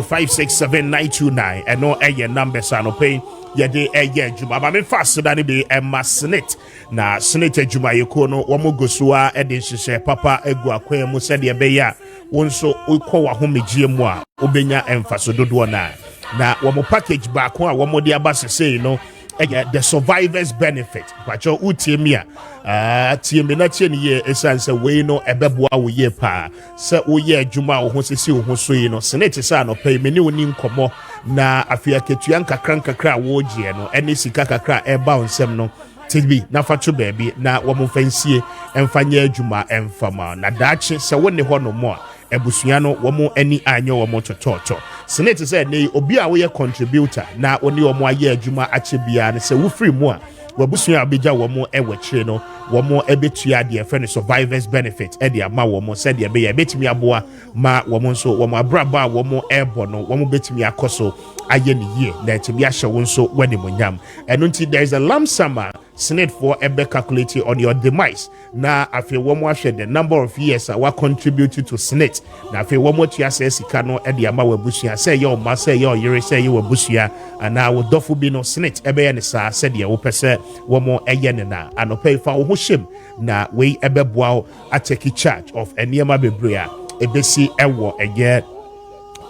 0567 and no air numbers are no pain. Yede eye juma ba me fast than be Emma Senate na Senate juma yekono wo mogosua e de hyehyɛ papa egu akwan mu sɛ de be ya wonso ukɔ wa homegye mu a obenya emfaso dodo na wo mo package ba ko a wo mo de aba sesei no the survivors benefit kwacho utiemi a tiemi na tie ne ye esanse we no ebeboa wo ye pa se wo ye adwuma wo ho sesi wo ho so yi no Senate sa no pay me ne oni nkomo na afia ketua nkakra wo gie no ene sika kakra e ba onsem no tibi na fato baabi na wo mo fansie emfanye adwuma emfama na daache se wo ne ho no mo ebusua no wo mo ani anyo wo mo tototo Senate say ne obi a wo ye contributor na oni wo mo aye adwuma ache bia ne se wo free mo a wabusua abeja wo mo ewachire no wo mo ebetua de friend survivors benefit e de ama wo mo said de be ya betimi aboa ma wo mo nso wo mo abraba wo mo ebo no wo mo betimi akoso aye ne yie na etimi ahye wo nso wani mo nyam eno nti there is a lump sum Senate for ebe calculate on your demise na afi wo mo ahwe the number of years wa contribute to Senate na afi wo mo tua se sika no e de ama wabusua say ye o ma say ye o yere say ye wabusua ana wo dofo bi no Senate ebe ye ne sa said ye wo pese wo mo eye ne na anopai fa wo ho hyem na we ebeboa a take charge of eniema bebre a ebesi ewo eye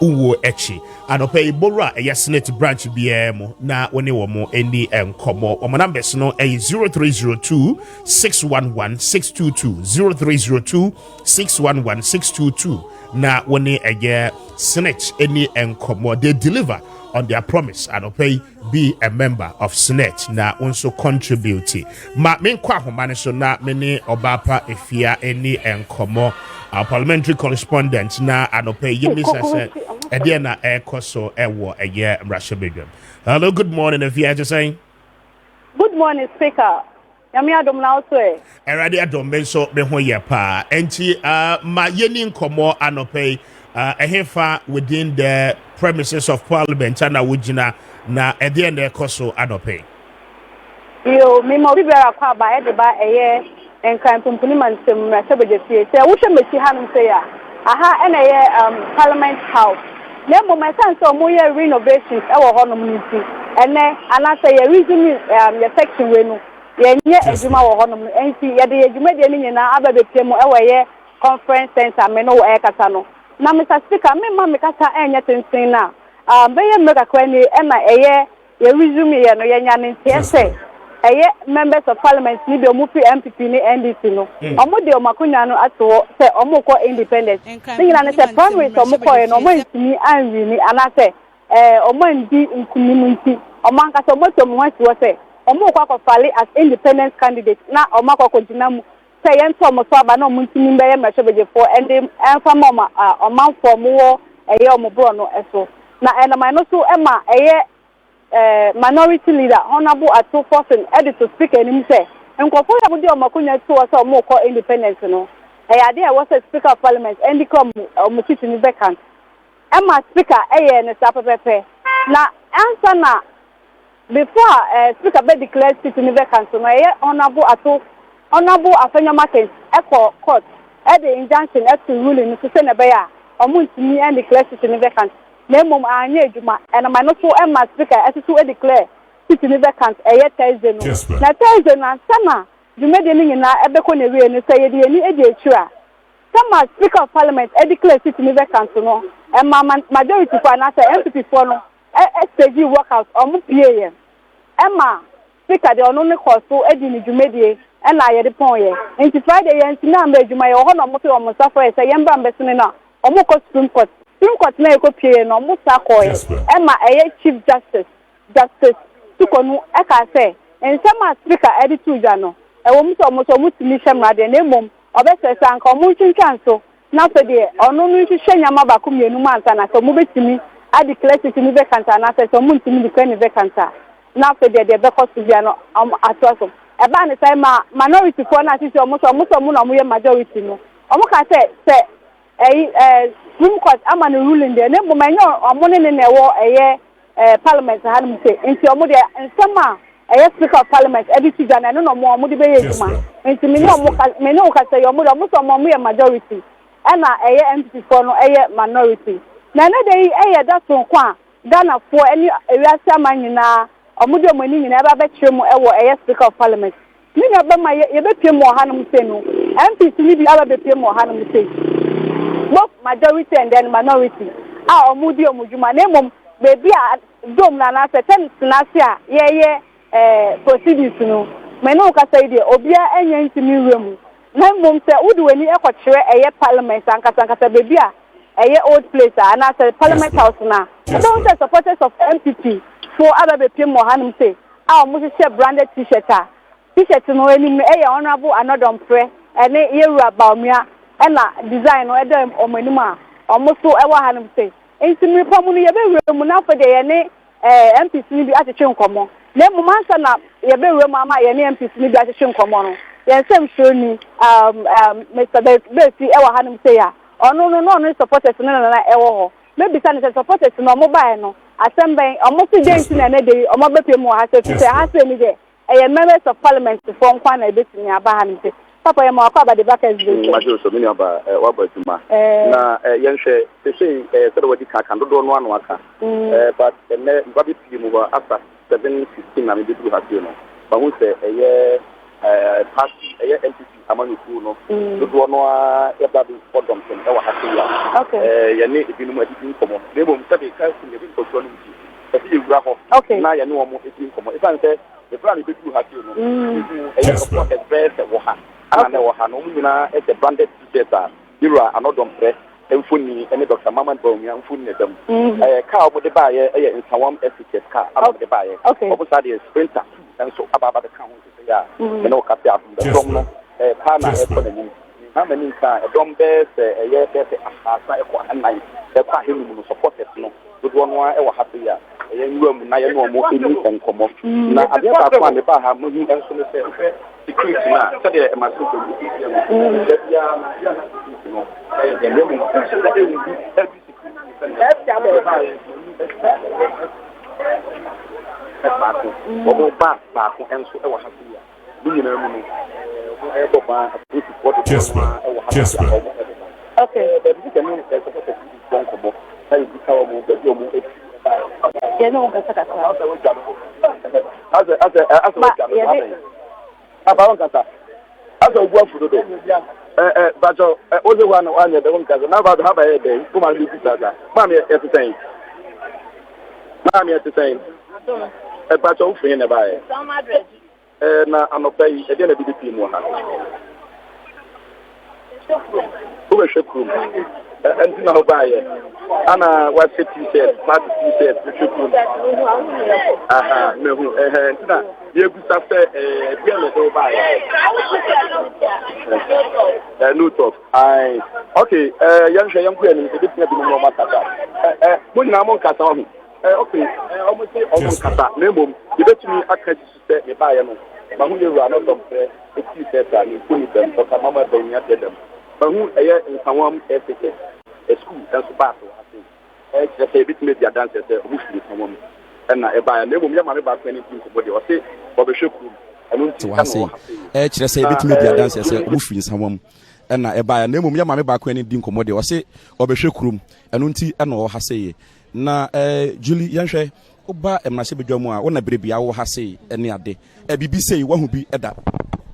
uwo echi anopai bora eye Senate branch biamo na woni wo mo eni enkomo wo numbers no 0302 611 622 0302 611 622 na woni eye Senate eni enkomo they deliver on their promise and pay be a member of Senate na also contribute ma me kwa homane so na me ne obapa efia eni enkomo our parliamentary correspondent na anopay yimi say e dia na ekoso ewo eye mrashebegam. Hello, good morning efia just saying. Good morning, speaker. Yami adom na also erade adom me so me ho ye pa enti ma yeni nkomo anopay ehefa within the premises of parliament and wujina na ede na ekoso anope yo me mo bibera kwa ba e de ba eye enkan pumpuni mansem na sebejetie se wo hwe meti hanum se ya aha ena ye parliament house na mo my sense o mo ye renovations e wo honom nti ene anasa ye reason ye section we no ye nye adwuma wo honom enti ye de adwuma de ni nyina ababetie mo e wo ye conference center me no e kasa no na Mr. Speaker, me ma me kasa enya tensin na beye mega kwani e na eye ye resume ye no ye nya ne ntese eye members of parliament ni be omu MPP ni NDC no omu de omakunya no ato se omu ko independent ni na ne se primary so omu ko ye no omu ntimi anwi ni anase omu ndi nkunimu nti omu ankasa omu to mu hasi wo se omu ko akofale as independent candidate na omu akokontina mu say ento mo so aba na omu ntimi be ye mehwebeje for and emfa mama oman for mo eye omu bro no eso na enama no so ema eye minority leader honorable Ato Forson editor speaker enim say nkofo ya budi omakunya to so omu ko independence no ade e was speaker of parliament and come omu sit ni vacant ema speaker eye ne sa pepepe na answer na before speaker be declare sit ni vacant no eye honorable Afenya Martins echo court the injunction to ruling to say na be ya omu ntimi and declare sit ni vacant na mom anya adwuma and my no so emma speaker to declare sit ni vacant Thursday no na Thursday na sama dwumade ni nyina ebeko na wie no say ye ni edi atwa sama speaker of parliament declare sit ni vacant no emma majority for na say MPP for no stage workout omu pie emma speaker de onu ne koso edi ni dwumade and I had the point. And Friday, and Sinambe, you may honor Moto or Musafa, say, Yamba Bessinina, or Moko Supreme Court. Supreme Court may appear no Musakoy, Emma, a Chief Justice, Tukonu, Eka say, and some speaker added to Jano, a woman or Moto Mutimisham Radi, and Mum, or better, and Comutin Council. Now, for the or no need to share Yamabakum, Numan, and I move it to me. I declare it in the vacant, and I said, so Moon to me the vacant. Now, for the Becos to Jano, at eba ne say minority for na sisi omo na mo ye majority no omo ka say Supreme Court ama no ruling there ne bo manyo omo ne wo parliament ha no say nti omo de nsema speaker of parliament every Ghana no omo de be ye juma nti me no ka say omo ye majority na MPP for no minority na na dey e da so kwa Ghana for any ewiase amanyina omude omani nyina eba be kire mu ewo eye speaker of parliament ni na be ma ye be pie mu hanum se no MPs ni bi aba be pie mu hanum se both majority and then minority omude omujuma na mom baby a dom na na certain sinase a ye proceedings no me no ka say dey obia enya ntimi wremu na mom se wudi weni ekokire eye parliament ankasa baby a eye old place and as parliament house na don't say supporters of MPP for other be pim mohanum say mo share branded t-shirt no eni eye honorable anodom pre ene yeru abawmia na design no edem omanim a mo so ewa hanum say ntimi pamu no ye be wremu na for de ye ne MPC ni bi atche nkomo na mu mansa na ye be wremu ama ye ne MPC ni bi atche nkomo no ye sem show ni Mr. Besi ewa hanum say ya no supporters na ewo ho maybe say supporters no mo buy no asemben omo si dey nti na dey omo be pem ha say ni dey members of parliament for nkwa na ebetini aba ha nti papa ye ma akwa ba de backers dey majo so mini aba wa ba tuma na yenhwe say say wadi ka kan do no anu aka but ne ngwa bi pim go after 7:15 na me be do ha no ba hu say party MPC amanu ku no do no e ba bi fodom sen e wa hasia ye ne ebinu ma di nkomo ne mo msabe ka su ne bi ko so no ti e fi wura ho na ye ne wo mo edi nkomo e fan se e bra ne be du hasia no e ko ko best wo ha ana ne wo ha no mu nyina e the branded t-shirt a yura anodom pre emfoni ene Dr. Mama Bawumia emfoni ne dam ka obo de ba ye e nsawam etiquette ka abo de ba ye obo sa de sprinter enso ababa de ka ho ya no kafe afum de dom no pa na e ko na ni ha mani ka e dom be se ye be se ahasa e ko anan e kwa hemu no supporters no do no e wa happy ya ye nwam na ye no mo eni enkomo na ade ba kwa me ba ha mo hu enso no se security na se de e ma so ko ya no e de mo se de e bi security ba ko enso e wa happy ya Kessben. Okay. Na anopai e de na bibi mu ha o shekrum na ho baaye ana wa t-shirt party t-shirt shekrum aha mehu na ye gusa fe bia le do baaye no talk ai okay yan hwe yan ku ani e bitina bi no matata mo nyina mo nkasa ho okay almost say almost kata na mom ye betumi aka ji se me baaye no ma hu yeru anodom pre eti seta ni kuni dem Dr. Mama Bawumia dem ma hu eye nsawam etiquette school enso ba so ase just bit me dia dance say obu fi nsawam na e ba na mom ye ma me ba kwani tin ko body o se obe hweku anu nti ano kire say bit me dia dance say obu fi nsawam na e ba na mom ye ma me ba kwani din komode o se obe hwekurum anu nti na o ha say na Julie yanhwe oba emnase bedwamu a wona berebia wo ha sei ene ade bibi sei wahu bi eda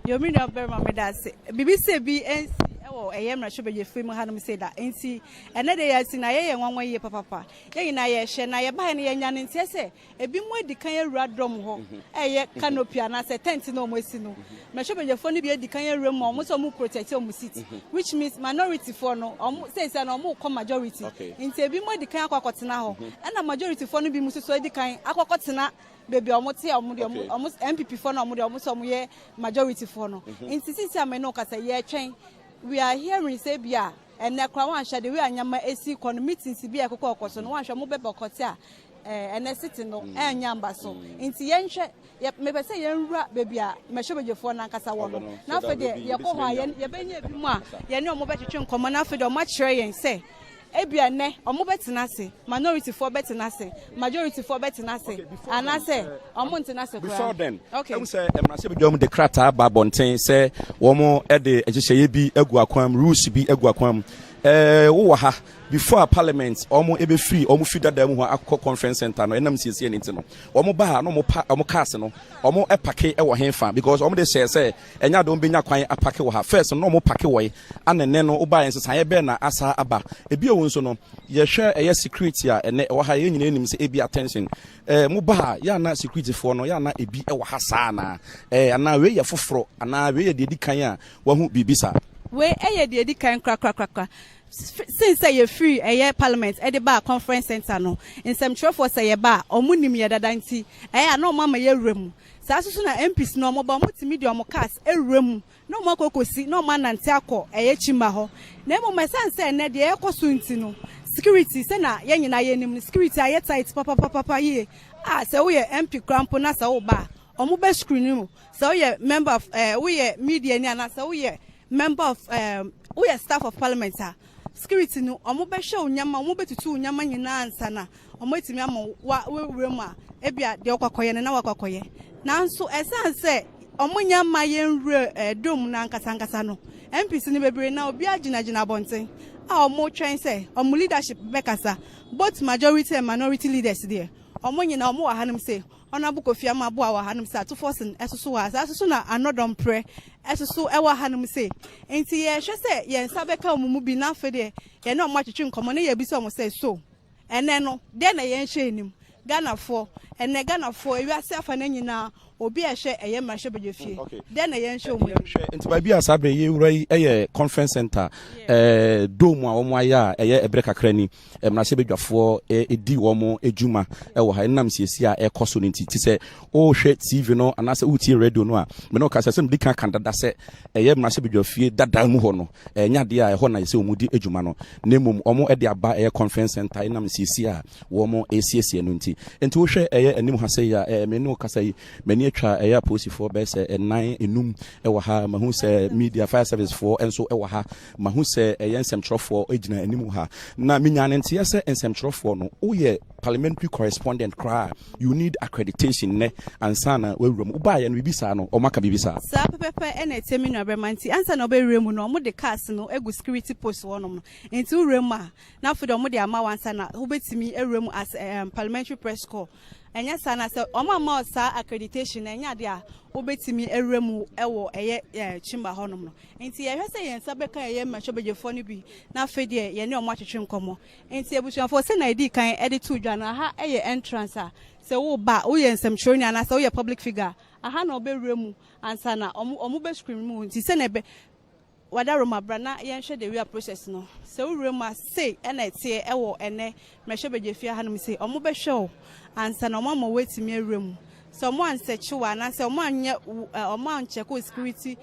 yomi no be ma me da se bibi sei bi ensi ewo emnase beje film hanum sei da ensi ene de yasi na ye nwanwa ye papa ye na ye hye na ye ba ne ye nya ne ntie se ebi mu edikan ewura dom ho eye canopy na se tent no mo esi no mehwe beje fo ne bi edikan ewura mu mo so mu protect o mu city which means minority for no say na mo come majority nti ebi mu edikan akwakotena ho na majority for no bi mu so edikan akwakotena baby omote omo MPP for no omo so ye majority for no nti sisi ameno kasa ye twen we are hearing say bia ene kwa wan hye de we anyama esi kon meetings bia ekoko okoso no wan hye mo bebe kote a ene city no enyamba so nti ye nhwe me pese ye nwura baby a mehwe begefo na nkasa wo no na fe de ye ko ho ye benye bi mu a ye ne omo betwetwe nkomo na fe de omo kire yen say ebia ne omo betina se minority for betina se majority for betina se ana se omo ntina se before then okay say emrase bedwam de krata ba bonten say wo mo e de ehyehye bi agu akwam rules bi agu akwam wo ha before parliament omo ebe free omo free dada mu akọ conference center no enam siesie ne ntino omo ba no omo cars no omo epake e wo henfa because omo de say enya do benya kwan apake wo ha first no omo pake wo anene no oba yen sesan ye be na asa aba ebi o nso no ye hwe eye security a ene wo ha ye nyina enim se ebi attention mo ba ya na security for no ya na ebi e wo ha saa na ana we ye foforo ana we ye de kan a wo hu bibisa we eye de kan kra since say free parliament the bar conference center no in some true for say ba omunim ye dada nti no mama ye rem sa so na MPs no mo ba mo timi de mo cars rem no mo kokosi no man nante akọ chima ho na mo mesan say ne de ekoso nti no security say na ye nyina ye nim security aye tight papa ye say we MP crampo na say wo ba omo be screen mu say we member of we media ni na say we member of we staff of parliament security no omo be hwe onyama omo betutu onyama nyina ansa na omo etimi ama we mu a ebia de okwakoye na wakwakoye nanso esan se omo nyama yenre dom na nkasa no MPs ni bebre na obi agina bonten a omo twen se omo leadership bekasa both majority and minority leaders there omo nyina omo wa hanum se Honorable Kofi Amabu wa hanum se atoforsen esoso wa asoso na anodom pre esoso e wa hanum se enti ye hwe se ye nsa beka omumu bi na afede ye na omo atwetwe nkomo ne ye bi se omo se so ene no de na ye nhwe enim Ghana for ewiase afa na nyina obi ehwe eye mrahwe bedwefie de na ye nhwe omu enti ba bi asabe ye wura eye conference center dome a omo aya eye ebre kakra ni mrahwe bedwafo edi omo ejuma wo ha nam siesi a ekoso nti ti se o hwe TV no anase utie radio no a me no ka se me dika kan dada se eye mrahwe bedwafie dada mu ho no nya de a ho na se omu di ejuma no nemum omo de aba eye conference center nam siesi a wo mo esiesie no nti wo hwe eye anim ha se ya me no kasa yi mani atwa eye police for be se enan enum wo ha mahu se media fire service for enso wo ha mahu se eye nsemtrofo ejina anim ha na minyane nti ya se nsemtrofo no wo ye parliamentary correspondent cry you need accreditation ne ansana wewrum uba ye no bibisa no o maka bibisa sa pepepe ene temi no abemanti ansa na oberemu no mo de cars no egu security post wonom no enti uremu a na fo de mo de ama wansa na wo betimi eremu as parliamentary press corps enya sana se oma sa accreditation enya de a wo betimi eremu ewo eye chimba honom no enti ye hwese ye nsa beka ye machobejefo no bi na fede ye ne omo atwetwe nkomo enti ebusuafo se na edi kan edi to dwa na ha eye entrance a se wo ba wo ye nsem chironi ana se wo ye public figure aha na oberemu ansa na omo be screen mu enti se na be wada Roma brana ye nhwe de we process no se wo rema say ena etie ewo ene machobejefia ha no say omo be hwe ansa na omo wetimi eremu so mo ansechi wa na se omo anye omo ancheko security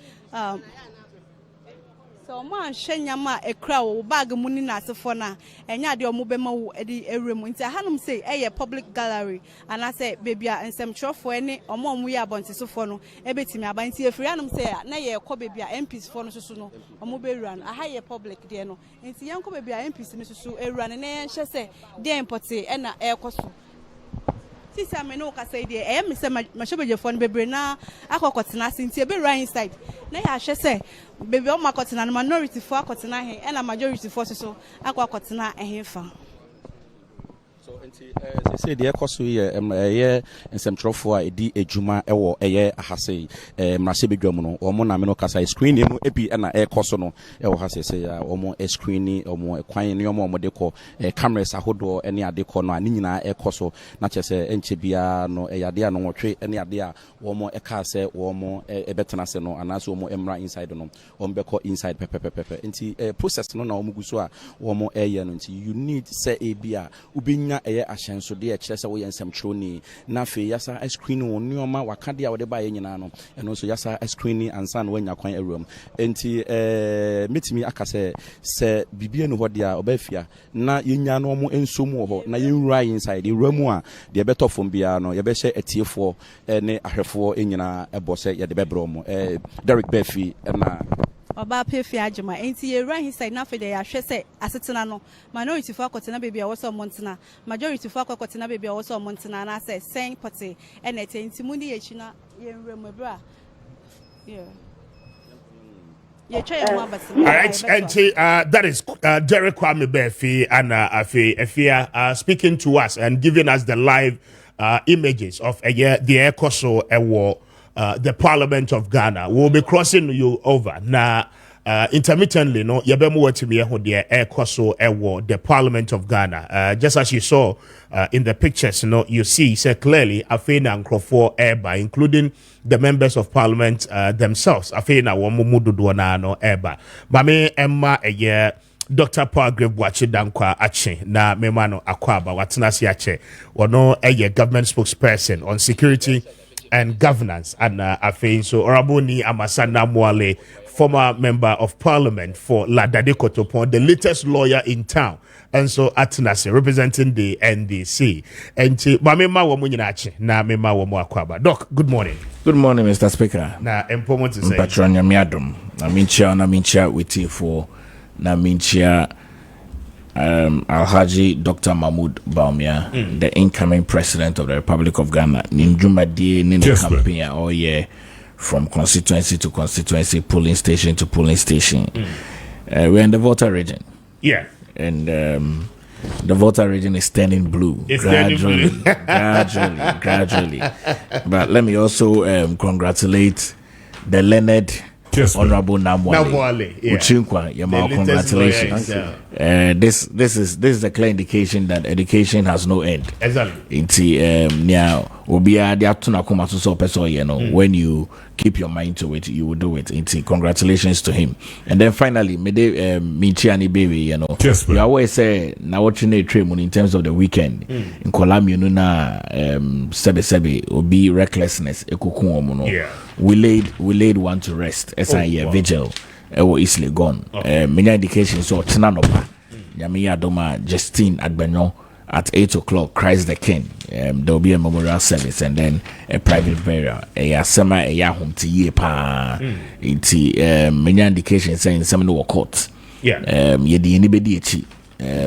so mo anhwe nyama ekra wo bag mu ni na asefo na enya de omo be ma wo edi eremu nti hanum say eye public gallery ana say bebia ensem trofo ene omo ye abontesofo no ebetimi abanti efiri hanum say na ye ekọ bebia MPs fo no susu no omo be run aha ye public de no nti yenko bebia MPs ni susu erun ne ye nhwe say de importe ena ekoso sisi ameno ka say de me say machobejefo no bebre na akokotena sinti ebe right inside na ya hwe say bebe o makotena na minority fo akotena he na majority fo so akokotena ehefa so enti say de ekoso ye nsemtrofo a edi ejuma ewo eye ahase mrase bedwam no omo na me no kasa screen mu ebi na ekoso no ewo hase say ya omo screen omo kwan ne omo de ko cameras ahodo ene ade ko no ani nyina ekoso na chese enche bia no eyade a no wotwe ene ade a omo eka se omo ebetena se no anaso omo emra inside no omo be ko inside pepepepe enti process no na omo guso a omo eye no enti you need say ebia ubinya eye ahyenso de e kire se wo yensem troni na fe yasa screen wo nioma wakade a wo de ba ye nyina no eno so yasa screen ansa na wanya kwan awuram enti metimi akase se bibie no hode a obafia na yenya no mo ensomu ho na yenwura inside ewuramu a de betofom bia no ye be hye atiefo ne ahwefo enyina ebose ye de bebro mo Derek Befi na Oba pefi ajima enti ye run his side na fe de ya hwe se asetena no minority fo akotena baby a wo so montena majority fo akotena baby a wo so montena na say sen pote ena enti muni ye china ye nrem ebra yeah Ye try your mama All right, and that is Derek Kwame Befi and Afia speaking to us and giving us the live images of the Ekoso Ewo, the Parliament of Ghana. We'll be crossing you over now. Intermittently, no, yabemu watimi eho de Ekoso Ewo, the Parliament of Ghana. Just as you saw in the pictures, you see, so clearly, Afena and Crawford Eba, including the members of Parliament themselves. Afena wamumudu duana no Eba. Mame Emma Dr. Paul Grebwachi Dankwa Ache na memano akwaba watenasi ache. Wano government spokesperson on security and governance and Afein so Orabuni Amasana Mwale, former member of parliament for Ladade Kotopon, the latest lawyer in town, and so Atenase representing the NDC. And Mamema Wamuninache, na Mema Wamuakwaba. Doc, good morning. Good morning, Mr. Speaker. Na empomo to say. Patronya Miadum. Namincha with you for Namincha Alhaji Dr. Mahmoud Baumia, the incoming president of the Republic of Ghana. Ninjuma di Nina campaign all year. From constituency to constituency, polling station to polling station. We're in the voter region. Yeah. And the voter region is turning blue. It's gradually. Gradually. But let me also congratulate the learned Honorable Namwale. Uchinkwa, congratulations. This is a clear indication that education has no end. Exactly. When you keep your mind to it, you will do it. Congratulations to him. And then finally, Minchiani baby, we always say now watching a train in terms of the weekend in Kolam Sebe will be recklessness. Yeah. We laid one to rest as a vigil. Easily gone. Many indications so Tinanopa Yamiya Doma Justine Adbenyo at 8:00, Christ the King. There will be a memorial service and then a private burial. Sema home to ye pa. Many indications saying some no court. Yeah.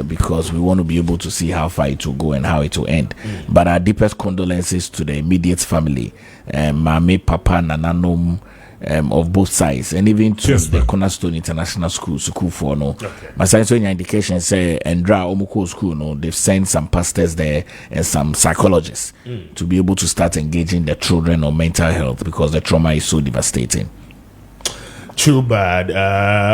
Because we want to be able to see how far it will go and how it will end. But our deepest condolences to the immediate family, Mame, Papa, Nananom, of both sides, and even to the Cornerstone International School for no. My science indication say Endra Omuko School, no, they've sent some pastors there and some psychologists to be able to start engaging the children on mental health because the trauma is so devastating. Too bad.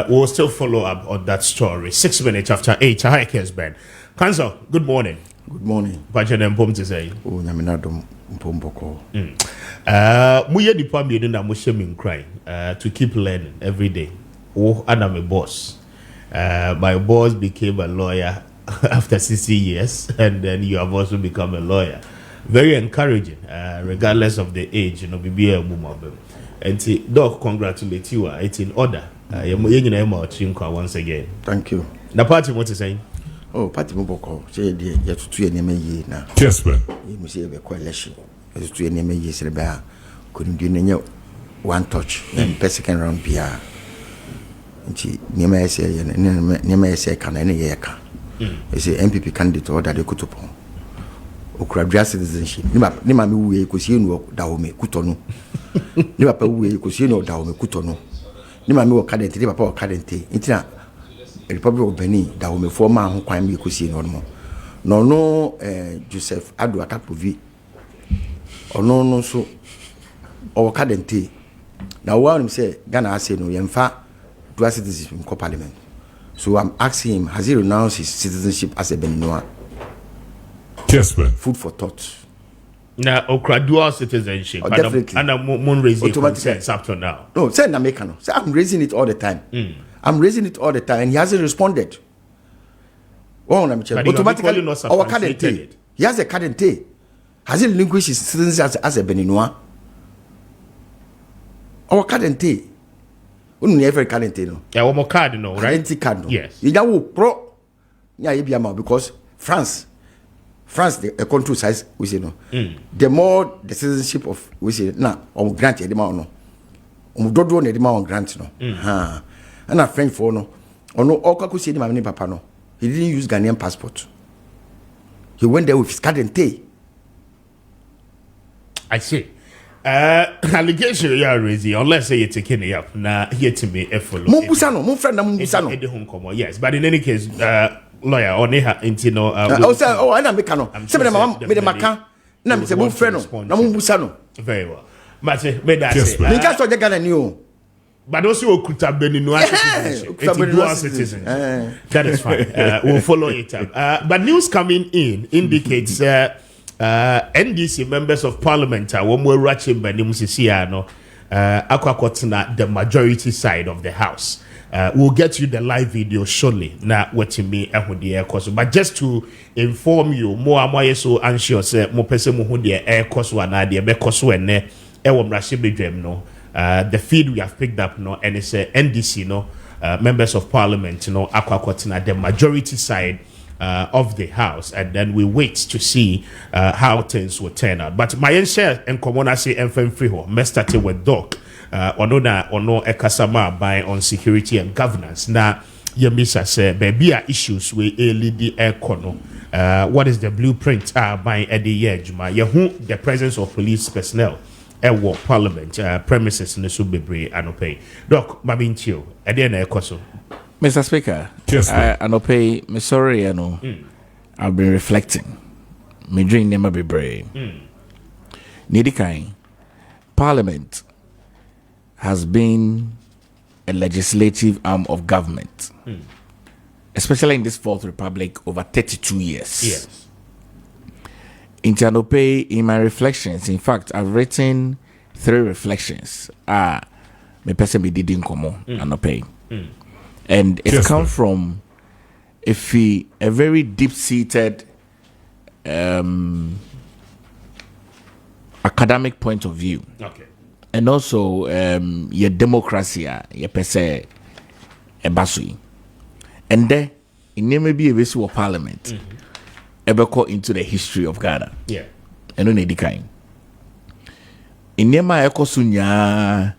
We'll still follow up on that story. 6 minutes after 8. Hi, Kessben. Council, good morning. Good morning. Bajan and Pom to say. Oh, Naminadum Pomboko. Muye di pami na mushemin crying to keep learning every day. Oh, and I'm a boss. My boss became a lawyer after 60 years, and then you have also become a lawyer. Very encouraging, regardless of the age. Be a woman. And Doc, congratulate you. It's in order. Once again. Thank you. The party, what is saying? Oh, Party Moboko. Say, dear, you have to do any ye now. Kessben. You must have a coalition. As to any ye, Srebea couldn't do any one touch and per second round PR. And she never say, can any year. It's a MPP candidate or that they could upon. Okradra citizenship. Nima mi we kosi enu dawome kutono. Nima pa we kosi enu dawome kutono. Nima mi wo kadente, nima pa wo kadente. Intina Republic of Benin dawome former ho kwan mi kosi enu no. No Joseph Adu Atapovi. Ono no so o kadente. Now what him say Ghana say no yemfa dual citizenship in parliament. So I'm asking him, has he renounced his citizenship as a Beninois? Kessben. Food for thought. Now, dual citizenship. Definitely. And I'm raising concerns up to now. No, say Namekano. Say I'm raising it all the time. I'm raising it all the time, and he hasn't responded. Oh, automatically, our cadente. He has a cadente. Has he relinquished his citizenship as a Beninois? Our cadente. We don't have a cadente, no. Yeah, one more card, no, right? Cadente card, no. Yes. You know, pro. Yeah, because France, the country size, we say no. The more the citizenship of we say na on grant the no. On do the on grant no. And a French for no. On no all kaku say the mamini papa no. He didn't use Ghanaian passport. He went there with his cadente. I see. Allegation you are raising, unless say you're taking it up. Now, here to me, a follow. Mon friend, Yes, but in any case, lawyer, on here, intino. I know Mekano. Some of them made a macan. No, Mr. Monfreno, no Musano. Very well. But made that say, because of the gun and you. But also could have been in dual citizens. That is fine. We'll follow it up. But news coming in indicates NDC members of parliament when we're watching the majority side of the house. We'll get you the live video shortly. Now, what you mean, but just to inform you, more so anxious, more person who the air cost one idea because when no. The feed we have picked up, no, and it's NDC, no, members of parliament, you know, the majority side of the house, and then we wait to see how things will turn out. But my share and common I say FM free ho, me started with Doc, ono ekasama by on security and governance. Now, you miss us, baby, issues we lead the econo. What is the blueprint by Eddie Yejuma? Yahu, the presence of police personnel. Parliament premises in the Subibre Anope. Doc, Mabintio, Edian Ekoso. Mr. Speaker, Anope, me sorry, I've been reflecting. Me dream never be brave. Nidikai, Parliament has been a legislative arm of government, especially in this Fourth Republic, over 32 years. Yes. Intanope, in my reflections, in fact, I've written 3 reflections. Me person be didn't come anope. And it comes from a very deep-seated academic point of view. Okay. And also your democracy, your pese ebasui. And then in may be a vessel of parliament. Ever caught into the history of Ghana. Yeah. And no need kind. In Nema Eko Sunya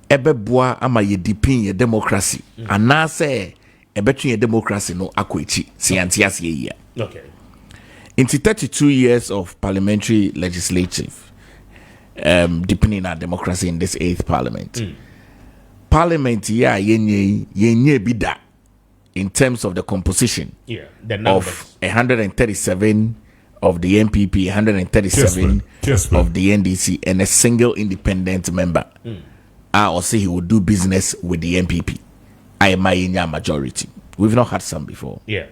Ebe Boa ama ye dipin ye democracy. And now say ebe ye democracy no akwechi. Siantias ye. Okay. Into 32 years of parliamentary legislative, deepening our democracy in this 8th parliament. Parliament yenye bida. In terms of the composition of 137 of the MPP, 137 of the NDC, and a single independent member, I will say he will do business with the MPP. I am my majority. We've not had some before. Yeah.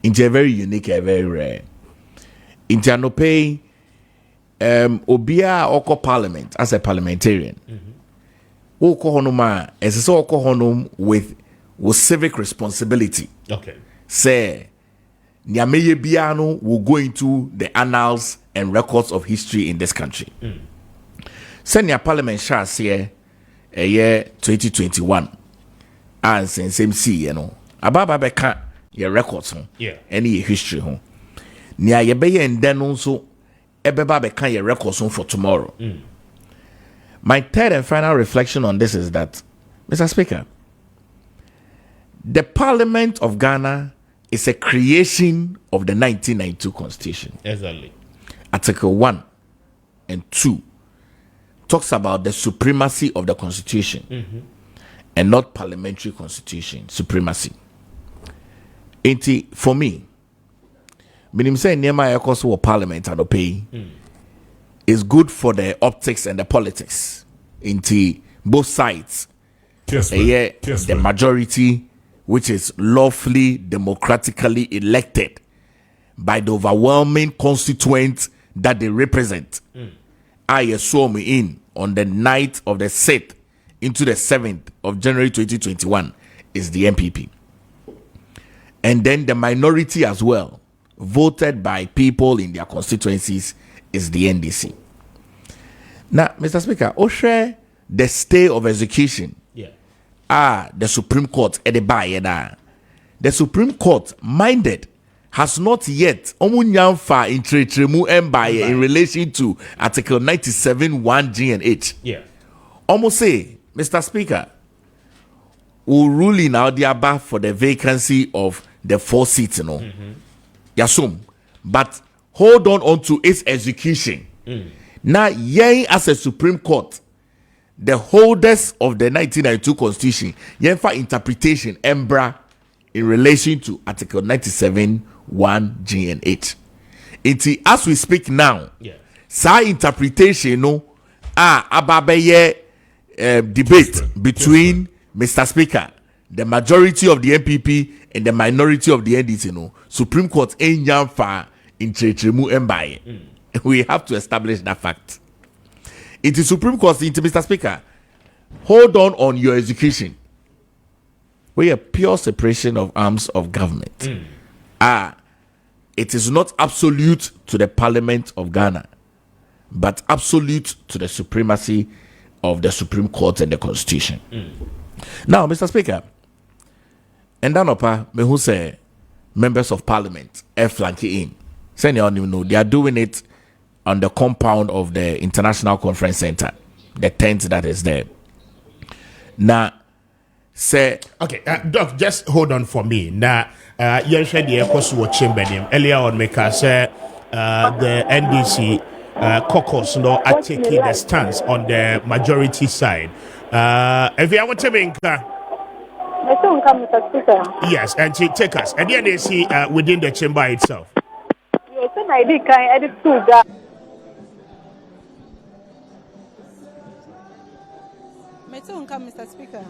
Into a very unique, a very rare. Into Anope, Obia Oko Parliament as a parliamentarian. Oko Honoma, as a Oko Honum with civic responsibility. Okay. Say, Nyameye Biano will go into the annals and records of history in this country. Send your parliament shall say a year 2021. And since MC, you know, Ababa Beka, your records, any history, Nia Yebeye and then also Ebeba Beka, your records for tomorrow. My third and final reflection on this is that, Mr. Speaker, the Parliament of Ghana is a creation of the 1992 Constitution. Exactly. Article 1 and 2 talks about the supremacy of the Constitution and not parliamentary constitution supremacy. For me, meaning say Nehemiah Ekoso Parliament and pay is good for the optics and the politics. Both sides. The majority, which is lawfully democratically elected by the overwhelming constituents that they represent. I sworn me in on the night of the 6th into the 7th of January 2021 is the MPP. And then the minority as well, voted by people in their constituencies, is the NDC. Now, Mr. Speaker, Oshe, the stay of execution, the Supreme Court, the Supreme Court, minded, has not yet in relation to Article 97, 1G and H. Almost say, Mr. Speaker, will rule in Audiaba for the vacancy of the 4 seats, you know. Yasum. But hold on to its execution. Now, yen as a Supreme Court, the holders of the 1992 Constitution, yen for interpretation, embra, in relation to Article 97, 1, G and H. As we speak now, sa interpretation no ababeye debate between Mr. Speaker, the majority of the MPP and the minority of the NDC no Supreme Court enyam fa intrechemu embaye. We have to establish that fact. It is Supreme Court, Mr. Speaker, hold on your execution. We are pure separation of arms of government. It is not absolute to the Parliament of Ghana, but absolute to the supremacy of the Supreme Court and the Constitution. Now, Mr. Speaker, and then me who say members of Parliament flanking in. Say you know they are doing it on the compound of the International Conference Center, the tent that is there. Now, say okay, Doc, just hold on for me. Now, you said the Ecosu were chambered earlier on. Make us say the NDC caucus are taking the stance on the majority side. If you want to make yes, and to take us, and then they see within the chamber itself. Yes, and I did kind edit to that. Mr. Speaker.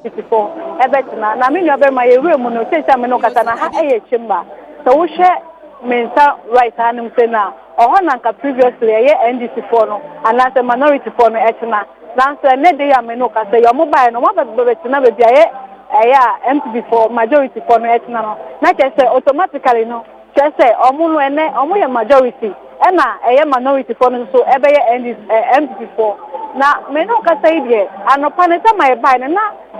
Before, Ebetina, I mean, you're my room, no, say, I'm no Catana, a chamber. So we share mental right hand say now, or Honanka previously, a NDC for no, and as a minority for no etna. Nancy, Neddy, I may not say your mobile, no one but to never be a empty for majority for no etna. Not just say automatically, no, just say, Omu and Omu majority, and a minority for no, so ever empty for. Now, may not say, and upon a time I buy na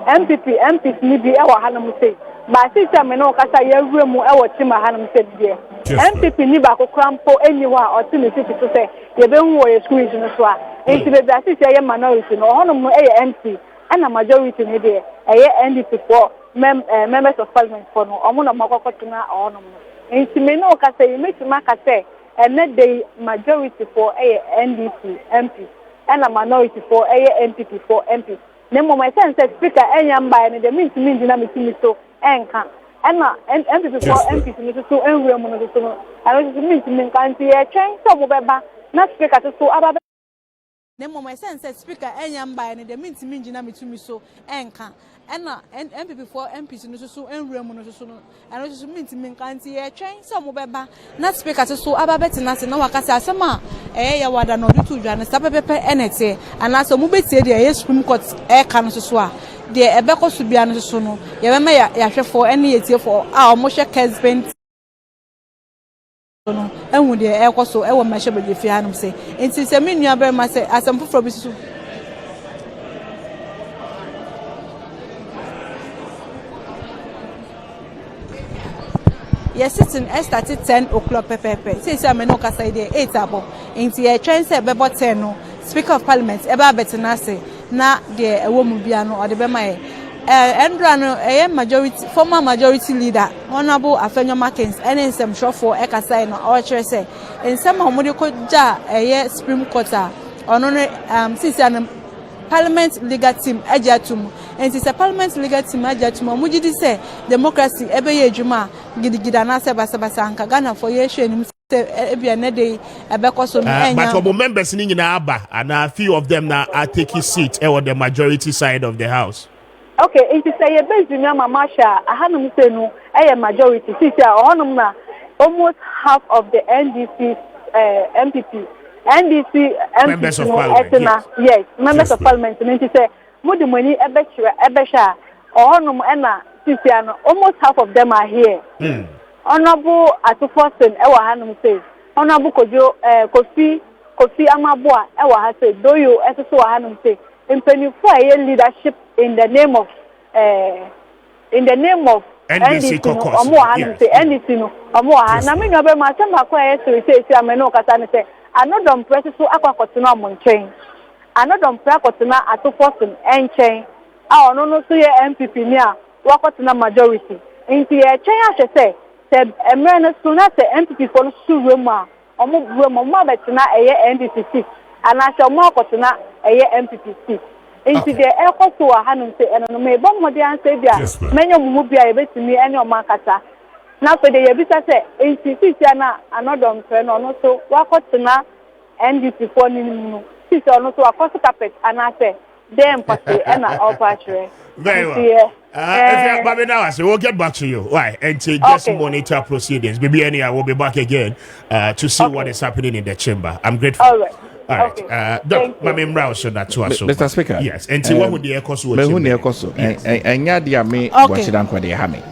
MPs need be our Hanum say. But sister may not say a room our Chima Hanum said, dear. MPP Nibako Crampo anywhere or Timothy to say, you don't worry, squeeze in the swat. Into the Bassista minority, no Honum a empty, and a majority in the a NDP for members of Parliament for no Omuna Makotuna or no. Into may not say, you make Maka say, and net the majority for a NDC MP. And a minority for a MPP for MP. Nemo my sense said speaker and young by the means dynamic so and can and MPP for MP so and real monosono. I was mean to me can't see a change some not speaker to so about Nemo my sense said speaker and young by the means dynamic so and can and MPP for MPs so and real monosono. I was mean to me can't see a change some not speaker to so about better nothing no wakasa sama. Ya wada no do jana sta pepe enete anaso mu betie de Supreme Court can so a de ebeko so bia no so no ye be ma ya hwefo ene yetie for a mo hwe Kessben no enwu de ekoso ewo ma hwe beje fi hanum se enti se me nua be ma se asem foforo bi so yes, sitting started 10 o'clock pepe. Say I'm no kasa ide 8 abo. Inti e twen say bebo 10 no. Speaker of Parliament eba betina say na de ewo mu bia no ode be mai. Endra no majority former majority leader Honorable Afenyo Markins ene nsem shofo e kasa no o kire say nsem amode ko ja Supreme Court ono no sisi an Parliament legal team ajatum and it's a Parliament legal team ajatum mujidi say democracy ebe ye adwuma gidigida na se basa anka Ghana for ye hwenim say ebia ne dey ebekoso no enya but obo members ni nyina aba and a few of them now are taking seat or the majority side of the house. Okay, it is a base in Mamasha, a Hanum say no, a majority sister or Honum almost half of the NDC MPP. NDC members of Parliament, yes, members of Parliament. And he say, "Mudi money ebesha, or honum ena sisiano. Almost half of them are here." Honorable Atufosin, ewa hanum says. Honorable Kofi Amabua, ewa has said. Doyo esusu hanum say. In 24 leadership in the name of NDC caucus. NDC no. Omo na me no be ma se ma kwa say ameno kasa ne say. Another press so aqua monchain. Another pracotuna at 2 enchain. Our no so ye MPP near Wakotuna majority. In the chain, I say, said a man as soon as the MPP for Suruma omo bro mo abetena NDC seat anase omo akotena MPP seat enti de ekoso wa hanum se eno me bom mo de anse bia menyo mumu bia yebetimi ene omo akata na so de yebisa se enti seat na anodom fe no so wakotena NDC for ni seat no so akoso carpet anase dem pase ena offer. Very well. If now, so we'll get back to you. Why? And to just monitor proceedings. Maybe any I will be back again to see what is happening in the chamber. I'm grateful. All right. All right. Mr. Speaker. Yes. And what would the echoes and yadia me watching kwa de hame.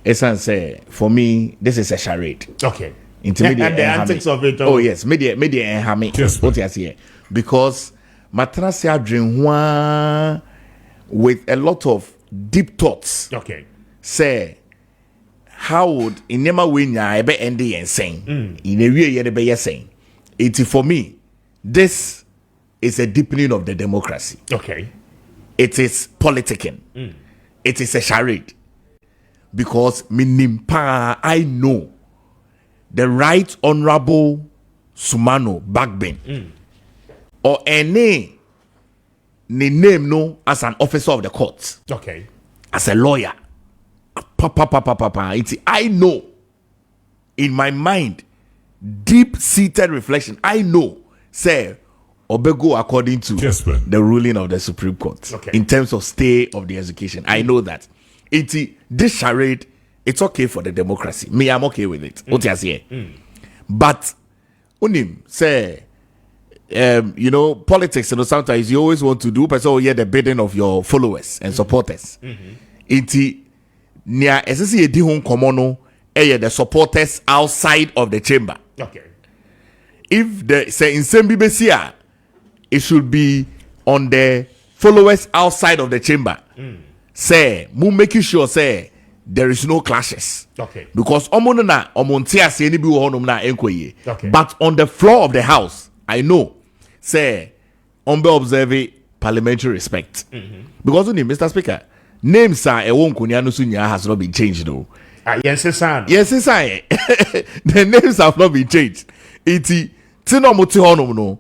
Esan say for me this is a charade. Okay. Intermediate and the antics of it. Oh yes, media and hame. What you say? Because matrasia dream with a lot of deep thoughts. Okay. Say, how would in nema winya ebe endi insane? In a way, ebe yesane. It for me, this is a deepening of the democracy. Okay. It is politicking. It is a charade. Because minimpa, I know the Right Honorable Sumano Bagbin or any name no as an officer of the court. Okay. As a lawyer. I know in my mind, deep-seated reflection, I know, say, obego according to the ruling of the Supreme Court in terms of stay of the execution. I know that. This charade, it's okay for the democracy. Me, I'm okay with it. But, unim, say, politics, sometimes you always want to do, but so the bidding of your followers and supporters. Nia esisi edi hon komono the supporters outside of the chamber. Okay. If the say in Sembibesia, it should be on the followers outside of the chamber. Say, mu making sure say there is no clashes. Okay. Because omono na omontia se ni bi wo honum na enkoye. Okay. But on the floor of the house, I know say be observe parliamentary respect. Because Mr. Speaker, names are a won kunya sunya has not been changed though. Yes, sir. Yes, sir. The names have not been changed. Iti tino muti honum no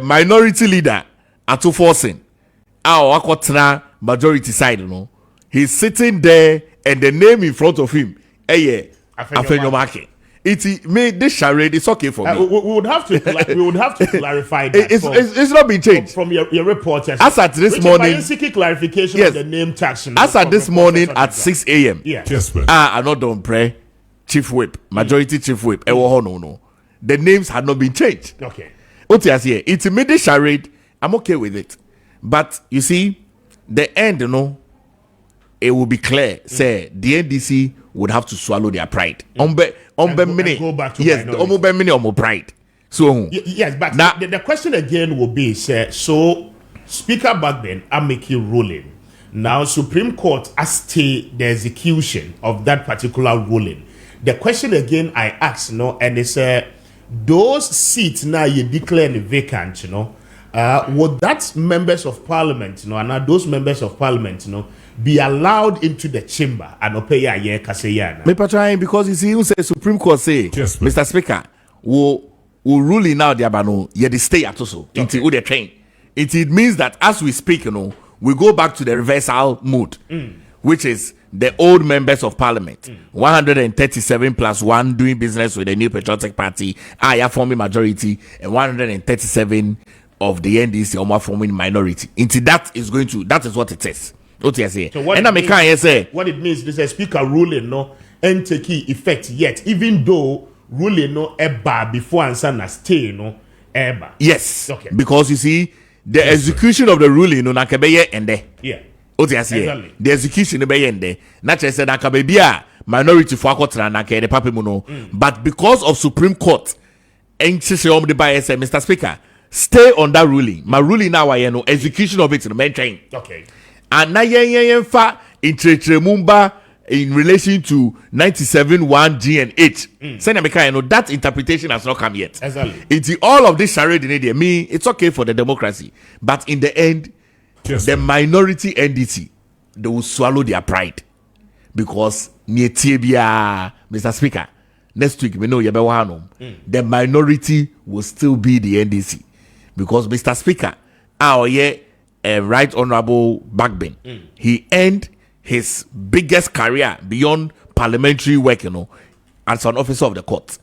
minority leader atu forcing our akotna majority side no. He's sitting there and the name in front of him Afenyo Maakye. It made this charade. It's okay for me. We would have to clarify that. It's not been changed from your reporters. As at this morning, seeking clarification of the name tax. As at this morning at 6 a.m. Yes. I'm not done pray. Chief Whip, majority Chief Whip. No. The names had not been changed. Okay. What you say? It's made this charade. I'm okay with it, but you see, the end, it will be clear. Say the NDC would have to swallow their pride. Go back to yes, the pride. So yes, but now, the question again will be, so Speaker Bagbin Ameki ruling. Now Supreme Court has stayed the execution of that particular ruling. The question again I ask, and it's those seats now you declare vacant, would that members of parliament, and now those members of parliament, be allowed into the chamber and pay a year kaseyana? Me trying because you see, you say Supreme Court say, Mr. Speaker, will ruling now the abano ye the stay at also into the train. It means that as we speak, we go back to the reversal mode, which is the old members of parliament, 137 plus 1 doing business with the New Patriotic Party, forming majority, and 137 of the NDC forming minority. Into that is what it is. What you say? So what it means is a speaker ruling and take effect yet, even though ruling eba before and stay eba. Yes. Okay. Because you see, the execution of the ruling nakabeye ende. Yeah. What you say? Exactly. The execution be ende. Not just say nakabebia minority for akotra nakede papimuno. But because of Supreme Court, Mr. Speaker, stay on that ruling. My ruling now execution of it maintain. Okay. And na yen fa mumba in relation to 97 1 G and H. That interpretation has not come yet. Exactly. It's all of this charade in India. It's okay for the democracy, but in the end, the minority NDC they will swallow their pride because Mr. Speaker, next week we know the minority will still be the NDC because Mr. Speaker, our right honorable Backben, he earned his biggest career beyond parliamentary work, as an officer of the court.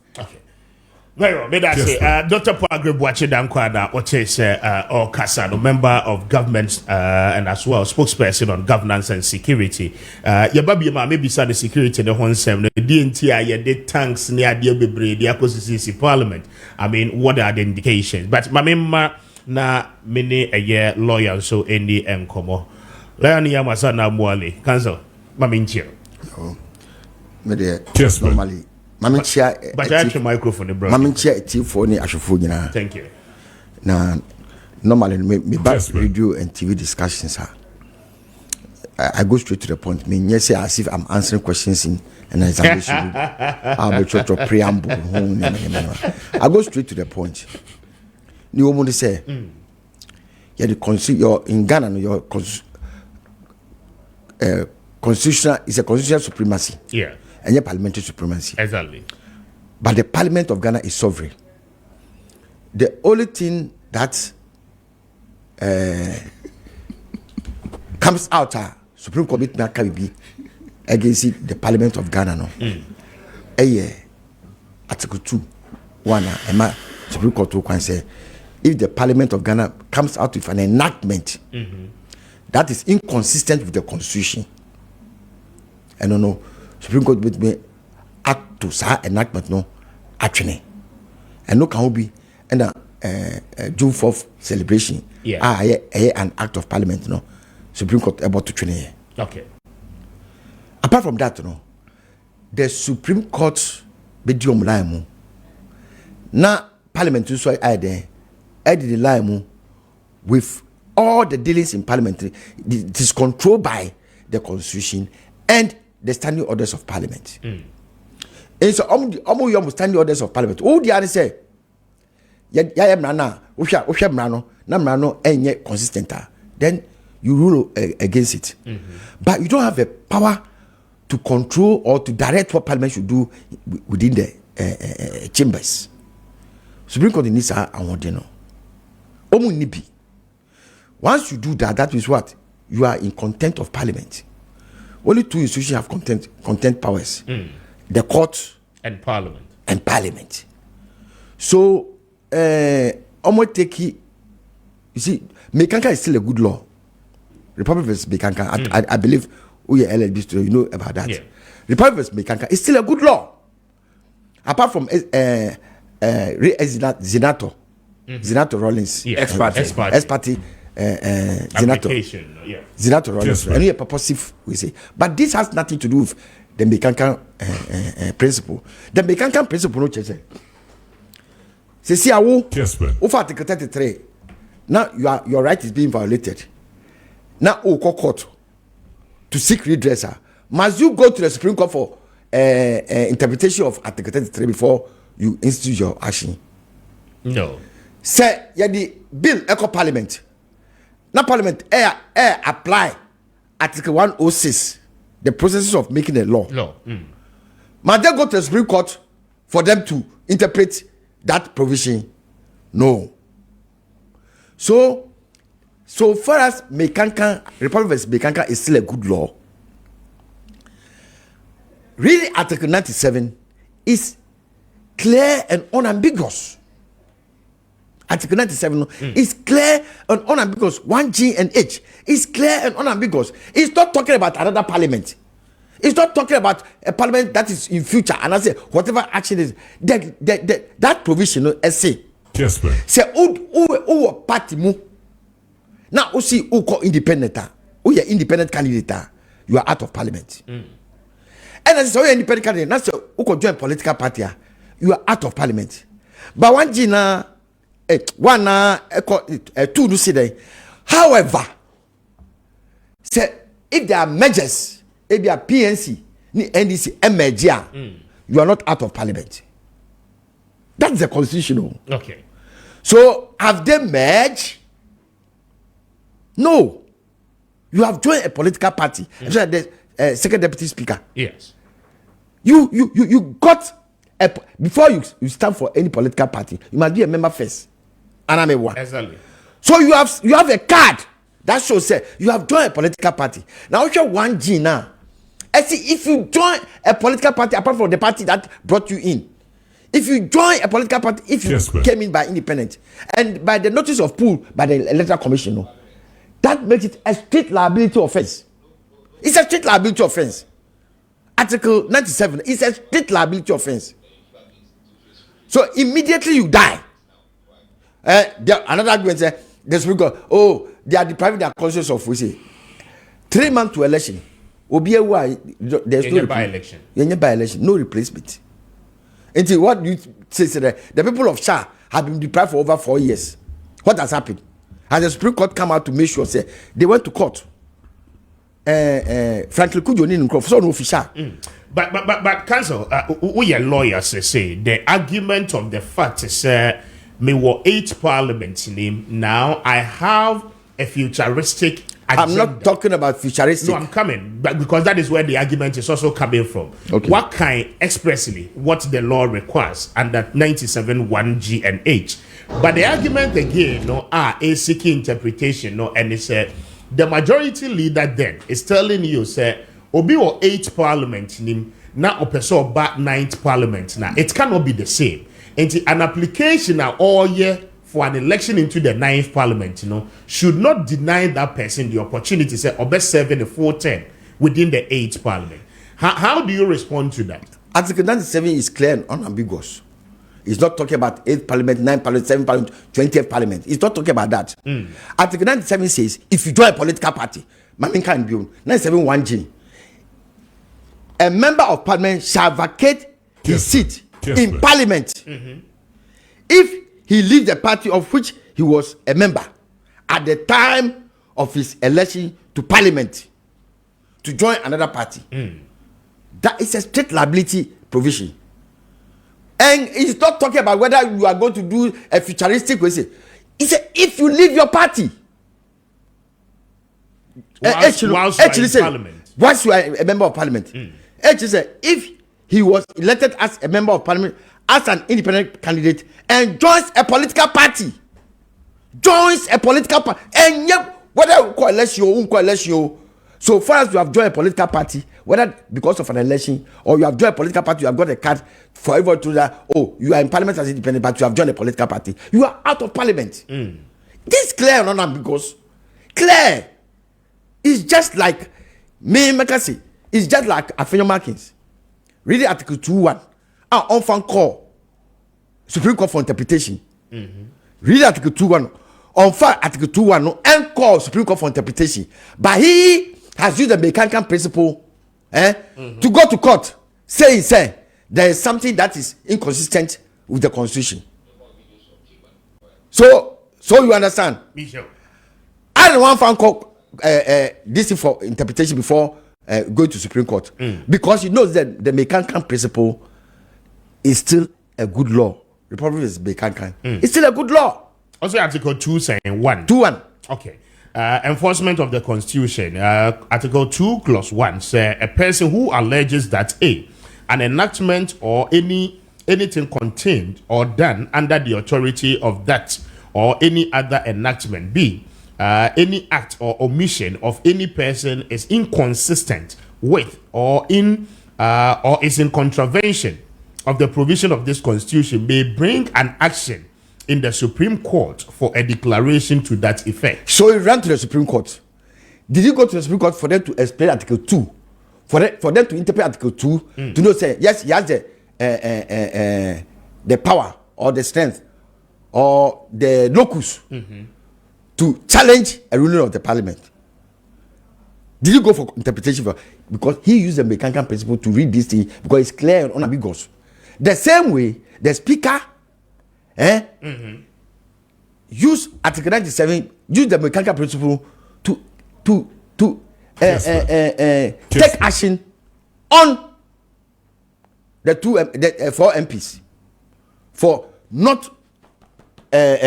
Very well, may I say, Dr. Pagre Boache-Dankwada, what is or Kasano, member of government and as well spokesperson on governance and security. Yababi ma maybe the security the one sem the DNTI the tanks near the Bebre the Akosisi Parliament. I mean, what are the indications? But mamma na many a year lawyer so any enkomo. Leonie Yamasana Mwale, Council, Maminchio. Normally. Mami chia but I have microphone bro. Mami chia TV ni ashofo nyina. Thank you. Na normally me back radio and TV discussions I go straight to the point. Me yes say as if I'm answering questions in an examination. I'll be to preamble. I go straight to the point. Ni woman say yeah your in Ghana your constitutional is a constitutional supremacy. Yeah. And your parliamentary supremacy. Exactly. But the Parliament of Ghana is sovereign. The only thing that comes out Supreme Court can be against the Parliament of Ghana. No. Article 2, 1, Supreme Court can say if the Parliament of Ghana comes out with an enactment that is inconsistent with the Constitution, I don't know. Supreme Court with me act to sa enactment no actually and no can be and June 4th celebration an act of parliament no Supreme Court about to train. Okay. Apart from that the Supreme Court be diom laimu na parliament so I there the laimu with all the dealings in parliament. It is controlled by the Constitution and the standing orders of parliament. And so almost standing orders of parliament. Oh, the other say, consistent. Then you rule against it. But you don't have the power to control or to direct what parliament should do within the chambers. Supreme Court needs once you do that, that is what? You are in contempt of parliament. Only two institutions have contempt powers: the court and parliament. So, you see, Mekanka is still a good law. Republic vs. Mekanka, I believe we are LLB, you know about that. Yeah. Republic vs. Mekanka is still a good law. Apart from Zinato Rollins, ex-party. Zinato Rollins, and a purposive we say, but this has nothing to do with the Mekankan principle. The Mekankan principle, no change. See, I will. Over Article 33. Now your right is being violated. Now, court to seek redressal. Must you go to the Supreme Court for interpretation of Article 33 before you institute your action? No. Say, the bill echo Parliament. Now Parliament apply Article 106, the processes of making a law. Must they go to the Supreme Court for them to interpret that provision? No. So far as Mekanka, Republic vs. Mekanka is still a good law, really Article 97 is clear and unambiguous. Article 97 is clear and unambiguous. 1G and H is clear and unambiguous. It's not talking about another parliament. It's not talking about a parliament that is in future. And I say whatever action is that provision essay. Kessben. Say who party mu. Now who see who call independent. Who you independent candidate. You are out of parliament. And as you independent candidate, now say who could join political party. You are out of parliament. But 1G na two see there. However, say if there are measures, if there are PNC, NDC, MGA, you are not out of parliament. That's the constitutional. Okay. So have they merged? No. You have joined a political party. The second deputy speaker. Yes. You got before you stand for any political party, you must be a member first. And I'm a one. Exactly. So you have a card that shows you have joined a political party. Now you have 1G now. I see if you join a political party apart from the party that brought you in, if you join a political party, if you came in by independent and by the notice of pool by the electoral commission, that makes it a state liability offense. It's a state liability offense. Article 97 is a state liability offense. So immediately you die. Another argument says, the Supreme Court, they are depriving their conscience of, we say, 3 months to election. There's no by-election. By-election, no replacement. Until what you say, the people of Shah have been deprived for over 4 years. What has happened? Has the Supreme Court come out to make sure, say, they went to court. Frankly, could you need to so no official? But counsel, we are lawyers say the argument of the fact is me were 8 parliaments name. Now I have a futuristic agenda. I'm not talking about futuristic. No, I'm coming, but because that is where the argument is also coming from. Okay. What kind expressly what the law requires under 97 1G and H. But the argument again, a seeking interpretation, and it's the majority leader then is telling you, say, Obi or 8 parliament nim na opeso back 9th parliament. Now it cannot be the same. And an application all year for an election into the 9th parliament, should not deny that person the opportunity, say, or best serving the 410 within the 8th parliament. How do you respond to that? Article 97 is clear and unambiguous. It's not talking about 8th parliament, 9th parliament, 7th parliament, 20th parliament. It's not talking about that. Article 97 says, if you join a political party, Maminka and Bill, 97 1G, a member of parliament shall vacate his seat in parliament if he leaves the party of which he was a member at the time of his election to parliament to join another party. That is a state liability provision. And it's not talking about whether you are going to do a futuristic way. He said, if you leave your party, once you are in parliament. Once you are a member of parliament, actually said, if he was elected as a member of parliament, as an independent candidate, and joins a political party, and yet, whether coalition or uncoalition, so far as you have joined a political party, whether because of an election or you have joined a political party, you have got a card for everyone to that, you are in parliament as independent, but you have joined a political party, you are out of parliament. This is clear or not? Because clear is just like me, Makasi, it's just like Afenyo Markins. Read Article 2.1. On fan call Supreme Court for interpretation. Read Article 2.1. On fan Article 2.1 no and call Supreme Court for interpretation. But he has used the mechanical principle to go to court, say there is something that is inconsistent with the Constitution. So you understand? I don't want fan call this for interpretation before going to Supreme Court because he knows that the mechanical principle is still a good law. Republic is mechanical. It's still a good law. Also, Article 2 saying 1. 2.1. Okay. Enforcement of the Constitution. Article 2, Clause 1 says a person who alleges that an enactment or anything contained or done under the authority of that or any other enactment, B, any act or omission of any person is inconsistent with or is in contravention of the provision of this Constitution, may bring an action in the Supreme Court for a declaration to that effect. So he ran to the Supreme Court. Did you go to the Supreme Court for them to explain Article 2? For them to interpret Article 2 to know, say, yes, he has the power or the strength or the locus to challenge a ruling of the parliament. Did you go for interpretation? Because he used the mechanical principle to read this thing because it's clear and unambiguous. The same way, the speaker use Article 97, use the mechanical principle to take action on the 4 MPs for not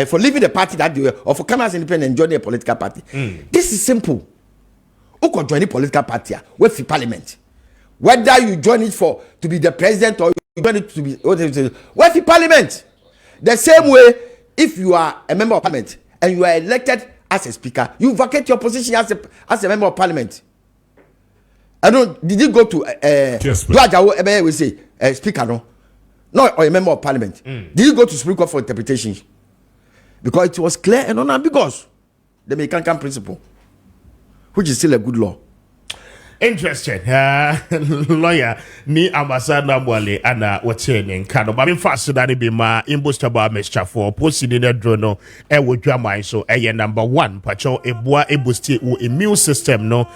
for leaving the party that they were, or for coming as independent and joining a political party. This is simple. Who can join a political party with the parliament? Whether you join it to be the president or you want it to be what in parliament. The same way, if you are a member of parliament and you are elected as a speaker, you vacate your position as a member of parliament. I don't. Did you go to we say speaker no or a member of parliament? Did you go to Supreme Court for interpretation? Because it was clear and unambiguous, the Mekankan principle, which is still a good law. Interesting. Lawyer ni ambassador Mwale ana wachene nkano. But fast that be ma imbustaba mescha for posting in a drone wo drama so number 1 pacho ebua ebusti wo immune system no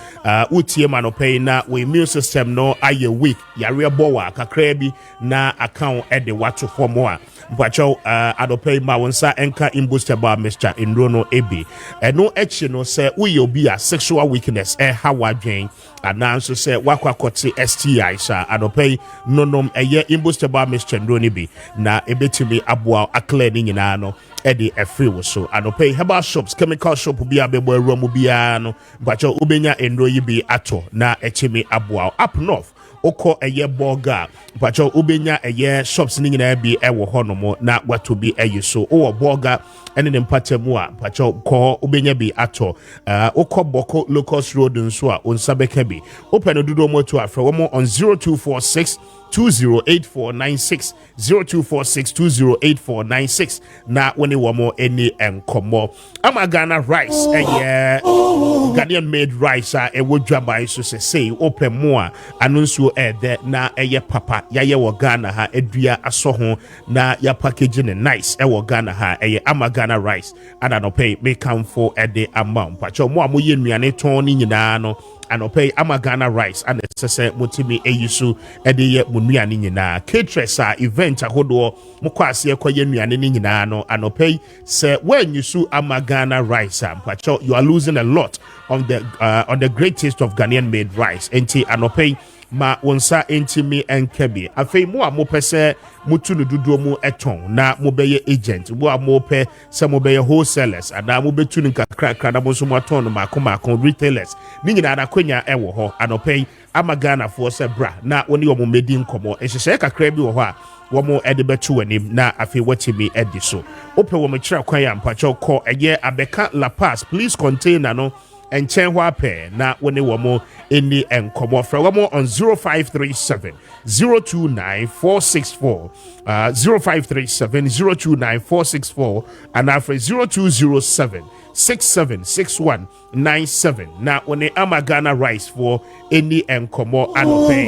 utie manope na wo immune system no aye weak yare bowa kakra bi na account e de wato form a pacho adope ma wonsa enka imbustaba mescha indrono ebi eno echi no se uye obi a sexual weakness ha wadwen ananso se wakwakote STI sa adopei nonom eye imbustaba mischendro ni bi na ebetimi aboa akle ni nyina no edi free wo so adopei herbal shops chemical shop bi abebo awuram bia no bacho ubenya endro yi bi ato na echimi aboa up north oko eye burger bacho ubenya eye shops ni nyina bi ewo honomo na wato bi eye so o burger ene ne mpatemu a bacho ko ubenya bi ato oko boko locust road nso a onsabeka bi open odudo moto afre wo on 0246 208496 0246 208496 na woni wo mo eni enkomo ama Ghana rice Ghanaian made rice e wodwabai so say open mo a anonso de na eye papa yaye wo Ghana ha edua aso na ya packaging nice wo Ghana ha ama Ghana rice and no pay make come for the amount pacho mo amoye nnuane ton ni nyina no anope ama Ghana rice and sese mutimi eyisu edeye munuane nyina caterers event ahodo mokwase ekoye nnuane ni nyina no anope se wenyusu ama Ghana rice pacho you are losing a lot on the great taste of Ghanaian made rice enti anope ma wonsa entimi enkebi afei mo amopese mutu no duduo mu eton na mobeye agent mo amope se mobeye wholesalers ana mobetu no kakra na mo so moton no makoma retailers ni nyina na kwanya ewo ho anope ama Ghana for se bra na woni wo medi nkomo ehye kakra bi wo ho a wo mo ede betu anim na afei watimi edi so ope wo mekira kwan ya mpacho ko eye abeka La Paz please container no enchen hwa pe na woni wo mo eni enkomo fra wo mo on 0537 029464 0537 029464 and after 0207 676197 na woni ama Ghana rice for eni enkomo anope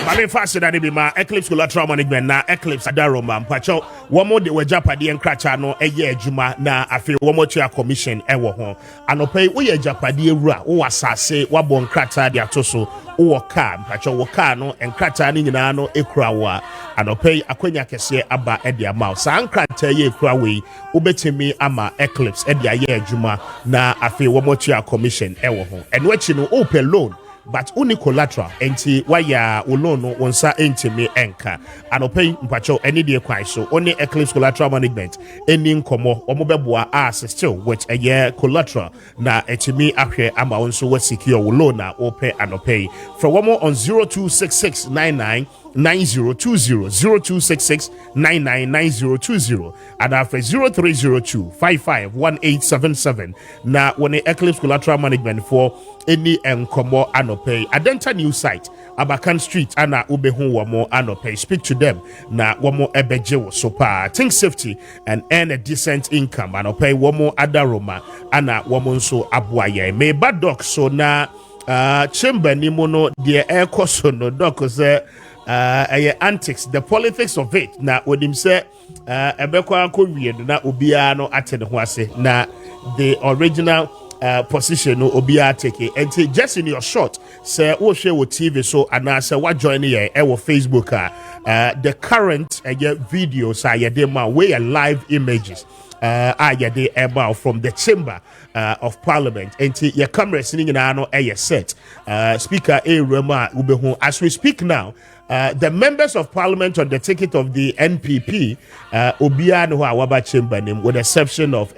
Mami fast that be ma Eclipse collateral management na Eclipse adaroma mpacho womo de wajapade enkracha no eye adwuma na afi womo tua commission ewo ho anopai wo ye japade ewura wo asase wabon nkrata de atoso wo ka mpacho wo ka no enkrata ni nyina no ekura wa anopai akwanya kese aba e de ama sa nkrata ye ekura we obetimi ama Eclipse e de aye adwuma na afi womo tua commission ewo ho eno achi no open loan but only collateral enti waya olono wonsa entimi enka anopay mpacho any de kwan so only Eclipse collateral management eni nkomo omobeboa still with a year collateral na etimi ahwe ama wonso wa secure loan ope anopay from one more on 026699 9020 0266 999020 and after 0302 551877 na when Eclipse collateral management for any enkomo anopay adenta new site Abakan Street ana ubehu wamo anopay speak to them na wamo ebeje wo so pa think safety and earn a decent income anopay wamo adaroma ana wamo nso aboaye me bad doc so na chamber ni mono de air koso no doc say antics the politics of it na wodim say ebekwa ko wie na obia no ate ne ho ase na the original position no obia take it and just in your shot say wo share with TV so and say what join here e Facebook the current videos are ye ma we live images ayade about from the chamber of parliament and your camera sitting in ano set speaker Rema ubehu as we speak now. The members of parliament on the ticket of the NPP, Obiano Awaba chamber name, with the exception of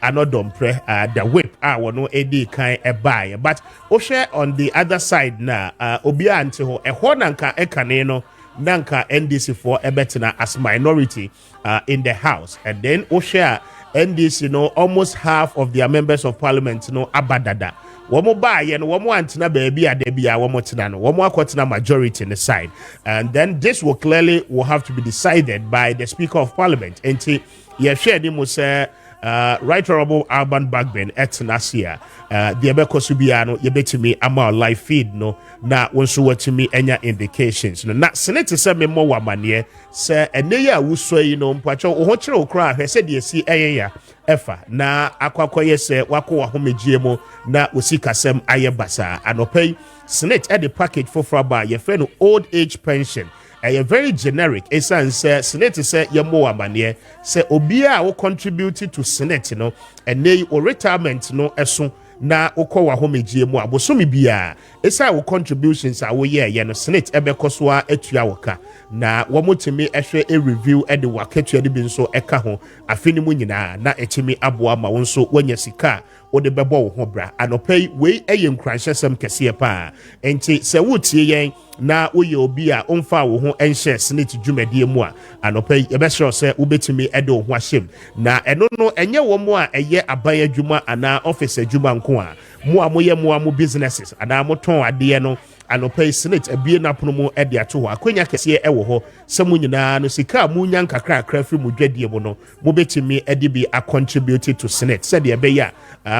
anodompre the whip wono edi kan buy. But share on the other side na obia ante ho ɛhɔ nanka ekane no nanka NDC for ebetena as minority in the house, and then share NDC almost half of their members of parliament abadada. Womo buy and womo antena baby adebia womo tena no womo akotena majority in the side, and then this will have to be decided by the Speaker of Parliament. And ye share the say Right Honorable Alban Bagbin etnasia the ebeko subiano yebetimi ama live feed no na wonso watimi enya indications no na senate se me mo wamane se eneya wuso yi no mpacho wo ho kire okra hwese de si eyeya efa na akwakoye se wako wa homegie mo na osikasem aye basa anopai senate at the package for fraba ye fe no old age pension. A very generic. Esan say Senate say yemo amane say obia wo contribute to Senate and nay or retirement eson na okọ wa homegie mu abosomi bia esa wo contributions a wo ye no Senate ebekoso a atua woka na womotimi ehwe a review e de wakatua de bi nso eka ho afeni mu nyina na etimi aboa ma wonso wanya sika o de bebo wo ho bra anopai we eye nkranhyesem kese pa enti se wotie yen na woye obi a omfa wo ho enhye Senate dwumadie mu a anopai ebesho se wobetimi e de wo ho ahyem na eno no enye wo mu a eye aban adwuma ana office adwuma nko a mu a moye mu a mo businesses ana mo ton ade no anopai Senate abie na pono mu e de ato ho akwanya kese e wo ho semu nyina no sika mu nya nkakra akra firi mu dwadie mu no mo betimi e de bi a contribute to Senate said de be ya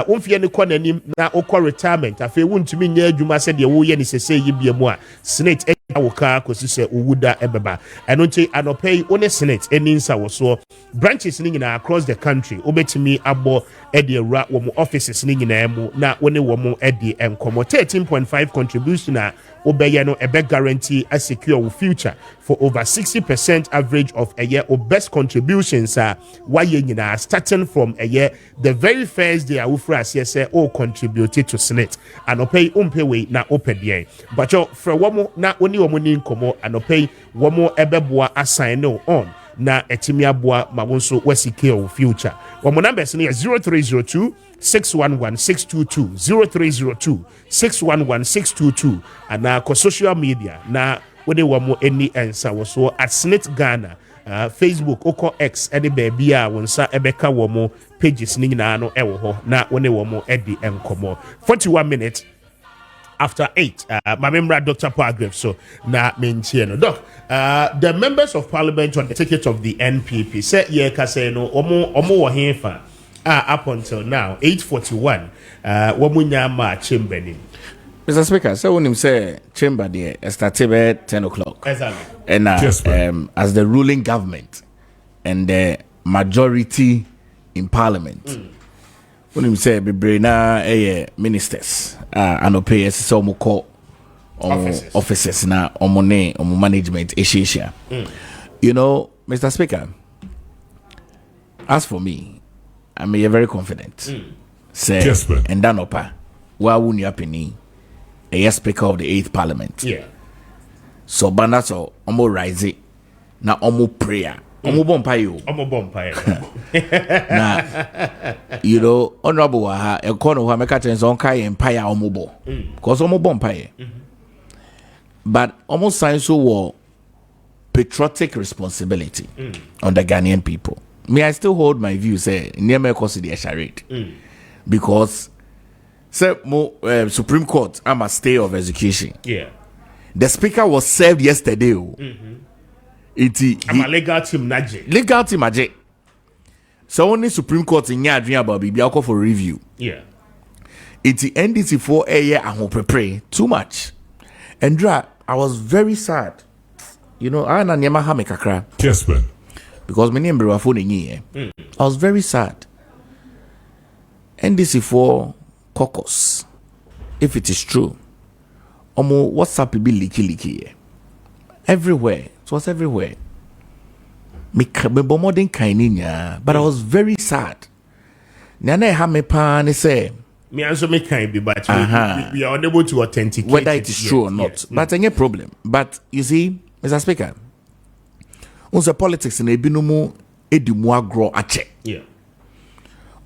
wonfie ne kɔ nanim na okɔ retirement afei wontumi nya adwuma sɛ de wo ye ne sese yibie mu a Senate awoka kosi sɛ owuda ebeba ɛno nti anopai one Senate eni nsa wo so branches ni nyina across the country obetimi abo e de awura wo mu offices ni nyina mu na wone wo mu e de enkomo 13.5 contribution a obeye no ebe guarantee a secure wo future for over 60% average of a year or best contributions why nyina starting from a year the very first day awufra say all contributed to Senate anopai umpewe na opedie but yo fra wo na oni wo ni nkomo anopai wo mo ebeboa assign no on na etimi aboa ma wonso wasike o future wo mo numbers no 0302 611 622 0302 611 622 and ko social media na wode wo mo eni ensa wo so at Senate Ghana Facebook oko X ene baby a wonsa ebeka wo mo pages ni nyina no ewo ho na wone wo mo edi enkomo 41 minutes after 8 my member Dr. Pargrave so na mentie no doc the members of parliament on the ticket of the NPP say ye ka say no omo wo hefa up until now 8:41 wamunya Maakye Kessben. Mr. Speaker, so when him say chamber there started at 10 o'clock. Exactly. And as the ruling government and the majority in parliament, when him say be na ministers and pay so mo call officers na omo management issue. You know, Mr. Speaker, as for me, I'm very confident. Say Kessben. and Danopa, why wouldn't you happen? A speaker of the 8th parliament. Yeah. So banaso omo rise na omo prayer. Omo bompayo. Omo bompayo. Na you know honorable ha e kono ha meka chen so kai empire omo bo. Cause omo bompayo. But almost sign so war patriotic responsibility on the Ghanaian people. Me, I still hold my view. Say near me cause the charade because say Supreme Court I'm a stay of execution. Yeah, the speaker was served yesterday. I'm a legal team naje. Legal team naje. So only Supreme Court in your dream about be call for review. Yeah, it's the NDC for a year and prepare too much. And I was very sad. You know, I na nyama ha me kakra. Kessben. Because my name I was very sad. NDC for caucus, if it is true, omo WhatsApp be leaky everywhere. It was everywhere. Me modern kaininya, but I was very sad. Nana ha me pa ne say. Me also make kind be, but we are unable to authenticate whether it is true or not. Yes. But any problem. But you see, Mr. Speaker, unse politics in ebinumu edimu agro ache. Yeah.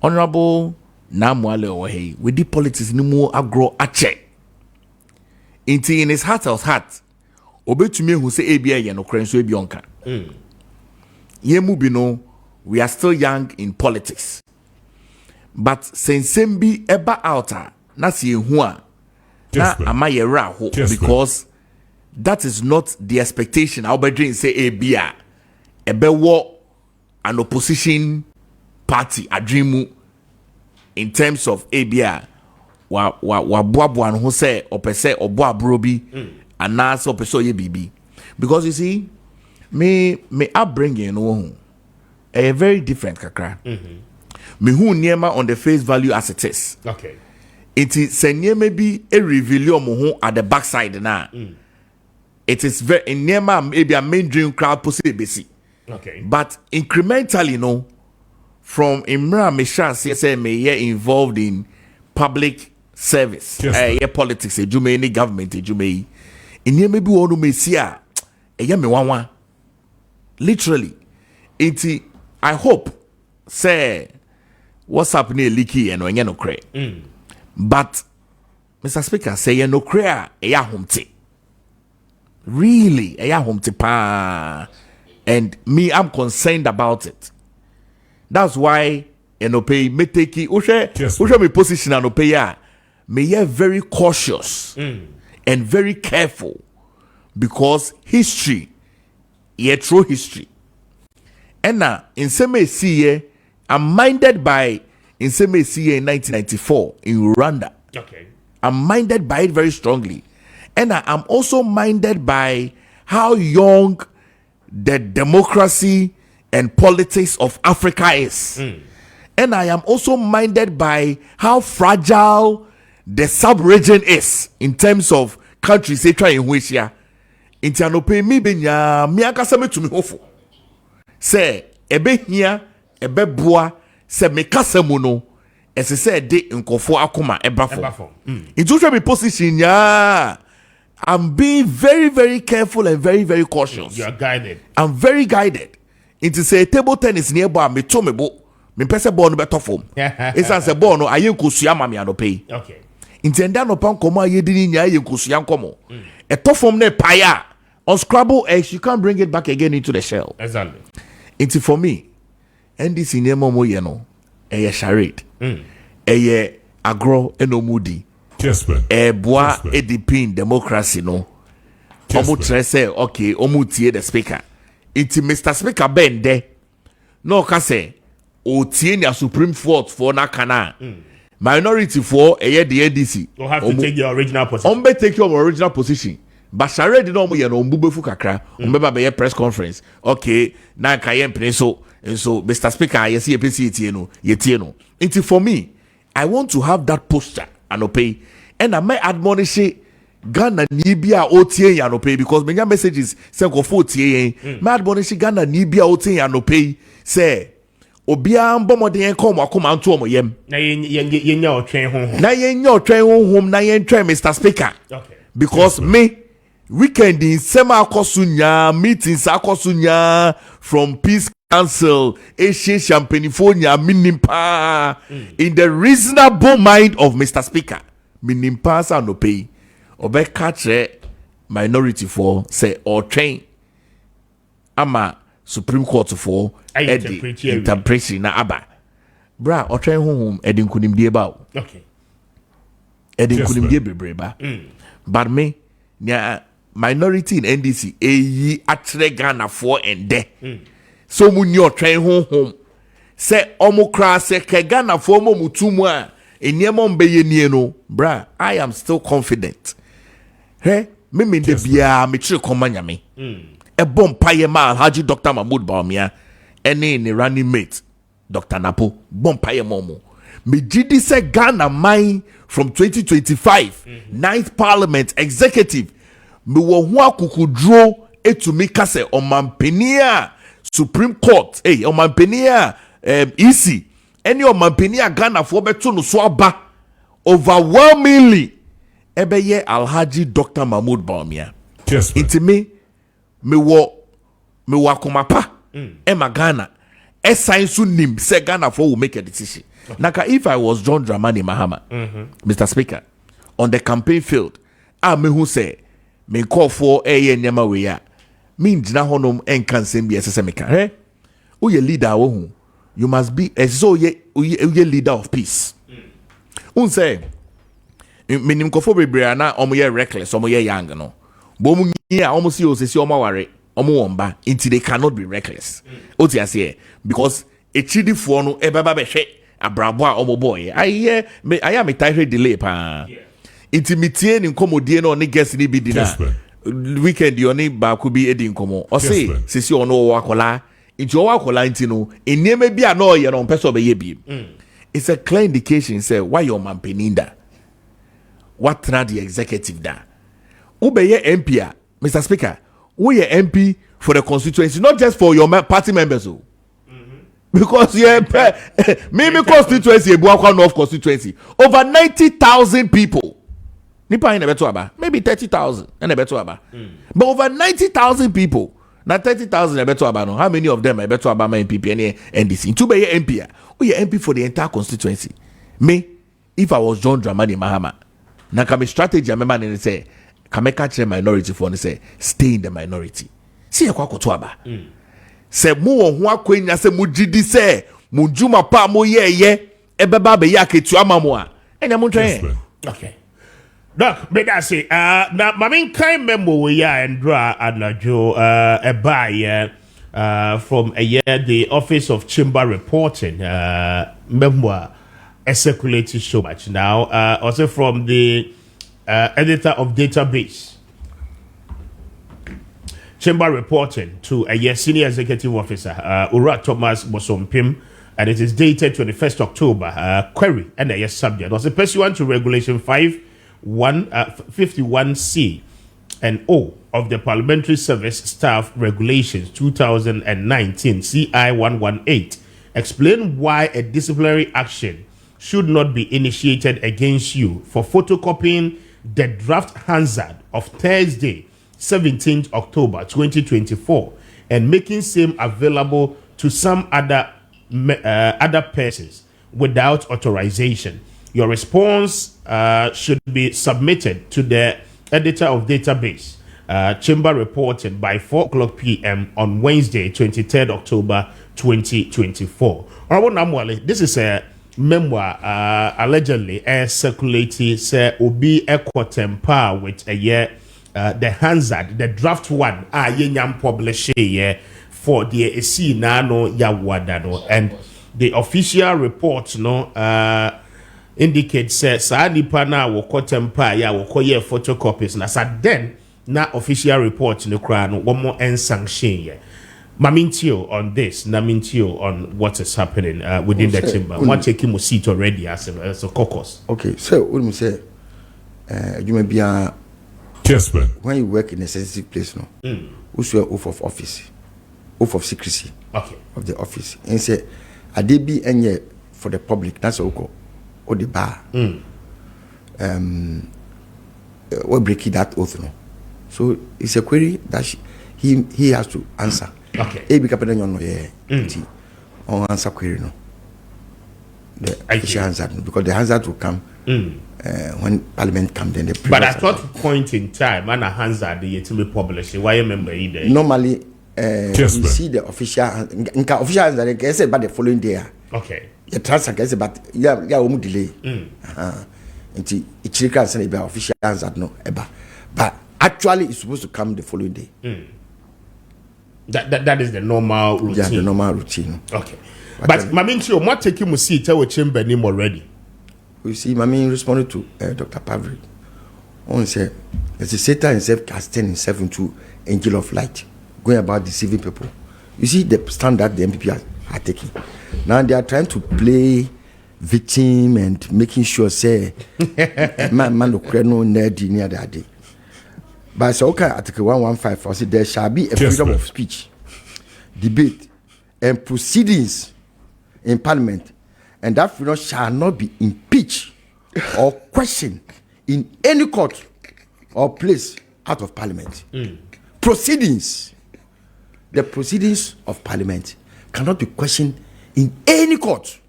Honorable Namuale Owahe, with the politics no more agro ache. In his heart of heart, obey to me who say ABA no crenso bionka. Yemu bino, we are still young in politics. But since Sembi eba outer, na si hua, na amaye ra ho, because that is not the expectation. I'll be doing say ABA, ebe wo an opposition party adrimu in terms of ABA. Wa buabu and who say opese obo abrobi and na so opese ye bibi, because you see me upbringing no a very different kakra. Me who niema on the face value as it is. Okay. It is senye maybe a reveal mo at the backside na. It is very niema maybe a main dream crowd possibly. Okay. But incrementally no, from Imra Mesha say me involved in public service, politics, any government, in here maybe one may see a me one. Literally, I hope say what's happening leaky and when no cray. But Mr. Speaker say no cray humte. Really, humte pa. And me, I'm concerned about it. That's why pay me take ushe me position and pay me very cautious and very careful, because history true history. And now in some see I'm minded by in some see in 1994 in Rwanda. Okay. I'm minded by it very strongly. And I'm also minded by how young the democracy and politics of Africa is. And I am also minded by how fragile the sub-region is in terms of countries they try in which ya. Intianope mi benya mi akasame to me hofo. Say ebe hia ebe boa se me kasemu no ese se de nkofo akoma ebafo. Into try me position ya. I'm being very, very careful and very, very cautious. You are guided. I'm very guided. Into say table tennis nearby me to me bo. Me pese ball no better form. It's as a ball no aye nkosuya mami anope. Okay. Intenda no pan komo aye dini nya aye nkosuya nkomo. A top form ne paya. On Scrabble X, you can't bring it back again into the shell. Exactly. Into for me, NDC nemo mo ye no. Eye charade. Eye agro enomudi. Kessben. Bois edipin democracy no. Omu trese okay, omu tie the speaker. Into Mr. Speaker Ben de. No kase o tie ni Supreme Court for na kana. Minority for the NDC. You have to take your original position. Take your original position. But Sharade no mo ye no mbubefu kakra. Mbeba be press conference. Okay, na kaye mpene so. And so Mr. Speaker, I see a PC tie no. Into for me, I want to have that posture and obey. And I may admonish Ghana Nibia OTA and obey, because many messages say go 40. My admonish Ghana Nibia OTA and obey. Say Obia mbomode come akoma anto omoyem. Na yen train home. Na yen train home na yen train Mr. Speaker. Okay. Because me weekend in sema akosunya meetings akosunya from Peace Council Asia Champagnefonia minimpa in the reasonable mind of Mr. Speaker. Minimpa sa no pay. Obe catch minority for say or train ama Supreme Court for interpretation na aba. Bra or train home edin kunim die ba. Okay. Edin kunim die bebre ba. But me nya minority in NDC eyi atre Ghana for ende. So mu nyo train home say omo kra say ke Ghana for mo mutumu a eniemo mbeye nie no. Bra, I am still confident. Hey, me de bia me tire komanya me. E bom paye ma Alhaji Dr. Mahmoud Bawumia ene ne running mate Dr. Napo bom paye momo. Me gidi say Ghana mine from 2025 ninth parliament executive me wo ho akukudro etumi kase omampenia Supreme Court omampenia EC any omampenia Ghana for beto no so aba overwhelmingly ebeye Alhaji Dr. Mahmoud Bawumia. It's me wo akomapa ema Ghana sign so nim say Ghana for will make a decision. Naka, if I was John Dramani Mahama, Mr. Speaker, on the campaign field, I me who say, me call for a nyama we ya. Me ndina honom enkan sem bi esesemeka. Hey, who ye leader wo you must be so ye leader of peace. Say, menim kofo bebre na omo ye reckless, omo ye young no. Bo mu ya omo si osisi omo ware, omo womba, until they cannot be reckless. Oti ase because a chidifo no ebaba behwe abrabo a omo boy. I am a tight delay pa. Intimitie ni nkomodie no ne guest ni bi dina. Weekend you only ba could be edin komo. Or say sisi ono wakola. Into wakola intino. Eneme bi ano ye no person be ye bi. It's a clear indication say why your man peninda. What trad the executive da. Ubeye MP, Mr. Speaker. We are MP for the constituency, not just for your party members. Because maybe constituency, Ebuakwa North constituency, over 90,000 people. Nipa in a better aba, maybe 30,000 and a better aba. But over 90,000 people. Now 30,000 a better aba. No, how many of them a better aba MPP and NDC? Two be MP. We are MP for the entire constituency. Me, if I was John Dramani Mahama, now come a strategy. I remember and say, come catch a minority for and say, stay in the minority. See a kwakoto aba. Se mu ho akwenya se mu gidi se mu juma pa mo ye ebeba be yaketu amamo a enya mo twen. Okay. Doc, but I say, now, Mamin kind memo we ya and draw anajo a buy from a year the Office of Chamber Reporting memoir circulated so much now. Also from the editor of database. Chamber Reporting to a year senior executive officer, Ura Thomas Bosompim, and it is dated 21st October. Query and a yes subject was pursuant to Regulation 51C and O of the Parliamentary Service Staff Regulations 2019 CI 118. Explain why a disciplinary action should not be initiated against you for photocopying the draft Hansard of Thursday, 17th October 2024 and making same available to some other persons without authorization. Your response should be submitted to the editor of database, Chamber Reporting by 4:00 p.m. on Wednesday, 23rd October 2024. This is a memoir allegedly circulated Obi Ekotempa with a year the Hansard, the draft one, yenyam publish for the AC nano yawadano, and the official report indicates sa nipa na wokotempa ya wokoye photocopies na sa then na official report no kra no one more sanction Mamintio on this, Namintio on what is happening within the chamber. One taking a seat already as a caucus. Okay, so what do you say? You may be a Kessben. When you work in a sensitive place, no, also oath of office, oath of secrecy, okay, of the office, and say, "I did be any for the public." That's all. Or the bar. We're breaking that oath, no. So it's a query that he has to answer. Okay. On answer query, no. The official answer, because the answer will come. When Parliament comes, then the. But at what point in time, when a Hansard the to be published, why remember either? Normally, you see the official answer. They say about the following day. Okay. The transfer say, but yeah, we delay. Until it can say about official answer no eba, but actually it's supposed to come the following day. That is the normal routine. Yeah, the normal routine. Okay. But Maminchi, what take you to see tell chamber name already? You see, Mami responded to Dr. Pavri. On say, there's a Satan himself casting himself into angel of light, going about deceiving people. You see the standard the MPP are taking. Now they are trying to play victim and making sure say man no nerdy near that day. But so okay, Article 115 for say there shall be a freedom of speech, debate, and proceedings in Parliament, and that freedom shall not be impeached or questioned in any court or place out of Parliament. Proceedings, the proceedings of Parliament cannot be questioned in any court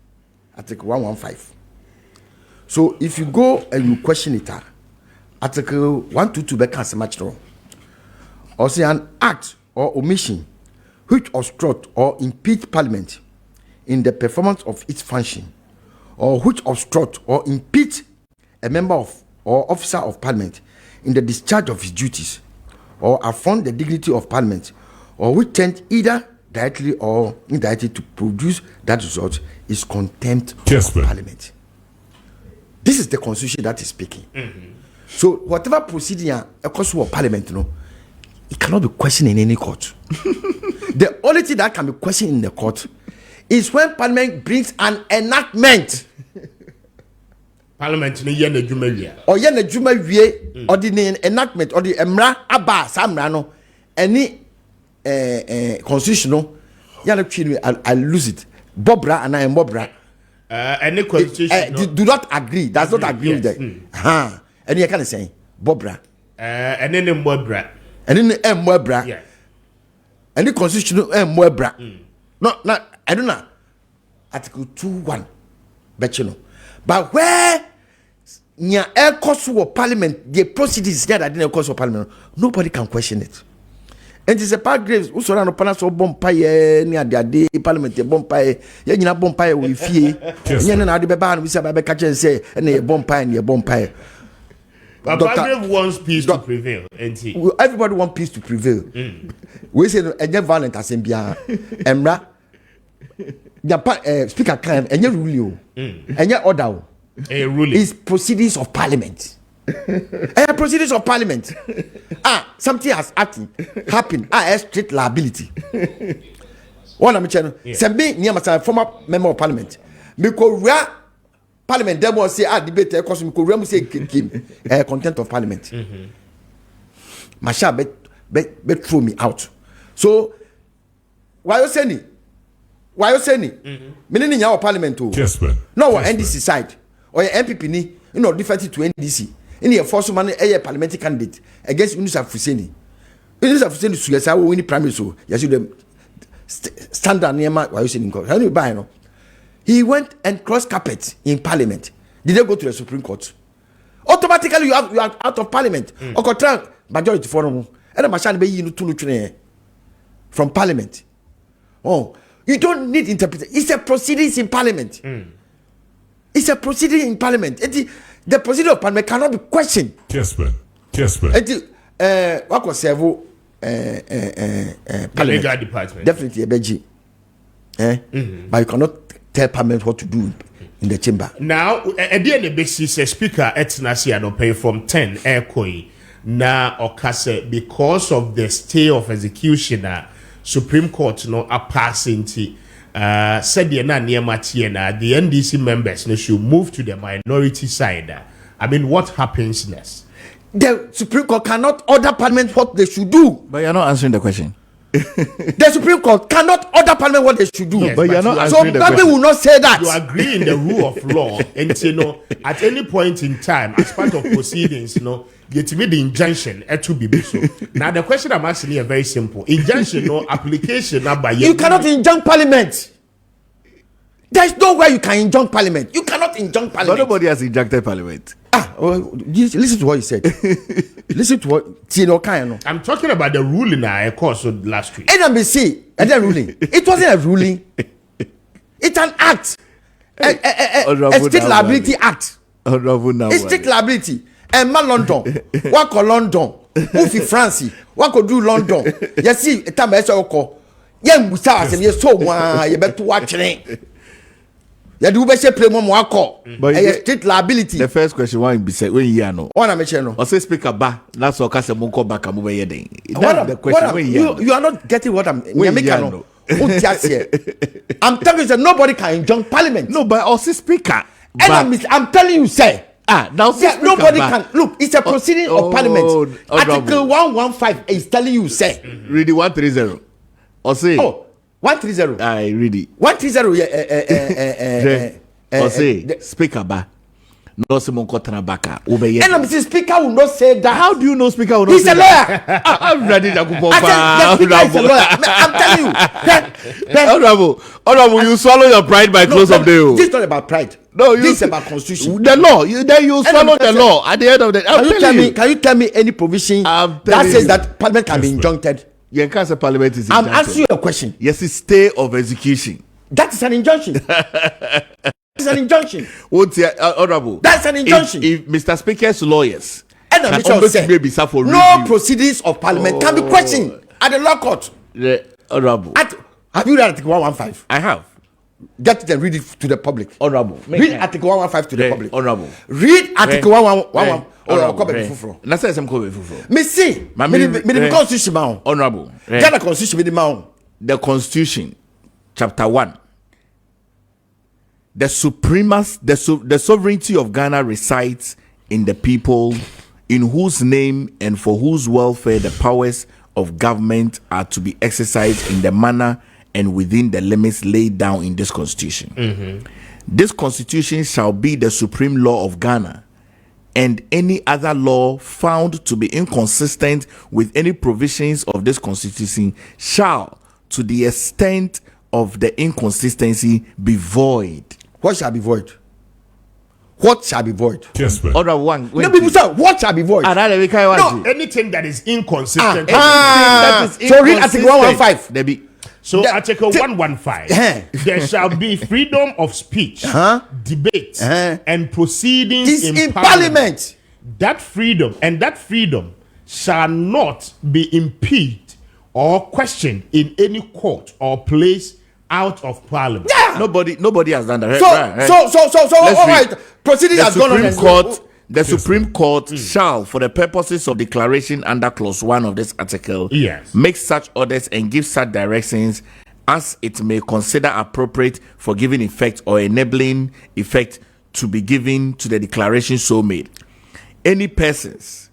Article 115. So if you go and you question it, Article 122 becomes much wrong. Or say an act or omission which obstruct or impede Parliament in the performance of its function, or which obstruct or impede a member of or officer of Parliament in the discharge of his duties, or affront the dignity of Parliament, or which tend either directly or indirectly to produce that result, is contempt of Parliament. This is the Constitution that is speaking. So whatever proceeding occurs to Parliament, it cannot be questioned in any court. The only thing that can be questioned in the court is when Parliament brings an enactment. Parliament ni yen adwuma wi or yen adwuma wie or the enactment or the emra aba samra no any constitutional I lose it bobra and I am bobra any constitution do not agree, does not agree with that and you can say bobra and then bobra and then bobra yeah any constitutional bobra no I don't know article 2:1 but you know but where nya air cost of Parliament the proceedings there that didn't cost of Parliament nobody can question it. And it's a part graves who surround upon us or bompire near their day Parliament bompire yena bompire with fee yena the baban we say by catch and say and a bompire and a bompire. But Parliament wants peace to prevail, and everybody wants peace to prevail. We say no violent assembly emra the speaker can and rule and your order is proceedings of Parliament. Proceedings of Parliament. Something has happened. A strict liability. One of my channel. Sembe near my former member of Parliament. Because Parliament demo say debate because because say content of Parliament. Masha bet throw me out. So why you saying? Why you saying? Meaning our Parliament too. No, NDC side or your MPP ni different to NDC. In your first man a parliamentary candidate against Yunus Afuseni. Yunus Afuseni suggest I will win the primary so yes you them standard near my why you saying how you buy no. He went and crossed carpet in Parliament. Did they go to the Supreme Court? Automatically you are out of Parliament. Or control majority forum. And the machine be you to from Parliament. Oh, you don't need interpretation. It's a proceedings in Parliament. It's a proceeding in Parliament. The procedure of Parliament cannot be questioned. Kessben. What was several legal department. Definitely a beji. But you cannot tell Parliament what to do in the chamber. Now, at the end of the basis, Speaker Etnasi no pay from 10 aircoin. Now, Okase, because of the stay of execution, Supreme Court no a passing said the the NDC members should move to the minority side. I mean, what happens next? The Supreme Court cannot order Parliament what they should do. But you're not answering the question. The Supreme Court cannot order Parliament what they should do. Yes, but you're not so answering the question. So will not say that. You agree in the rule of law, and at any point in time, as part of proceedings, get to be the injunction to be so. Now the question I'm asking is very simple. Injunction application by you cannot injunct Parliament. There is no way you can injunct Parliament. You cannot injunct Parliament. But nobody has injuncted Parliament. Listen to what he said. Listen to what Tino Kayano. I'm talking about the ruling I caused last week. NMBC, and then ruling. It wasn't a ruling. It's an act. A state liability act. A state liability. And man London. What call London? Who France? What could do London? You see, a time I saw call. Young Musa, and you saw you better watch it. You do better play more call. But state liability. The first question why be said when you know. One I'm saying no. Or say speaker ba. That's all case mon call back am over here then. That's the question when you are not getting what I'm no. I'm telling you that nobody can injunct Parliament. No, but also speaker. And I'm telling you, say. Now nobody can look. It's a proceeding of Parliament. Article 115 is telling you, say. Read 130. Or say. 130. I read it. 130. Or say speaker ba. no Simon Kotana Baka. Obey. And Mr. Speaker will not say that. How do you know Speaker will not He's say a that? lawyer. I'm ready to go. The Speaker is a lawyer. I'm telling you. Honorable, you swallow your pride by close of day. This is not about pride. No, this is about constitution. The law. Then you swallow the law at the end of the day. Can you tell me any provision that says that Parliament can be injuncted? Yeah, can't say Parliament is I'm asking you a question. Yes, it's stay of execution. That is an injunction. It's an injunction. Honorable. That's an injunction. If Mr. Speaker's lawyers and no proceedings of Parliament can be questioned at the law court. Honorable. Have you read Article 115? I have. Get it and read it to the public. Honorable. Read Article 115 to the public. Honorable. Read Article 115. Let's say some cover for. Me see. Me constitution ma. Honorable. Ghana constitution me ma. The Constitution, Chapter 1. The sovereignty of Ghana resides in the people, in whose name and for whose welfare the powers of government are to be exercised in the manner and within the limits laid down in this Constitution. Mm-hmm. This Constitution shall be the supreme law of Ghana, and any other law found to be inconsistent with any provisions of this Constitution shall, to the extent of the inconsistency, be void. What shall be void? What shall be void? Yes, sir. Order one. No, people say, what shall be void? No, anything that is inconsistent. So read Article 115. So Article 115, there shall be freedom of speech, debate, and proceedings in Parliament. That freedom shall not be impeded or questioned in any court or place out of Parliament. Yeah. Nobody has done that. So all right. Proceedings has gone on. The Supreme Court shall, for the purposes of declaration under Clause 1 of this article, make such orders and give such directions as it may consider appropriate for giving effect or enabling effect to be given to the declaration so made. Any persons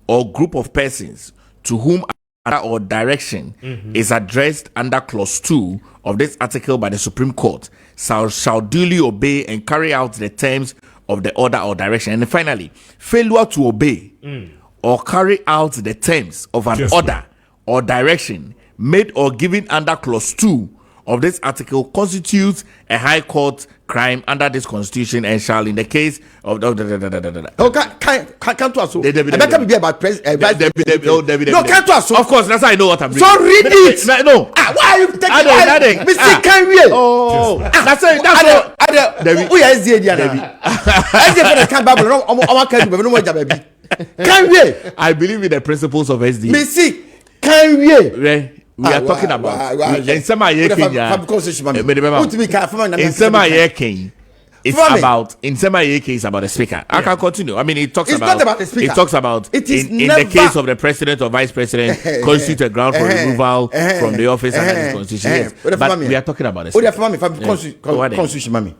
or group of persons to whom order or direction is addressed under Clause 2 of this article by the Supreme Court shall duly obey and carry out the terms of the order or direction. And finally, failure to obey or carry out the terms of an order or direction made or given under Clause 2 of this article constitutes a high court crime under this Constitution and shall, in the case of can't to us. Be about no, can't to us. Of course, that's how I know what I'm reading. So read it. No. Why are you taking Mr. Kenwe? Oh, that's it. We are Zidiana. I believe in the principles of SD. Mr. Kenwe. We are talking about in sema it's about the speaker. I can continue. I mean, it talks about the speaker. It talks about in the case of the president or vice president constitute a ground for removal from the office under this Constitution. Yes. But we are talking about the speaker. Constitution.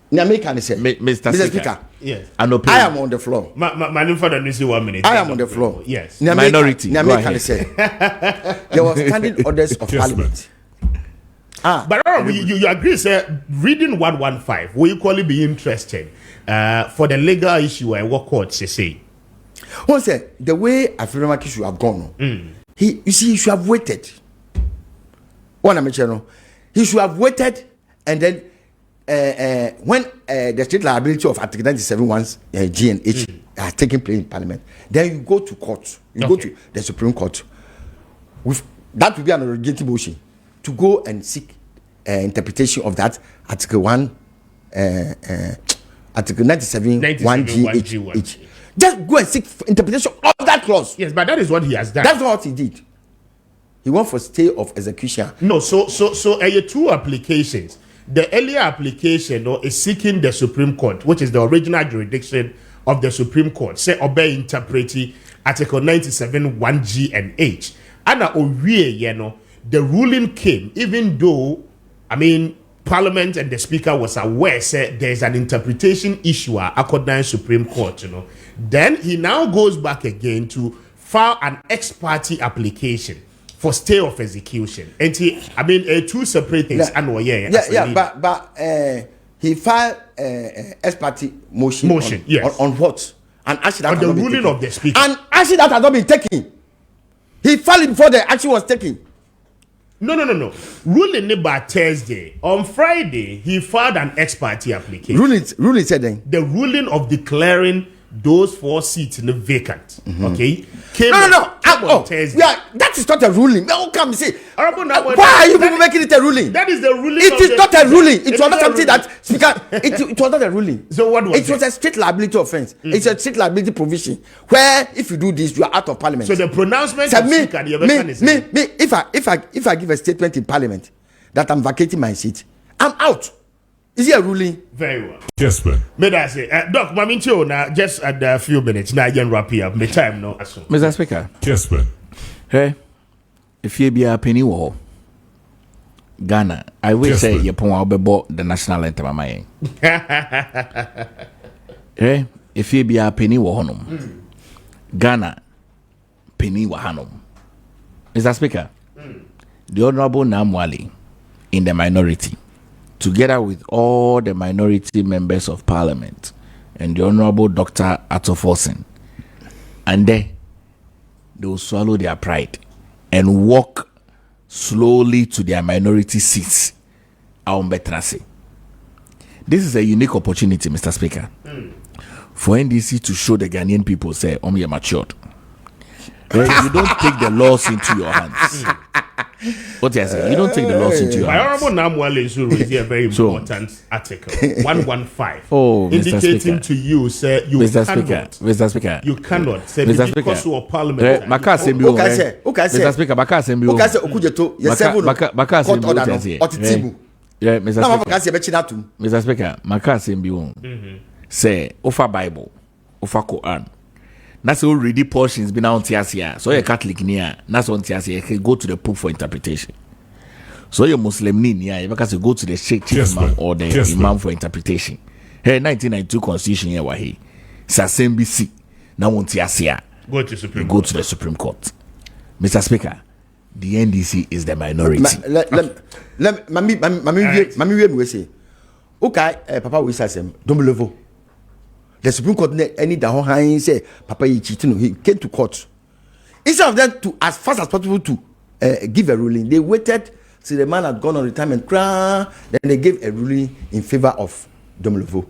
Mr. Speaker. Yes. I am on the floor. My 1 minute. I am on the floor. Yes. Minority. There was standing orders of Parliament. But you agree, sir, reading 115 will equally be interesting for the legal issue and what courts say. One said, the way Afrimaki should have gone, he should have waited. He should have waited, and then when the state liability of Article 97 once G and H are taking place in Parliament, then you go to court. You go to the Supreme Court. With that will be an originating motion to go and seek interpretation of that Article 1, Article 97 1G. Just go and seek interpretation of that clause. Yes, but that is what he has done. That's not what he did. He went for stay of execution. No, so two applications. The earlier application is seeking the Supreme Court, which is the original jurisdiction of the Supreme Court, say obey interpreting Article 97 1G and H. And the ruling came, even though, Parliament and the Speaker was aware, said there's an interpretation issue according to Supreme Court, Then he now goes back again to file an ex parte application for stay of execution. And two separate things. But he filed ex parte motion yes. on what? And actually that on the ruling of the speaker. And actually that has not been taken. He filed it before the action was taken. No. Ruling about Thursday. On Friday, he filed an ex parte application. Ruling said then. The ruling of declaring those 4 seats in the vacant. Okay? No. On Thursday. Yeah, that is not a ruling. How come say? Why Why are you people making it a ruling? That is the ruling. It is not a ruling. It was not something that speaker. It was not a ruling. So what was it? It was a state liability offense. It's a state liability provision where if you do this, you are out of parliament. So the pronouncement so of speaker, if I give a statement in parliament that I'm vacating my seat, I'm out. Is it a ruling? Very well. Kessben. May I say, Doc, Mamincho, now just at a few minutes, now again wrap up. My time, no. Mr. Speaker. Kessben. Hey, if you be a penny war, Ghana, I will Yes, say sir. you pon the national anthem. Am Hey, if you be a penny war, Ghana, penny wahanum. Mr. Speaker, the Honorable Namwali in the minority, together with all the minority members of parliament and the Honorable Dr. Atoforsen, and they will swallow their pride and walk slowly to their minority seats. This is a unique opportunity, Mr. Speaker, for NDC to show the Ghanaian people, say, you're matured. You don't take the laws into your hands. What I say? You don't take the laws into your hands. My Honorable Namwale is a very important article. 115. Oh, indicating to you, sir, you Mr. cannot. Mr. Speaker. You cannot. Say, Mr. because Speaker. you are parliament. Maka Assembly. Mr. Speaker, Maka Assembly. Okay, say Okujeto, yes, Maka Assembly. Yeah, Mr. Speaker. Mr. Speaker, Maka Assembly. Say, Ofa Bible, Ofa Quran. That's already portions been on TSA. So you're Catholic near, that's on TSA. You can go to the Pope for interpretation. So you're Muslim near, you can go to the Sheikh Chief Imam or the Imam for interpretation. Hey, 1992 Constitution here, wahi. SASMBC. Now on TSA. Go to Supreme Court. Go to the Supreme Court. Mr. Speaker, the NDC is the minority. Mami we say. Okay, Papa we say don't level. The Supreme Court any the whole hand say Papa he cheating. He came to court. Instead of them to as fast as possible to give a ruling, they waited till the man had gone on retirement. Then they gave a ruling in favor of Domlevo.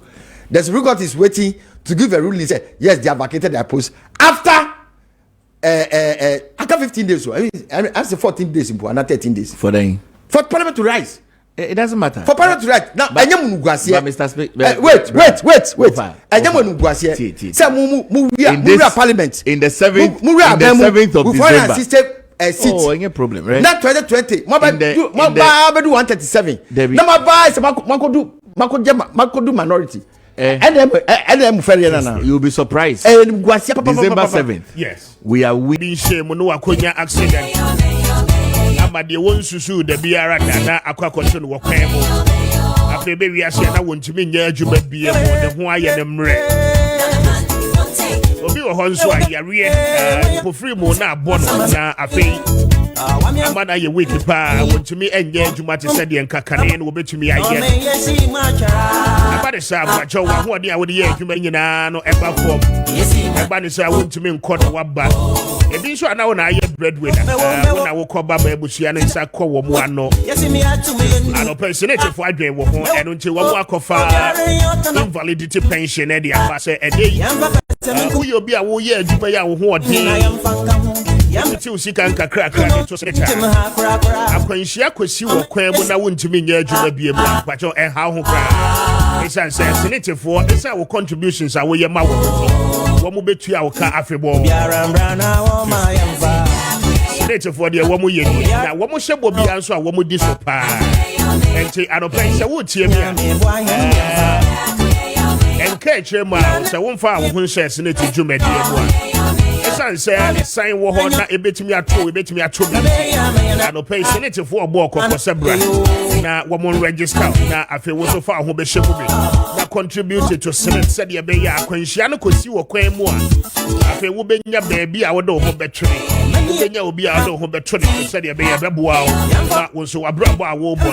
The Supreme Court is waiting to give a ruling. Say yes, they have vacated their post after 15 days. So I say 14 days in another 13 days for Parliament to rise. It doesn't matter. For Parliament to rise. Now, Mr. Speaker, wait. Say Parliament in the 7th of December. Oh, any problem, right? Not 2020. My 137. Now my do minority. You'll be surprised. December 7th. Yes. We are winning. Accident. But the one susu the biara na akwakoto no kwan mu afi be wi ase na wontumi nya adwuma bie mu de ho aye ne mre obi wo honso ayare pofri mu na abo no na afi amana ye week pa wontumi enya adwuma te se de nkakane no obetumi aye abade sa abacho wa ho de a wo de ye adwuma nyina no eba form eba ne sa wontumi nkodo waba ebi nso ana wona aye breadwinner wona wo koba ba ebusia ne nsa kɔ wo mu ano pensionate for adwen wo ho eno nti wo mu akɔfa invalidity pension e de aba sɛ ede wo ye obi a wo ye adwuma ya wo ho ɔden ti usika nkakra kra to se cha akwanhia kwasi wo kwan mu na wontumi nya adwuma bie mu akwacho ha ho kra esan sɛ senate for esan wo contributions a wo ye ma wo mu betu a wo ka afebɔ senate for the wo mu ye na wo mu hyɛ bɔ bia nso a wo mu di so pa enti anopen sɛ wo tie mi a enka chema sɛ wo mfa wo ho hyɛ senate dwuma die mu a esan sign wo ho na ebetimi ato bi na no pay senate for obo kokko sebra na wo mon register na afi wo so fa ho be hye mu bi na contribute to Senate said ya be ya kwanhia no kosi wo kwan mu a afi wo benya baabi a wo do ho betwere wo benya obi a do ho betwere said ya be ya beboa na wo so abrabo a wo bo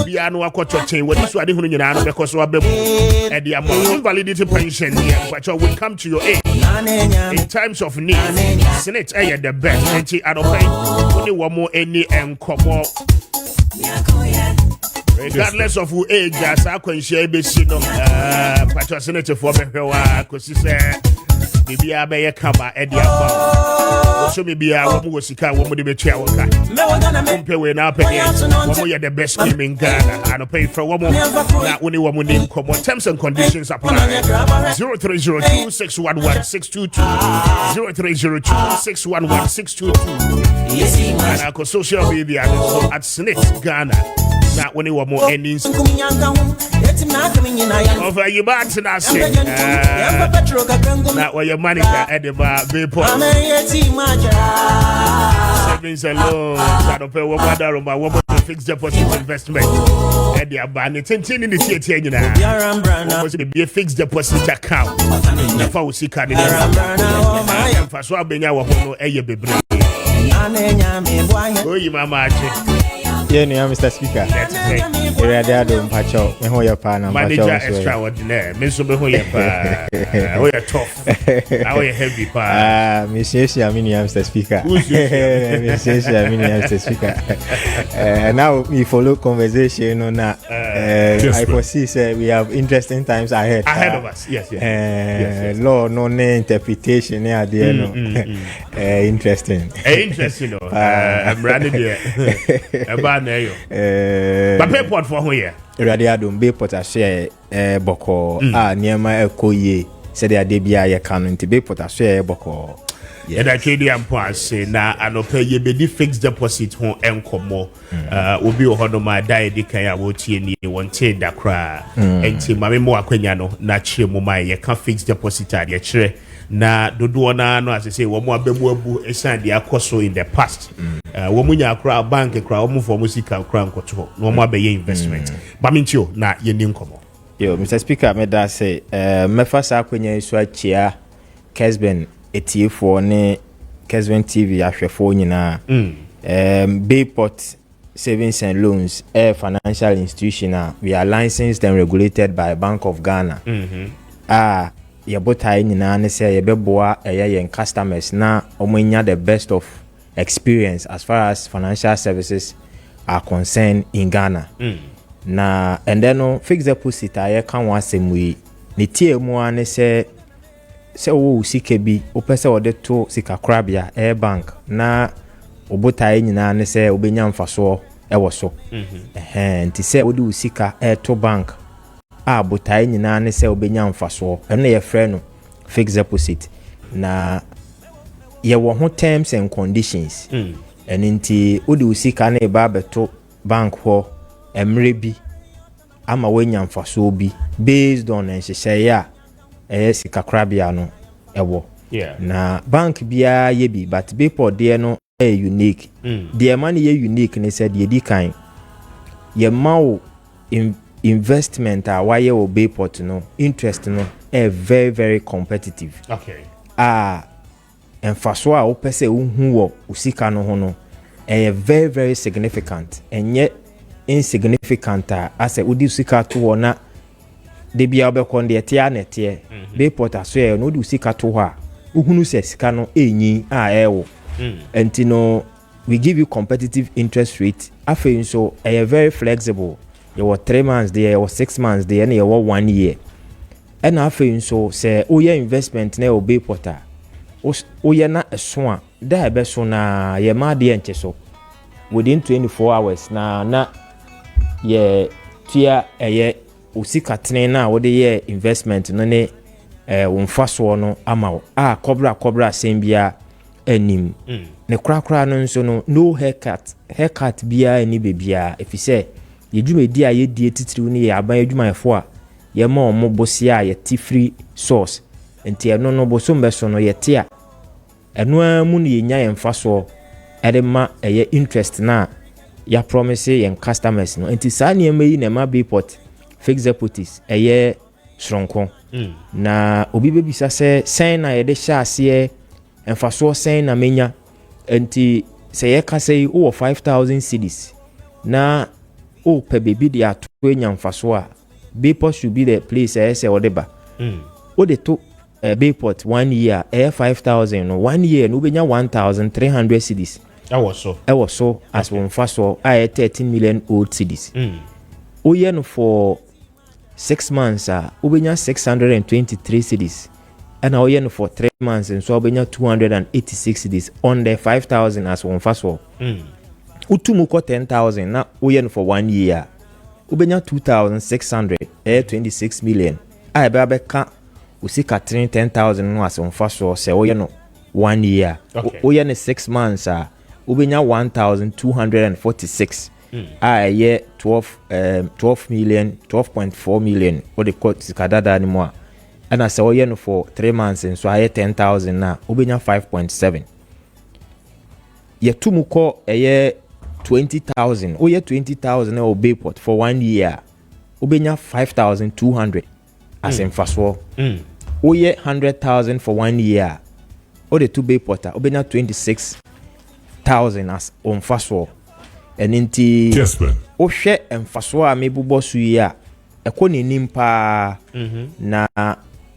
bia no akochochen wodi so ade hunu nyina no bekoso ababu e dia mo invalidity pension here but you will come to your aid in times of need. Senate the best anti adoption only one more any enkomo regardless of who age as I can share besi no patro senator for behwa kosi se bibia be ye kama e dia fa so bibia wo mo sika wo mo de betua wo ka compare we na pay wo mo ye the best team in Ghana and pay for wo mo na woni wo mo name come terms and conditions apply 0302611622 0302611622 and our social media at Senate Ghana na woni wo mo endings over you back to na say na where your money at the Bayport savings and loans that pay wo mother ma wo fixed deposit investment at the ban it in the theater nyina was it be a fixed deposit account na fa wo sika ni na fa so abenya wo no eye bebre oyi mama aje. Yeah, no, Mr. Speaker. Radio Mpacho, me ho ya pa na manager extraordinaire. Me so me ho ya pa. Oh, you tough. Oh, you heavy pa. Monsieur Mr. Speaker. Monsieur Mr. Speaker. Now we follow conversation on that. I foresee say we have interesting times ahead. Ahead of us. Yes. Law no interpretation there no. Interesting. Interesting though. I'm running there. But Bayport for who here? Radio Bayport a share boko niema ekoye said the debia ye canon to Bayport a share boko. And I can't say na anope ye be fixed deposit hon enkomo obi ohono ma dai de kan ya wotie ni wonte da kra enti mame mo akwanya no na chie mo ma ye kan fixed deposit a de kire na dodo na no as say wo mo abemu abu esan de akoso in the past wo mo nya kra bank kra wo mo for mo sika kra nkoto no mo abaye investment ba mentio na ye ni nkomo yo Mr. Speaker me da say me fa sa akwanya isu achia Kessben etiefo ne Kessben TV ahwefo nyina Bayport Savings and Loans a financial institution we are licensed and regulated by Bank of Ghana ye botai nyina ne say ye beboa yen customers na omonya the best of experience as far as financial services are concerned in Ghana na and then fixed deposit aye kan wasem we ne tie mu ane say wo sika bi opese wo de to sika krabia air bank na obotai nyina ne say obenya mfaso ewo so nti say wo de sika to bank botai nyina ne say obenya mfaso eno ye frɛ no fixed deposit na ye wo ho terms and conditions nti wo de sika na ba beto bank ho emre bi ama wenya mfaso bi based on nhyehyɛ sika krabia no ewo na bank bia ye bi but Bayport de no unique the money ye unique ne said ye di kan ye mawo investment why ye o Bayport no interest no very very competitive emfaso a opese uhu wo usika no ho no very very significant enye insignificant as udi usika to wo na de bia obekonde etia na etie Bayport aso ye no udi usika to ho a uhunu se sika no enyi ewo enti no we give you competitive interest rate afei so very flexible you were 3 months there you were 6 months there and you were 1 year and afei so say oye investment na o Bayport oye na eso a da be so na ye ma de enche so within 24 hours na ye tia osika tene na wo de ye investment no ne wonfaso no ama kobra sembia enim ne krakra no nso no haircut bia eni bebia efise ye dwumedi a ye die titiriw ne ye aban adwumayefo a ye ma omo bosia ye tifree source enti eno no boso mbeso no ye tia eno amu ne ye nya ye mfaso edema eye interest na ya promise ye customers no enti sa ne emayi na ma Bayport fixed deposits soronko na obi bebisa sɛ sɛn na yɛde hyɛ aseɛ mfasoɔ sɛn na menya nti sɛ yɛka sɛ yi wowɔ 5,000 cedis na wopɛ baabi de ato anya mfasoɔ a Bayport should be the place ɛyɛ sɛ wɔde ba wode to Bayport 1 year ɛyɛ 5,000 no 1 year no wobɛnya 1,300 cedis ɛwɔ so as wɔn mfasoɔ a ɛyɛ 13 million old cedis woyɛ no for 6 months a wobɛnya 623 cedis ɛna woyɛ no for 3 months nso wobɛnya 286 cedis on the 5,000 as wɔn mfasoɔ wotum kɔ 10,000 na woyɛ no for 1 year wobɛnya 2,600 ɛyɛ 26 million a ɛbɛka usika 10,000 no as wɔn mfasoɔ sɛ woyɛ no 1 year woyɛ no 6 months a wobɛnya 1,246 a ɛyɛ 12.4 million wode kɔ sika dada no mu a ɛna sɛ woyɛ no for 3 months nso ayɛ 10,000 na wobɛnya 5.7 yɛtum kɔ ɛyɛ 20,000 woyɛ 20,000 ɛwɔ Bayport for 1 year wobɛnya 5,200 as mfasoɔ woyɛ 100,000 for 1 year wode to Bayport a wobɛnya 26,000 as mfasoɔ ɛno nti wohwɛ mfasoɔ a mebobɔ so yi a ɛkɔ n'anim paa na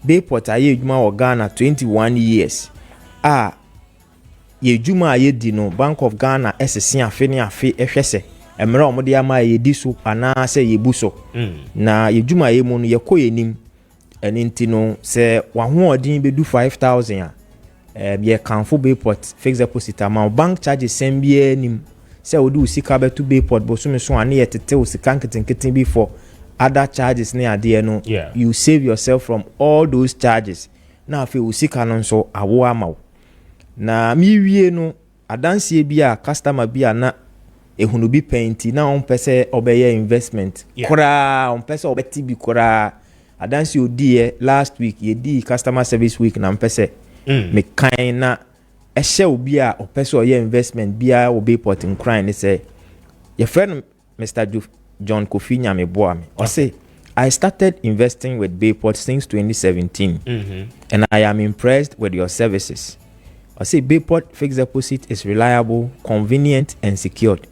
Bayport ayɛ adwuma wɔ Ghana 21 years a yɛ adwuma a yɛdi no Bank of Ghana ɛsese afe ne afe ɛhwɛ sɛ mmerɛ a wɔde ama yɛdi so anaasɛ yɛbu so na yɛ adwuma yɛ mu no yɛkɔ yɛnim ɛno nti no sɛ wahoɔden bɛdu 5,000 a yɛkamfo Bayport fixed deposit ama bank charges sɛm biara nim sɛ wode wo sika bɛto Bayport bosome so ane yɛtete wo sika nketenketen bi for other charges ne adeɛ no you save yourself from all those charges na afei wo sika no nso awo ama wo na miwie no adansie bi a customer bi a na ehunu bi penti na on pese obeye investment koraa on pese obeti bi koraa adansie odi last week ye di customer service week na mpese me kan na ehye obi a opese oye investment bia wo Bayport nkran ne say your friend Mr. John Kofi Nyameboa me o say I started investing with Bayport since 2017 and I am impressed with your services. I say Bayport fixed deposit is reliable, convenient, and secured.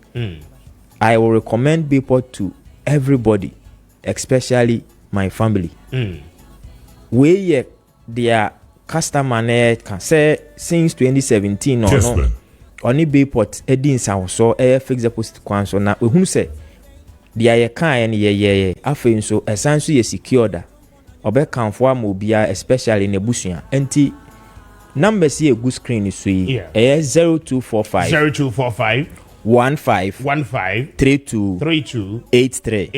I will recommend Bayport to everybody, especially my family. We their customer can say since 2017 or no. Only Bayport edin so fixed deposit kwan so na we hu say dia kan ye afen so esanso ye secured. Obe kanfo am obia especially in ebusua. Enti numbers here good screen is 0245 15 32 83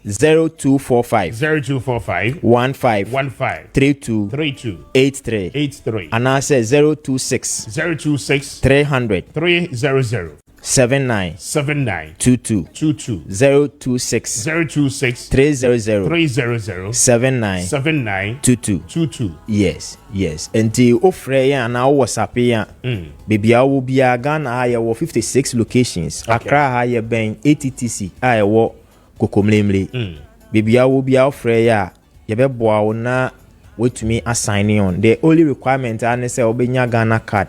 0245 15 32 83 and I say 026 300 79 22 026 300 79 22 yes enti ofre ya na WhatsApp ya bibia wo bia Ghana ha wo 56 locations Accra ha ye ben ATTC ha wo kokomlemle bibia wo bia ofre ya ye beboa wo na wetumi assign on the only requirement ane say obenya Ghana card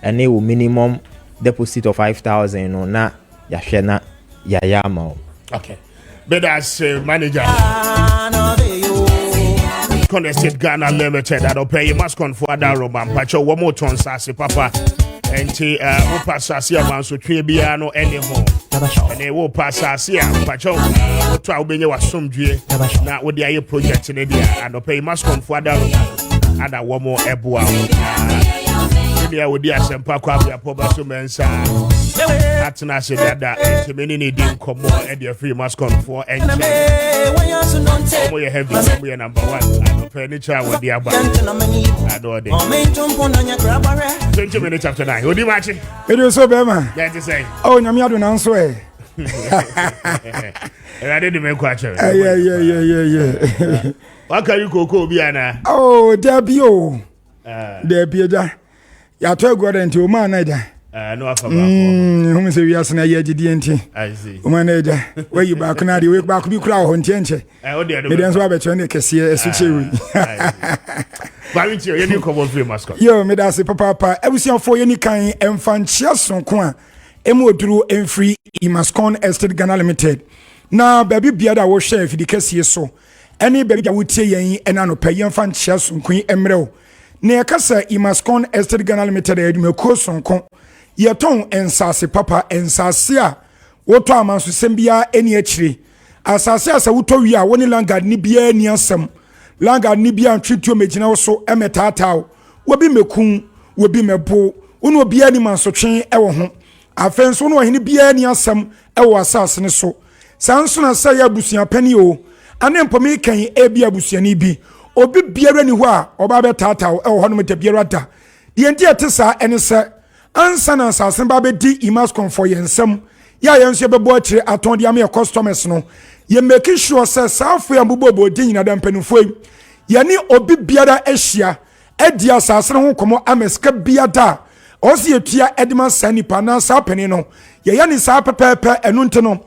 ene wo minimum deposit of 5,000 no na yahwe na yayama. Okay, but as manager Connected Ghana Limited that will pay you must conform that roman pacho one more ton sasi papa enti wo sasi am so twe bia no anyhow and wo sasi am pacho to obenye wasomdue na wo dia ye project ne dia and pay you must conform that roman and one more eboa dia wo dia sempa kwa bia poba so mensa atna se dada entemeni ne din komo e dia free must conform enche omo ye heavy omo ye number 1 and furniture wo dia ba adode 20 minutes after 9 odi machi it is so bema yeah to say oh nyame ado na nso e I didn't make quite sure. Yeah. What can you cocoa be ana? Oh, there be da. Ya to go into man either. No afa ba. Who say we are na ye gidi enti. I see. O manager, where you back na dey wake back bi kura ho ntienche. O dey do. Me den so abetwe ne kese esu chewi. Ba mi tie, ye ni common free mascot. Yo, me da se papa ebusianfo ye ni kan emfanchia sonko a emu oduru emfree Imascon Estate Ghana Limited. Na baby bia da wo share fi di kese so. Any baby ja wotie yen ena no pay emfanchia sonko emrew. Na yakasa Imascon Estate Ghana Limited edumeko sonko. Yeton ensase papa ensase a woto amanso sembia eni akire. Asase asa woto wi a woni langard ni bia ni asem. Langard ni bia ntwetio megina wo so emetataw. Wobi mekun, wobi mebo, woni obi ani mansotwen ewo ho. Afenso no hene bia ni asem ewo asase ne so. Sanso na say abusua pani o. Anempo me kan e bia abusuani bi. Obi biara ni ho a oba betataw ewo ho no metabiara da. Die nti etesa ene se ansa na asase ba be di Imascon for yensem. Ya yenso bebo akire aton dia me customers no. Ye make sure say safo ya bubobo di nyina da mpanufo yi. Ye ni obi biara ehia edi asase ho komo ameska biada. Osi etua edima sanipa na sa peni no. Ye ya ni sa pepepe enu nte no.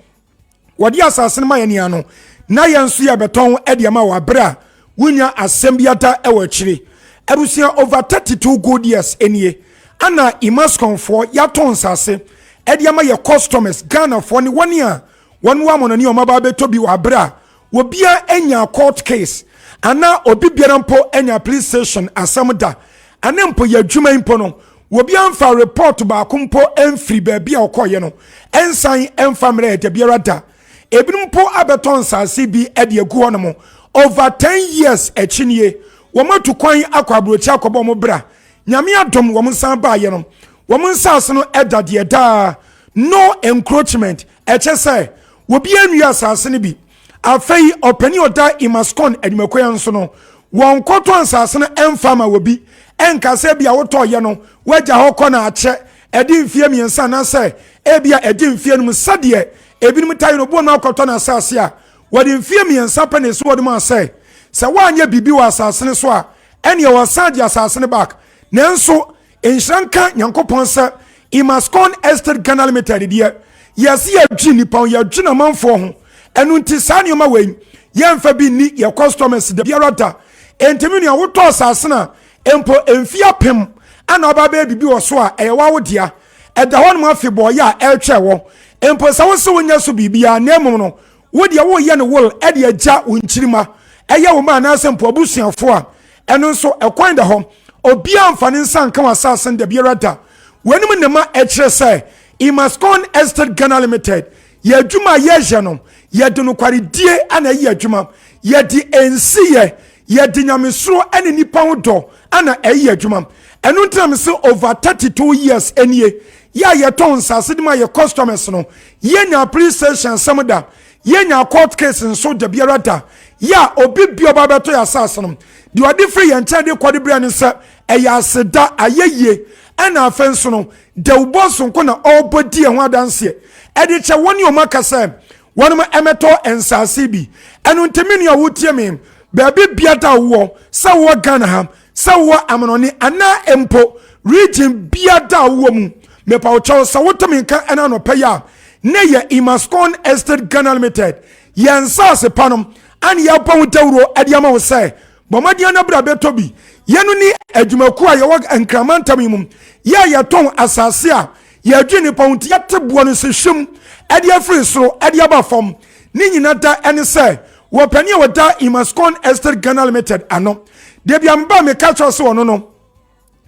Wadi asase ma ye ni ano. Na yenso ya beton edi ma wa bra. Wunya asembiata ewo akire. Ebusia over 32 good years enie. Ana Imascon for yaton sase. Edi ma ye customers Ghana for ni 1 year. One woman ni omaba beto bi wa bra wo bia enya court case ana obi bia mpo enya police station asamda ana mpo ya dwuma mpo no wo bia mfa report ba kumpo emfiri ba bia okoye no ensan emfa mre de bia da ebinum mpo abeton sase bi ede agu hono mo over 10 years echinie wo matu kwan akwabrochi akobo mo bra nyame adom wo nsan ba ye no wo nsase no eda de da no encroachment say wobi anu asase ne bi afei opani oda Imascon edumeko nso no won koto asase no emfama wobi enkase bia woto ye no waja hokọ na ache edi mfie miensa na se ebia edi mfie no sade ebinum tayi no bo na akoto na asase a wodi mfie miensa pa ne so wodi ma se wanya bibi wa asase ne so a ene ye wasade asase ne back nenso enhranka nyankopon se Imascon Estate Ghana Limited die yes ye dwi nipa ye dwi na manfo ho enu nti sa ne ma we ye mfa bi ni ye customers de biarata entimi ne woto asase na empo emfia pem ana oba ba bibi wo so a eyewa wo dia eda ho no afebo ya eltwe wo empo sa wo se wonya so bibia na emum no wo dia wo ye ne wol e de agya wo nkirima eye wo ma na asempo abusuafo a enu nso ekwan da ho obi amfane nsan kan asase de biarata wenim ne ma ekire sai Imascon Estate Ghana Limited ye adwuma ye je no ye de no kware die ana ye adwuma ye di ensiye ye di nyamesuro ene nipa hodo ana ye adwuma enu ntam se over 32 years enie ya ye ton sase de ma ye customers no ye nya police station samda ye nya court case nso de biarada ya obi bi oba beto ya sase no di odi free ye nche de kwade bra ne se eya aseda ayeye ana afenso no de uboso nko na obodi e ho adanse e de che woni o makasa wonum emeto ensase bi enu ntemi ne wotie me baabi biada wo sa wo Ghana ha sa wo amanoni ana empo region biada wo mu me pa wo chawo sa wotemi kan ena no paya ne ye Imascon Estate Ghana Limited yensase panom an ya pa wo dawro adiama wo sai bomadian na bra beto bi yenu ni adwumaku a ye wo enkramantam mum ya yeton asase a ye adwini pawunti yateboa no se hwem ade afri soro ade aba fam ni nyina da ene se wo pani wo da Imascon Estate Ghana Limited ano de bia mba me ka cho se wono no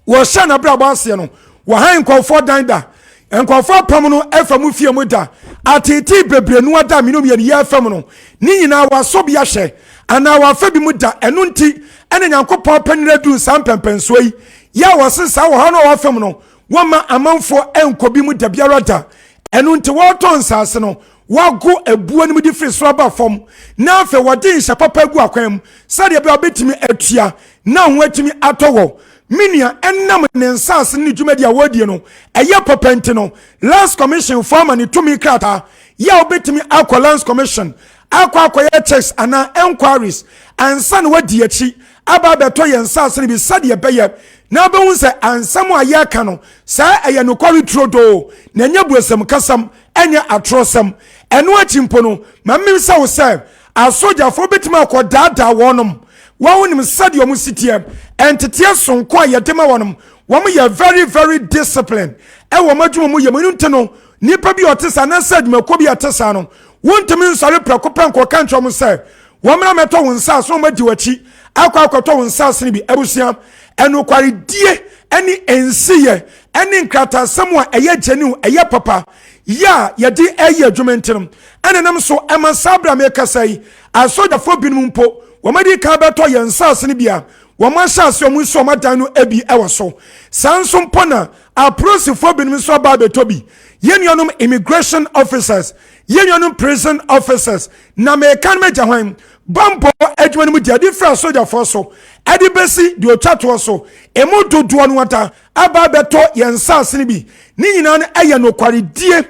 wo sha na bra ba ase no wo han nkofo dan da nkofo pam no efamu fie mu da atiti bebrenu ada minum ye ye afam no ni nyina waso bia hye ana wafa bi mu da enu nti ene nyankopon panira du sampempenso yi ya wasesa wo ha no wafam no woma amanfo enkobi mu da biarada enu nti woton sase no wago ebuo ni mu di free so ba fam na afa wodi hye papa gu akwam sade bia obetimi atua na ho atimi atowo minia enam ne nsase ni dwuma dia wodie no eye papa nti no last commission form ani tumi krata ya obetimi akwa last commission akwa checks ana enquiries ansan wadi achi aba beto yen sase ni bi sade beye na be hu se ansam a ye ka no sa eye no kwari trodo na nya buasam kasam enya atrosam eno achimpo no mamim sa wo se asojafo betima akodada wonom wonim sade omu sitie entete sonko ayedema wonom wom ye very very disciplined e wo madwuma mu ye menu nteno nipa bi otesa na said mako bi atesa no wontimi nsore prekopen ko kancho mu se womra meto wonsa so madi wachi akwakoto wonsa sene bi abusia eno kware die eni ensiye eni nkrata samwa eye genu eye papa ya yedi eye adwumentinum ene nam so emasabra mekasai asojafo binum mpo womadi ka beto yensa sene bia womasase omu so madanu ebi ewoso sanso mpona aprosifo binum so ba betobi yenyonom immigration officers yenyonom prison officers na mekan meja hwan bambo adwuma mu dia different soldier so edi besi di otwato so emu dodo no wata aba beto yensa ne bi ni nyina no eye no kware die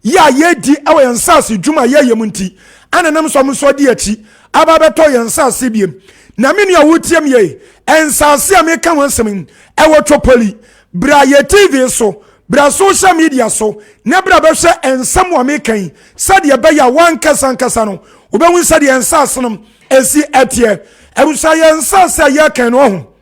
ya ye di awo yensa se dwuma ye yem nti ananam so so di achi aba beto yensa se biem na me nua wutiem ye ensase ameka wansem ewo topoli bra ye tv so bra social media so na bra be hwe ensam wa mekan sade be ya wan kasa no obehu sade ensase no esi etie ebusa ye ensase ya kan no ho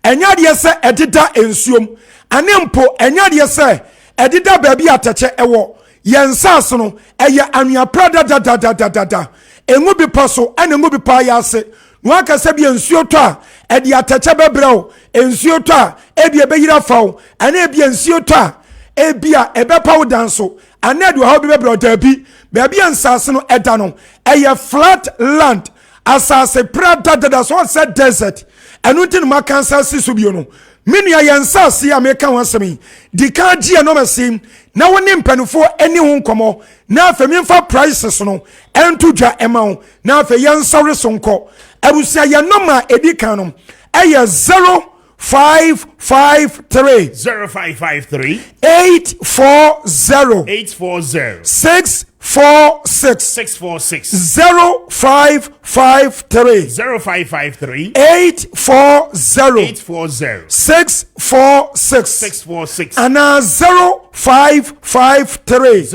enya de se edida ensuom anempo enya de se edida ba bi atache ewo ye ensase no eye anua prada da engu bi paso ene engu bi pa ya se no aka se bi ensuo to a edi atache bebreo ensuo to a ebi ebeyira fawo ana ebi ensuo to a ebia ebepa wo danso ana de ho bi bebreo da bi ensase no eda no eye flat land asase prada da so said desert enu tin ma kansa siso bi no minua yensase a meka wansemi dikaji e no masim na woni mpanufo eni ho nkomo na afemimfa prices no entudwa emawo na afe yensare sonko abusia ye noma edikan no eye 0553 0553 840 646 0553 840 646 ana 0553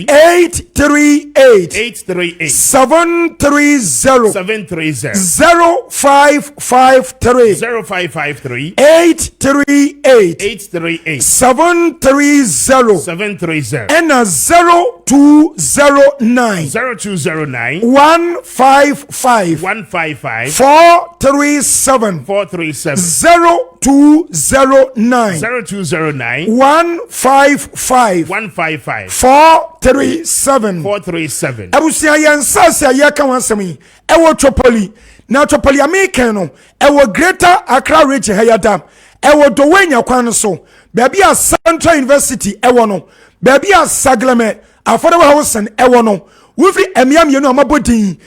838 730 0553 838 730 ana 0209 155 437 0209 155 437 abusia yensase ayeka wansemi ewo chopoli na chopoli american no ewo greater Accra region hayada ewo dowenya kwan so baabi a Central University ewo no baabi a Sagleme affordable housing ewo no wifri emiam yenu amabodin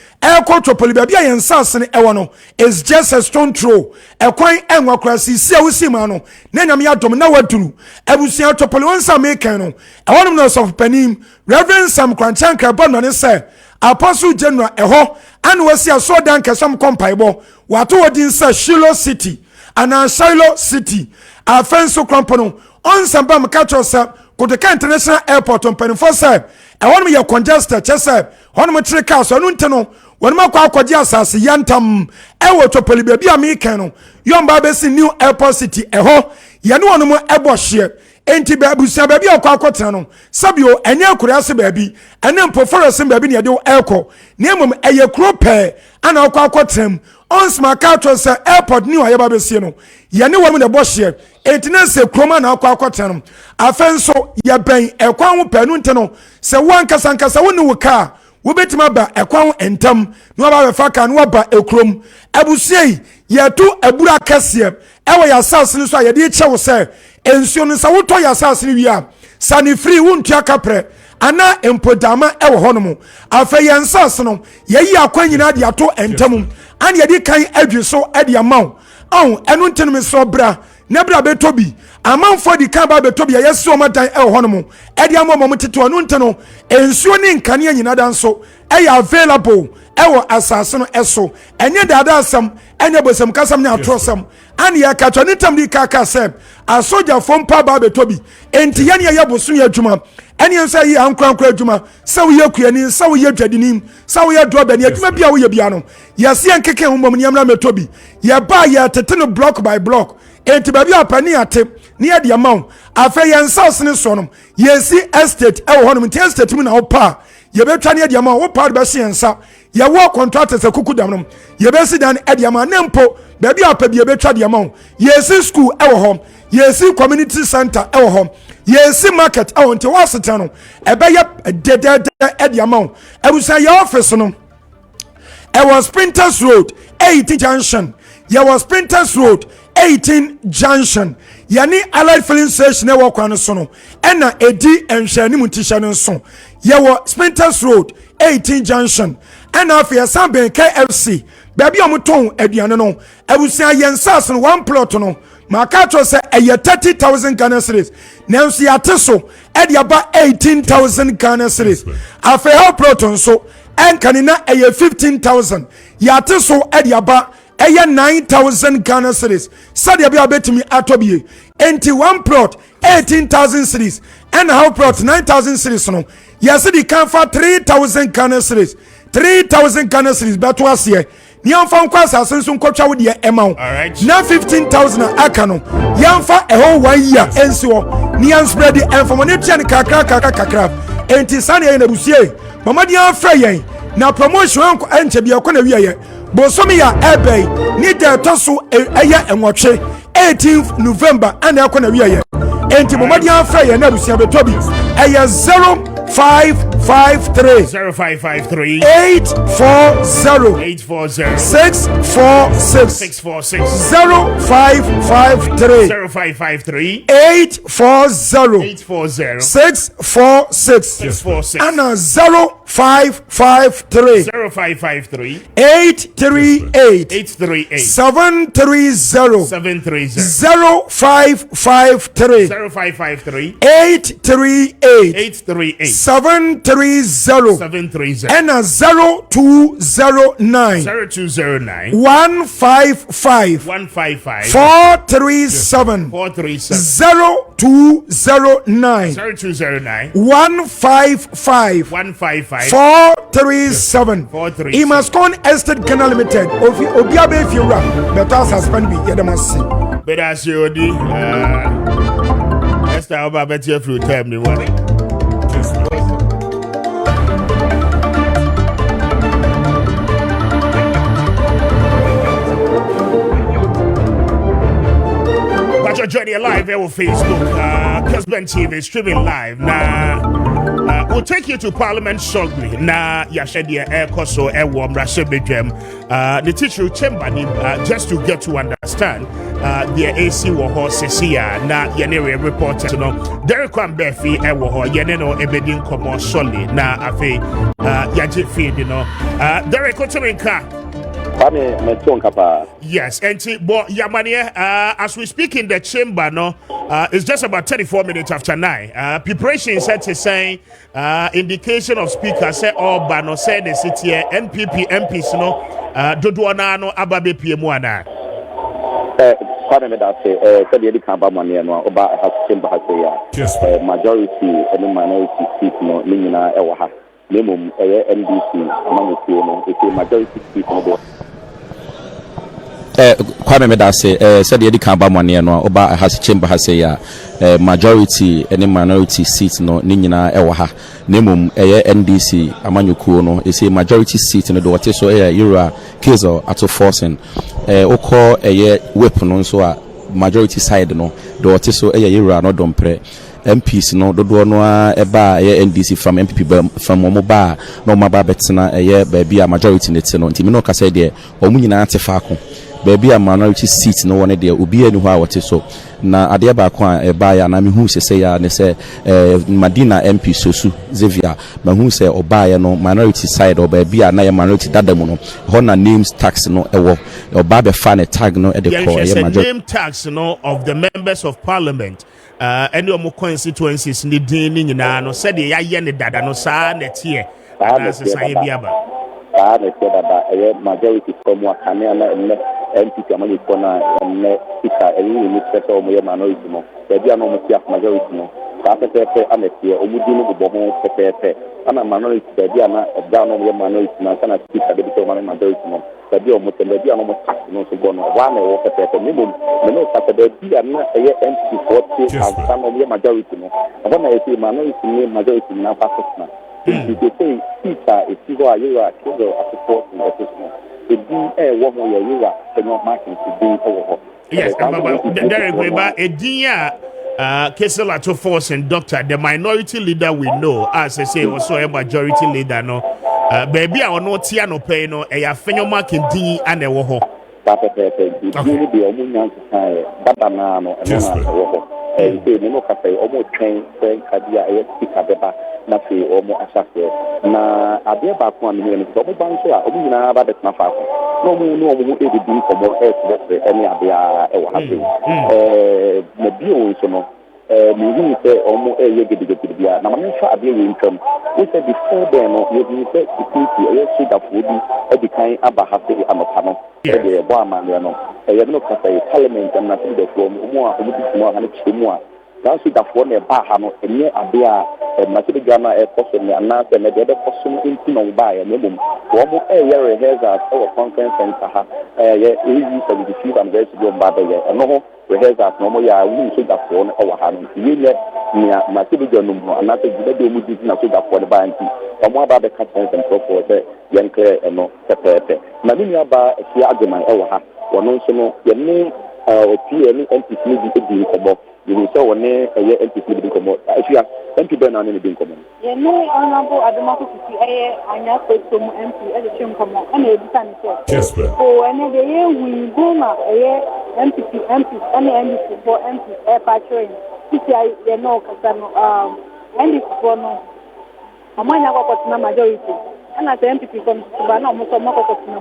chopoli baabi a yensase ne ewo no is just a stone throw ekwan enwa krasi sia wusima no na nyam ya dom na waduru abusia chopoli wonsa american no ewo no so panim Reverend Sam Kwanchanka bono ne say Apostle General eho anu wasi asodan kesam kompaibo wato wodin say Shiloh City ana Shiloh City afenso krampono onsamba mkacho sa Koteka International Airport on Penifo say ehonum ye congested chese honum tire car so anu nteno wonum kwa akwaji asase yantam ewo chopoli bia American no yomba besi New Airport City eho ye ne wonum ebo hye enti babusia baby akwa akotena no sabio enye akuriase baby ene mpo forest baby ne yede eko ne emom eye kro pe ana akwa akotem onsma ka to se airport ni wa babesie no ye ne wonum de bohye enti na se kroma na akwa akotena no afenso ye ben ekwa ho pe no nteno se wankasa nkasa woni wo ka wo betima ba ekwa ho entam no ba befa ka no ba ekrom abusie ye tu abura kase ewo ya sase ni so ye de chewo se ensio no sa woto ya sase ni wia sani free wuntua kapre ana empodama ewo honomo afa yensase no ye yi akwanyina de ato entam an ye di kan adwi so ade amaw enu ntenum so bra na bra betobi amanfo di kan ba betobi ye se o madan ewo honomo ade amom tete onu nteno ensio ni nkane anyina dan so available ewo asase no eso enye dada asem enye bosem kasam ne atrosem ane ya ka twani tam di kaka sem asoja fompa ba betobi enti ye ne ye bosu ye adwuma ene nso yi ankrankra adwuma sawo ye kuani sawo ye dwadinim sawo ye droba ne adwuma bia wo ye bia no yase enkeke homom ne amra metobi ye ba ye tete no block by block enti ba bia pani ate ne ye de amaw afa ye nsase ne so no yesi estate ewo honom enti estate mu na wo pa ye betwa ne de amaw wo pa be se yensa ye wo contractors akukudam no ye be si dan e de amaw nempo ba bia pa bi ye betwa de amaw yesi school ewo hom yesi community center ewo hom yesi market ewo nti wo aseta no ebe ye de de amaw ebusa ye office no was Sprinters Road 18 Junction. There was Sprinters Road 18 Junction. Yani Allied Filling Station na wakwa no so no. Ena edi enhwani mutisha no so. There was Sprinters Road 18 Junction. Ena afia samben KFC. Baby amuton aduane no. Ebusia yensas no one plot no. Makacho se eye 30,000 Ghana cedis. Nanso yate so e de aba 18,000 Ghana cedis. Afia plot so enkanina eye 15,000 yate so ediaba eye 9,000 Ghana cedis sadia bia betimi atobie enti one plot 18,000 cedis and how plot 9,000 cedis no yase di kan fa 3,000 Ghana cedis 3,000 Ghana cedis beto ase ni amfa nkwa asase nso nkotwa wo de ema na 15,000 aka no yamfa eho 1 year ensi wo ni am spread information tia ni kakra enti sane ye na busie mama dia afra yen na promotion ko enche bia ko na wiye bosomi ya ebey ni de toso eye enwotwe 18th November ana ko na wiye enti mama dia afra yen na busia betobi eye 0553 840 646 0553 840 646 and 0553 838 730 0553 838 730 and 0209 155 437 0209 155 437 Imascon Estate Ghana Limited Obiabe Fiura better suspend me yedamasi but as you di Esther Oba better through time the one joining live here on Facebook, Kessben TV streaming live. Now, we'll take you to Parliament shortly. Now, Yashedia Air Koso Air Warm Rashebedjem, the teacher chamber, just to get to understand the AC Waho Sesia. Now, Yanere reporter, you know, Derek Kwambefi Air Waho, Yaneno Ebedin Komo Soli. Now, Afe Yaji Feed, you know, Derek Kotominka. Yes, and Yamania, as we speak in the chamber, no, it's just about 34 minutes after 9. Preparation said to say, indication of speaker say, oh, but no, say the city, NPP, MPs, no, Doduana, no, Ababe Piemuana. Kwame said the Kamba money and Oba has chamber has a majority and minority seat, no, Nina Ewaha, minimum NDC, among the two, it's a majority seat. Kwame Medase said the Kamba money and Oba has chamber has a majority and minority seats no Nina Ewaha Nemum NDC Amanyuku no is a majority seat in the water so Ira Kizo ato forcing Oko a weapon so a majority side no the water so Ira no don't pray MPs no dodo no eba NDC from MPP from Omoba no maba betina baby a majority net no ntimi no ka say de omu nyina atefaako baby a minority seat no one there obi enu ho awate so na ade ba ko a eba ya na me hu se ya ne se Madina MP Sosu Xavier ma hu se oba ya no minority side or baby a na ya minority dadamu no ho na names tax no ewo oba be fa ne tag no e de ko majority name tax no of the members of parliament any of constituencies ni din ni nyina no said ya ye ne dada no saa na tie na se sai biaba saa na ɛsɛ dada ɛyɛ majority from wakane ana ɛnɛ MPP amanye kona ɛnɛ sika ɛyɛ ni sɛ ɔmo yɛ minority no baabi a na ɔmo tia majority no saa pɛpɛɛpɛ ana ɛsɛ ɔmo di no bobɔ ho pɛpɛɛpɛ ana minority baabi a na ɛda na ɔmo yɛ minority na sana sika de bi sɛ ɔmo yɛ majority no baabi a ɔmo tɛ baabi a na ɔmo tax no nso bɔ no waa na ɛwɔ pɛpɛɛpɛ ne mom ne kasa baabi a na ɛyɛ MPP forty ansa na ɔmo yɛ majority no ɛhɔ na ɛsɛ minority ne majority na fa sosna they say sika esi hɔ a yɛwɔ a kɛdɛ asopɔ na ɛsosno ebi ɛwɔ ho yɛ yɛwɔ sɛnyɛ market bi ɛwɔ hɔ. Yes, Derek Weber, a Kessel to force and doctor, the minority leader we know, as I say, also a majority leader, no. Baby, I will not tear no pay, no, a fenyo marking D and a woho. Papa, you be a woman to Babanano and woho. And say, no cafe, almost train, Frank, Kadia, a speaker, Beba, Nafi, or more assassin. Na, I be about 1 million, so I'm sure, Omina, but it's not far. No, who did be for more earth, any idea, or happy. The bill is no. Me say almost a year get to be a number of income. We said before then, you said security, a sheet of wood, a decaying Abahafi and a panel. A barman, you know, a no cafe, parliament, and nothing the form, more, more. That's it of one a bahano, a near Abia, a Matthew Gamma, a person, and now the other person in by a minimum. One more a year has our conference center, easy to receive and very good by the year. And no, rehearsals no more, we should have phone our hand. We let Matthew Gamma, and nothing to do with it, for the band. Some more about the conference and so forth, young clear and no separate. Mamma about a argument over one also, your name, PN, NPC, about. You saw one name a year MPP being common. Actually, MPP and any being common. Yeah, no, honorable Adamaki, I know some MP as a chum common, and a design. Kessben. Oh, and the year we go now, a year MPP, any MPP for MP, air patrolling. You know, MPP for no. I might have got a majority. And as MPP from Subana,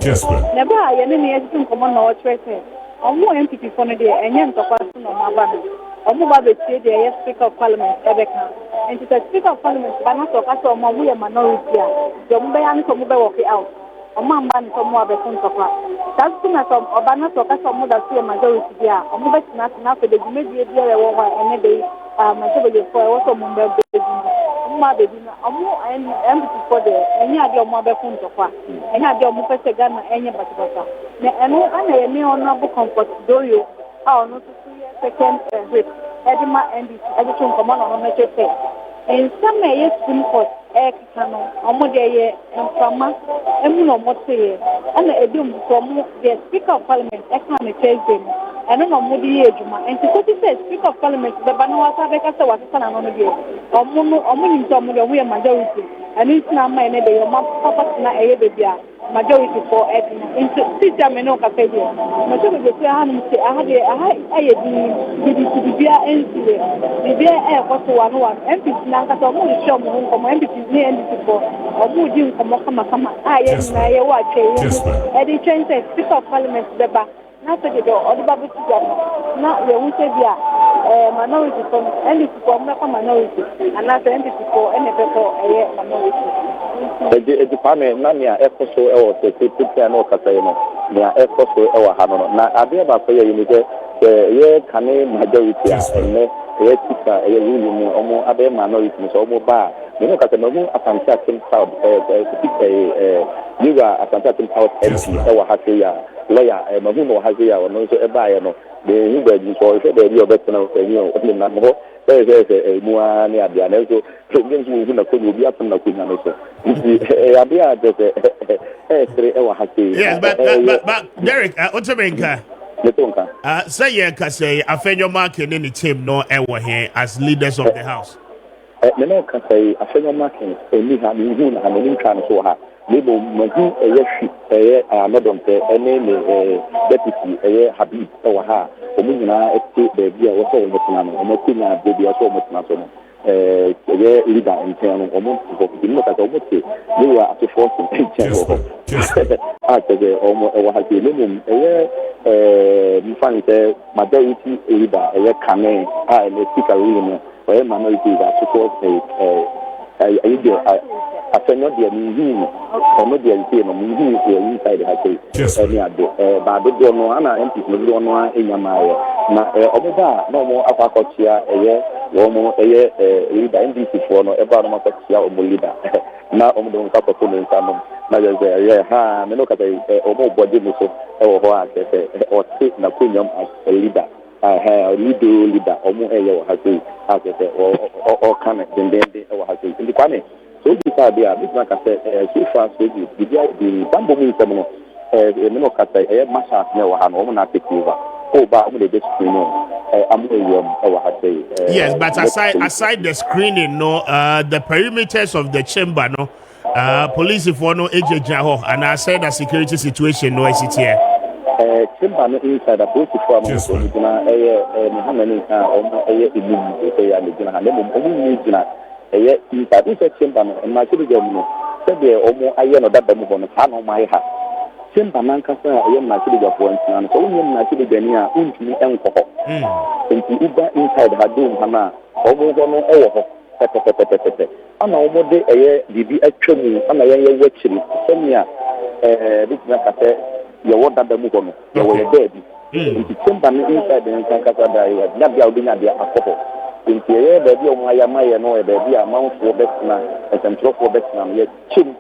Kessben. Never, I any as common or treasure. I'm more MPP for the day, and young person on my banner. Omuba betie the Speaker of Parliament Ebeka. And to the Speaker of Parliament, Banato Caso Mamuya minority, Jombayan Komuba walk out. Omamban from Wabekun Toka. That's soon as Obanato Caso Muda see a majority there. Omuba not enough for the immediate year and a day, majority for also Mumba baby. Oma baby, Omu and empty for the any idea of Mabekun Toka. And had your Mupesegana any Batibata. And I may honorable comfort do you. Oh, no. Second whip, Edema and the edition command on a major pay. In some years, Supreme Court, Ekano, Omodeye, and Fama, Emuno Mote, and the Edum from the Speaker of Parliament, Ekano Kessben, and no Modi Ejuma, and to what he says, Speaker of Parliament, the Banawasa Bekasa was a son on the day, or Mono, we are majority, and it's not my neighbor, your mom, Papa, Ebia. Majority for into system and no capadia. Majority of the I had the beer and the beer air was one empty Nanka, so more show me from MPP near NDC for or moving from Mokama. I am watching Eddie Chen says, Speaker of Parliament, the back. Not the door or the Babu Together. Not the Wutabia, minority from NDC for minority, and not the NDC for any for a minority. The department, Nania, Ecoso, or the Piano Catano, near Ecoso, or Hanono. Now, I be about you, the Cane majority, and a Tika, a ruling, almost other minorities, almost bar. You know, Catano, a fantastic crowd, you are a fantastic house, MC, or Hakia, lawyer, and Mahuno Hazia, or no, a buyer, no, the English for the veteran of the number. There's a Muania, the Aneso, Province who be up on the Queen Aneso. Abia, yes, but Derek, Otabenka, say, Kase, I found your mark in any team, no, ever here as leaders of the house. No, can say, I found your marking, and we have you and an income so high. Maybe Magu, a year, Madam, a name, deputy, a Habib, or her. Omina estate baby also in the plan, Omokina baby also much national. Leader in town, almost not at almost you are at the force in general. After the almost has the minimum, you find the majority leader, a Kame, and a speaker room, where minorities are supposed to afenyo de mi ono de ntie no mi inside ha say any ade ba do no ana MP no no enyamaye na omoda na omo akwakochia omo leader NDC for no eba no makochia omo leader na omo do nkakoto no nsano na je ha me no ka omo body no so ho akete o ti na kunyam as a leader leader omo ha say akete o kan dendende ha say ndi Kwame so bi ka bia bi na ka say so far so bi di bambo mi nsem no me no ka say masha na wa ha no omo na take over ba omo de screen no yes, but aside the screening, no, the perimeters of the chamber, no, police for no AJ and I said the security situation, no, is it here? Chamber no inside the police for no, so you know, how many inside this chamber no, and my children no, said they almost no that the move on the my ha. Chamber man kasa my children for instance, so when my children here, untimi enko. Nti uba inside hadum hana omo no ewo ho ana omo de bibi atwam ana yen wachiri semia bitna kase ye woda da mu kono ye wo ye nti chamber no inside den kasa da ye na bia obinya bia akopo nti ye ba bia omo ayama ye no ba bia amanfo betna esentrofo betna ye chim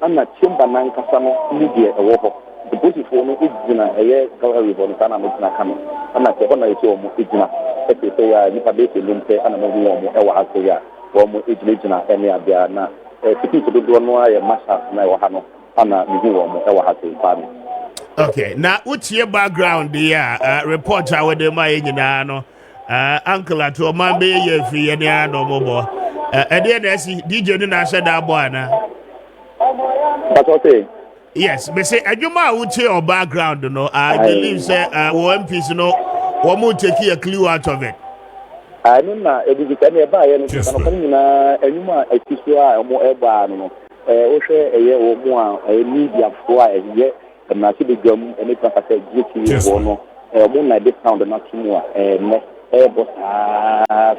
ana chamber man kasa no media ewo ho the police for no ejina gallery for na metina kame ana te hona yesi omo ejina e ya nipa be se lumpe ana mo hu omo e wa ase ya omo ejina ene abia na security do no aye masha na wa ha no ana mi hu omo e wa ase Kwame. Okay, na utie background there reporter we de ma nyina no uncle ato man be ye free ye na no mobo e de na si DJ ni na hye da bo ana. That's okay. Yes, but say Ajuma would say your background, no. I believe say one piece, no, one more take a clue out of it. I know now, it is a buy and Ajuma a Kisua or more ever, no. Osha a year or more, a media for a year, and I see the gum and it's like I said, GT or no, a moonlight discount and not more, and Airbus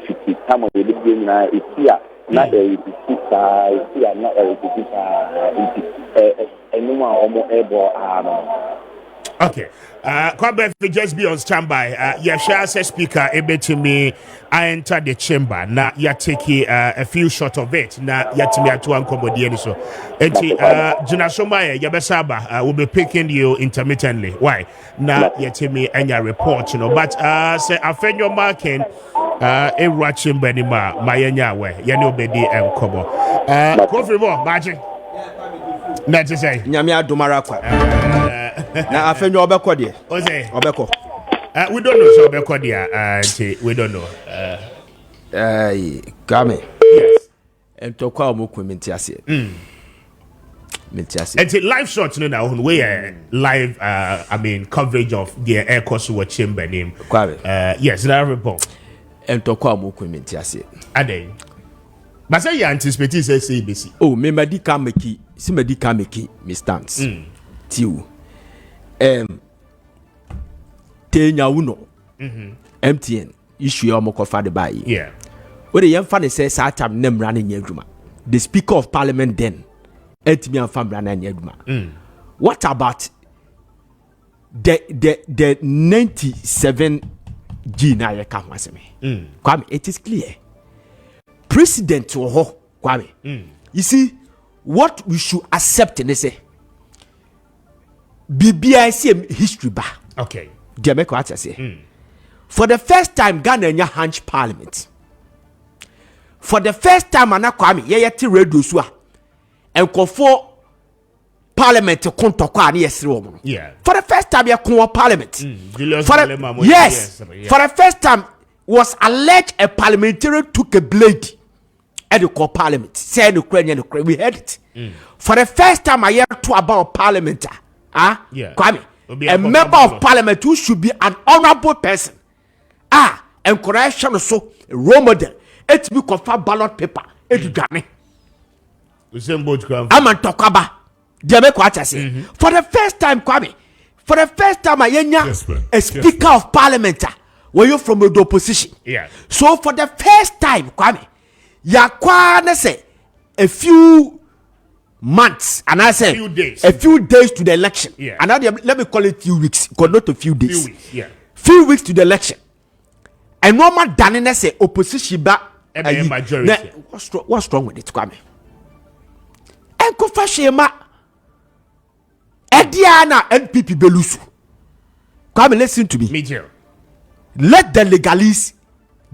50 time of the beginning is here. Not a repeater, not a repeater. Okay. Kwame, just be on standby. Share says speaker able to me. I enter the chamber. Now you take a few shots of it. Now you to me at one comedy so. Junasoma Yabesaba will be picking you intermittently. Why? Now you tell me and your report, you know. But say I find your marking a watching Benima, Mayanya way. You know Bedi and Kobo. Coffee more, magic. Not to say. Nyamia Dumarakwa. Na afenyo obekọ de. Ose. Obekọ. We don't know so obekọ de we don't know. Kwame. Yes. Entokwa omoku mentiase. Mentiase. And live shots no na we live I mean coverage of the air course chamber name. Kwame. Yes, that report. Entokwa omoku mentiase. Ade. But say you anticipate say ABC. Oh, me medical meki. Si medical meki me stance. Tiu. Tenya uno. MTN issue ya omokofa de bayi. Yeah. Where the yemfa ne say sa time nem running nyadwuma. The speaker of parliament then etimi amfa running nyadwuma. What about the 97 G na ye ka ho aseme? Kwame, it is clear. President Oho Kwame. You see, what we should accept in this BBIC history ba. Okay. Jamaica what I say. For the first time, Ghana nya hunch parliament. For the first time, ana Kwame ye yeti radio so and for parliament to kontokwa na yesre wo. Yeah. For the first time, ye kon parliament. For the first time was alleged a parliamentarian took a blade at the core parliament. Said Ukrainian, we heard it. For the first time I hear to about parliament. Kwame, a member of parliament who should be an honorable person. And correction so a role model. It be confirmed ballot paper. It's done. I'm on talk about. For the first time, Kwame. For the first time I hear a speaker of parliament. Were you from the opposition? Yeah. So for the first time, Kwame, Yakwana say a few months, and I say a few days to the election. Yeah. And now let me call it few weeks, because not a few days. Few weeks to the election. And normal done say opposition back majority. What's wrong with it, Kwame? And Kofashema Ediana NPP Belusu. Kwame, listen to me. Let the legalists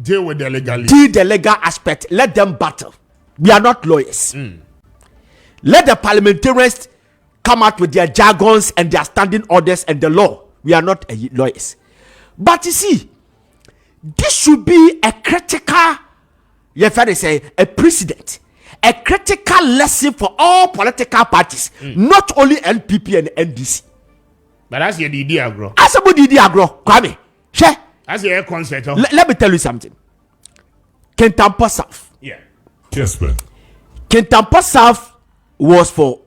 deal with the legalists. Deal the legal aspect. Let them battle. We are not lawyers. Let the parliamentarians come out with their jargons and their standing orders and the law. We are not lawyers. But you see, this should be a critical, a precedent, a critical lesson for all political parties, not only NPP and NDC. But that's your idea, bro. As a good idea, bro. Kwame, share. That's your concept. Let me tell you something. Kentampo South. Yeah. Kessben. Kentampo South was for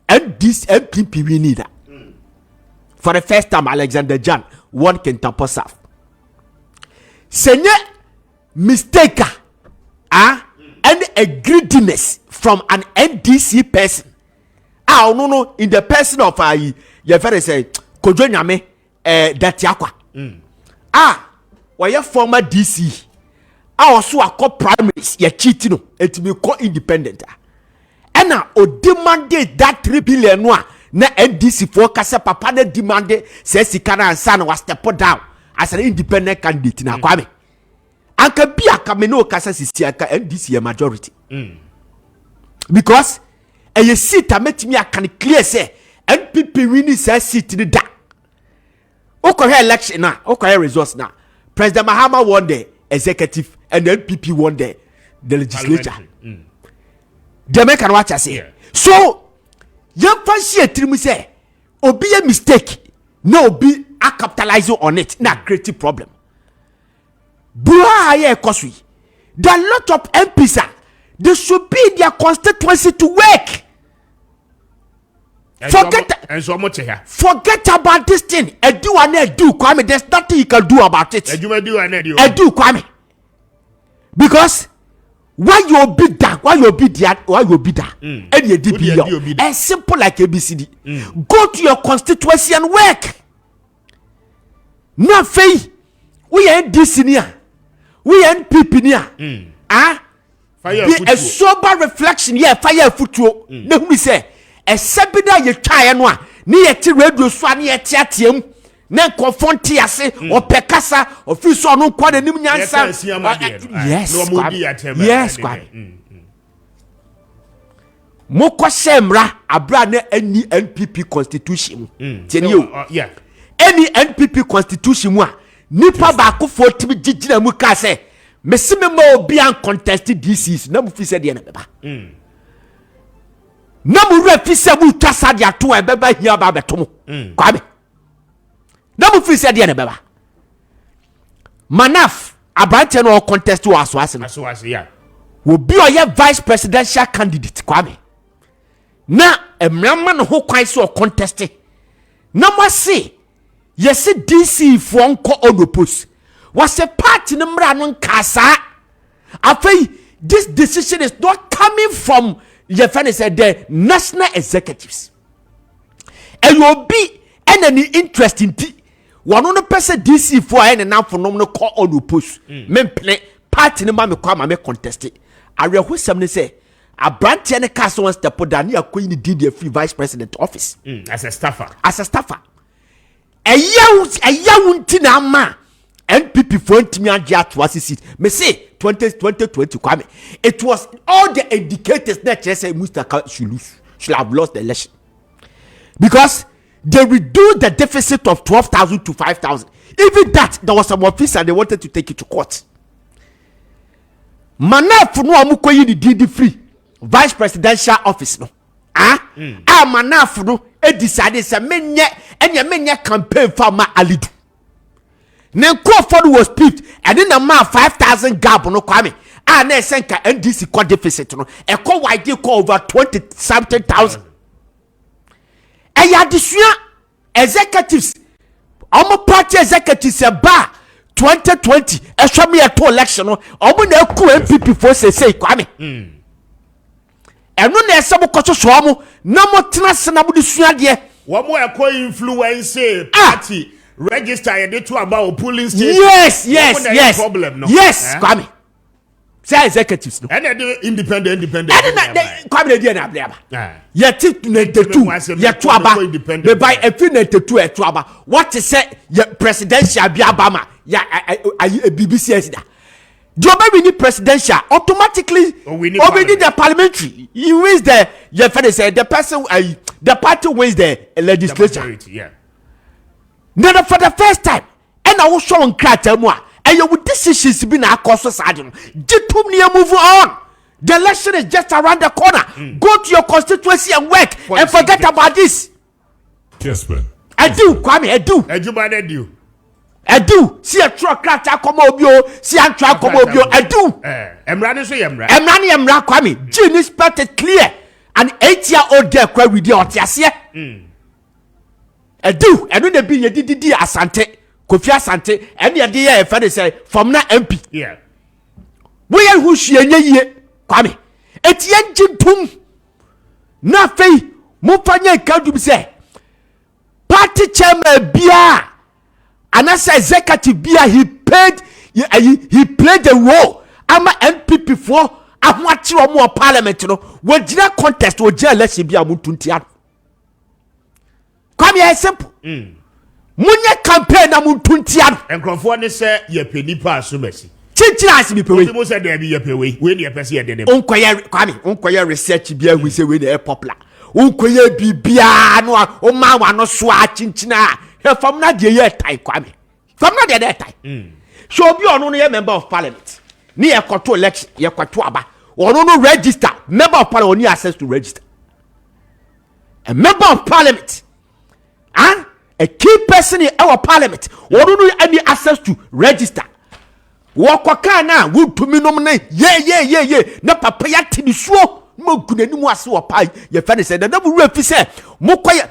NPP we need that. For the first time, Alexander Jan won Kentampo South. Senye mistake and a greediness from an NDC person. No, in the person of your very say Kojo Nyame Datiakwa. Why your former DC? Also a co primaries, ye cheating no, it be co independent. And now demanded that 3 billion na NDC for kasa papa na demanded says he can and son was step down as an independent candidate na Kwame. Anka bia kameno kasa sisi aka NDC a majority. Because a seat a met me I can clear say NPP winning say seat in the da. Okohe election na, okohe results na. President Mahama won the executive and the NPP won the legislature. The American watch I say. Yeah. So young fancy a trim say obi a mistake, no be a capitalizing on it, na creative problem. There are a lot of MPs. They should be in their constituency to work. Forget about this thing. Do Kwame. There's nothing you can do about it. Do Kwame. Because why you be that? Why you be that? Why you be that? And you did as simple like ABCD. Go to your constituency and work. Now, Faye, we ain't this in here. We ain't people here. Be a sober reflection. Yeah, fire footwo. No, we say a sabida ye try and one near to radio swani at Tiatium. Then confront Tiase or Pecasa or Fuso no quite a new answer. Yes, yes, Moko Semra, a brand any NPP constitution. Yeah. Any NPP constitution one. Nipa baako for to be jijina muka say mesime mo be uncontested DCs na mu fi se de na beba na mu refi se mu twasa de ato e beba hia ba beto mo Kwame na mu fi se de na beba Manaf abante no contest wo aso ase yeah wo bi oye vice presidential candidate Kwame na emrama no ho kwan so contest na mo se yes, DC for onopos was a party number and casa. I this decision is not coming from your friend said the national executives. And you'll be any interest in one on a person DC for any now for no call onopos. Men play party number me come and contest it. I real who somebody say a branch and a castle wants to put down your queen did the free vice president office as a staffer. A young tina ma NPP for Timia was seat. Me say 2020 Kwame. It was all the indicators that say Mustaka should have lost the election. Because they reduced the deficit of 12,000 to 5,000. Even that there was some officer they wanted to take it to court. Manaf no amuko yi DD free vice presidential office no. Manaf no e decided say menye campaign for ma alidu. Then Crawford was picked and then a man 5,000 gap no Kwame. Na senka NDC core deficit no. E ko wide call over 20 something thousand. E ya disua executives omo party executives e ba 2020 e show me a to election no. Omo na ku MPP for say Kwame. eno na ese mo kocho so mo na mo tena se na mo de suade wo mo influence party register ye to about polling station. Yes. Problem no. Yes, Kwame. Say executives no. And the independent. And Kwame dey na bleba. Ye ti 92 ye to aba. Me by efi 92 e to aba. What is say ye presidential bi abama ya BBC esida. The Obama presidential automatically already the parliamentary. He wins the the person the party wins the legislature. Yeah. Then for the first time, and I was showing Kratamwa, and you would decisions be na cause sadin. Move on. The election is just around the corner. Go to your constituency and work and forget about this. Kessben. I do, Kwame, I do. I do. See a truck crata come obio, see a truck come obio. I do. Emrani Kwame. Genius part clear. An 8-year-old girl cry with the Otiasia. I do. I know the be ye did Asante, Kofi Asante, and the idea if I say from na MP. Yeah. We are who she ye Kwame. Etienne Jim na fei mo panye kadu bi say party chairman bia and as executive bia he played the role ama MPP for ahwachi omo parliament no we gina contest we gina election bia mo tuntia Kwame is simple munye campaign na mo tuntia enkrofo ne say ye penipa asomasi chichiras bi pewe mo say there be ye pewe we ne pese ye dede onkoye Kwame onkoye research bia we say we na popular onkoye bibia no o ma wa no so a chinchina he fam na de ye tai Kwame fam na de tai so obi ono no ye member of parliament ni ye kwato election ye kwato aba ono no register member of parliament, only access to register a member of parliament and a key person in our parliament ono no any access to register wokwaka na wutumi nom na ye na papa ya tinisuo mo gunanimu ase wo pai ye fa ne se na mu refi se mo koye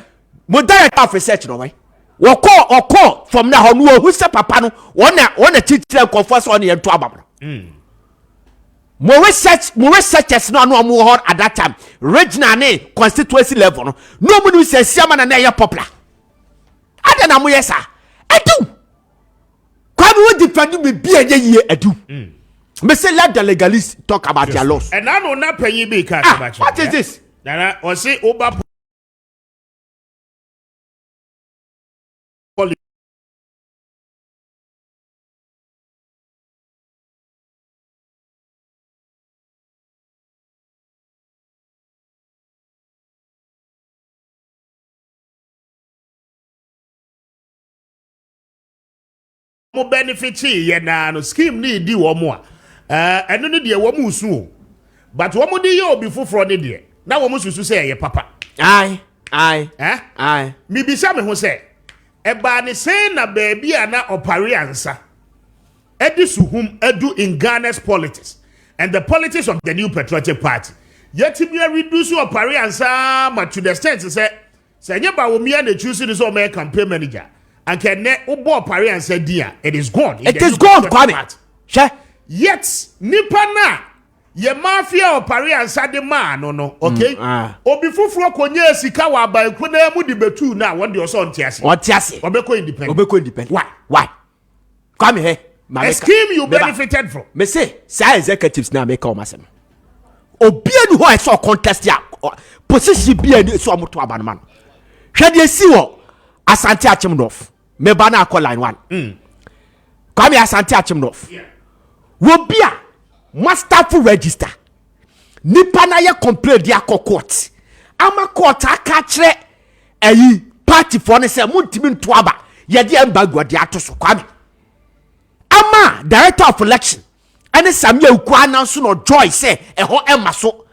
mo director of research no wai woko from na hono who se papa no wona titire konfo so ne yento abam mo researchers no mo ho at that time regional ne constituency level no mu se siama na ye popular ada na mo yesa adu Kwame would defend me be a year adu. Me say let the legalists talk about their laws. And I know not pay you because what is this? Nana or say Oba mo benefit ye na no scheme ni di wo mo eno ne de wo mo usu but wo mo de ye obi foforo ne de na wo mo susu say ye papa Aye. mi bisa me ho say e ba ne say na baabi ana opare ansa edi suhum edu in Ghana's politics and the politics of the New Patriotic Party yet me reduce opare ansa ma to the extent say nye ba wo mi na choose this o me campaign manager. And can ne ubo pari and said dear, it is gone. It is gone, Kwame. Yet nipa na ye mafia or pari and said the man no okay. Obi fufu konye sika wa ba ku na mu di betu na won de oso ntiase. Ontiase. Obeko independent. Why? Kwame here. A scheme you benefited from. Me say executives na make come asem. Obi anu ho e so contest ya position bi anu so amoto abanman. Hwe de si wo Asante Achimnof. Me bana call line 1. Kwame Asante Achimnof. Wo bia masterful register. Nipa na ye complain dia court. Ama court aka kire eyi party for ne se muntimi nto aba. Ye de embagwa de atoso Kwame. Ama director of election ene Samuel Uku announce no joy say ho emma so.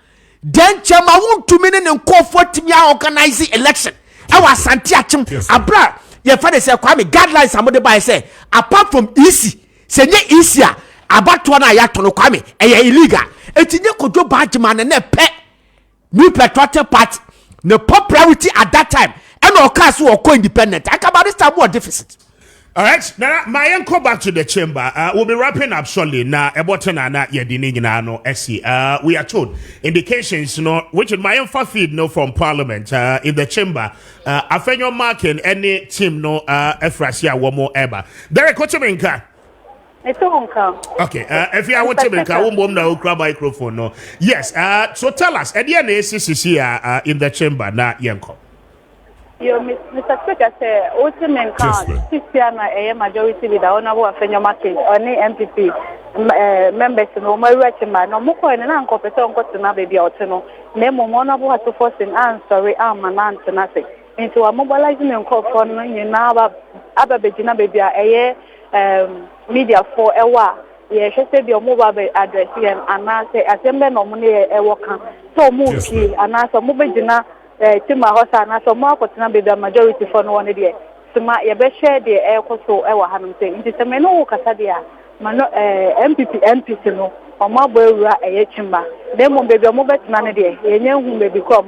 Den chema wuntumi ne nkofo timi a organize election. Our Asante Achim abra ye fa de say Kwame guidelines amode by say apart from easy say nye easy abato na ya to no Kwame illegal etinye kojo badman na pe New Patriotic Party the popularity at that time and o cast wo independent akaba this time more deficit All right, now my uncle back to the chamber. We'll be wrapping up shortly. Now, Ebotana Yedini no SC. We are told indications, which in my info feed, from Parliament, in the chamber. Afenyo marking any team, Efrasia, one more ever. Derek, what's your name? It's uncle. Okay, if you are watching me, I won't know grab microphone. No, yes. So tell us, at the end, is here in the chamber now, Yanko. Yo, Mr. Speaker, say, ultimate count, Tiana, a majority leader, honorable Afenyo Maakye, or MPP members, no more man, no more coin and uncle, person got to now baby or to know. Name honorable has to force in answer, and answer nothing. Into a mobilizing and call for you now, Ababejina baby, media for a while. Yes, she said your mobile address and answer, assembly no money a worker. So move and answer Mubejina. Tima hosa na so mo akotina be the majority for no one there. Tima ye be share the air koso e wa hanum say. Nti se me no kasa dia. Mano MPP no. Omo abowura eye chimba. Dem mo be omo betina ne de. Ye nya hu be bi ko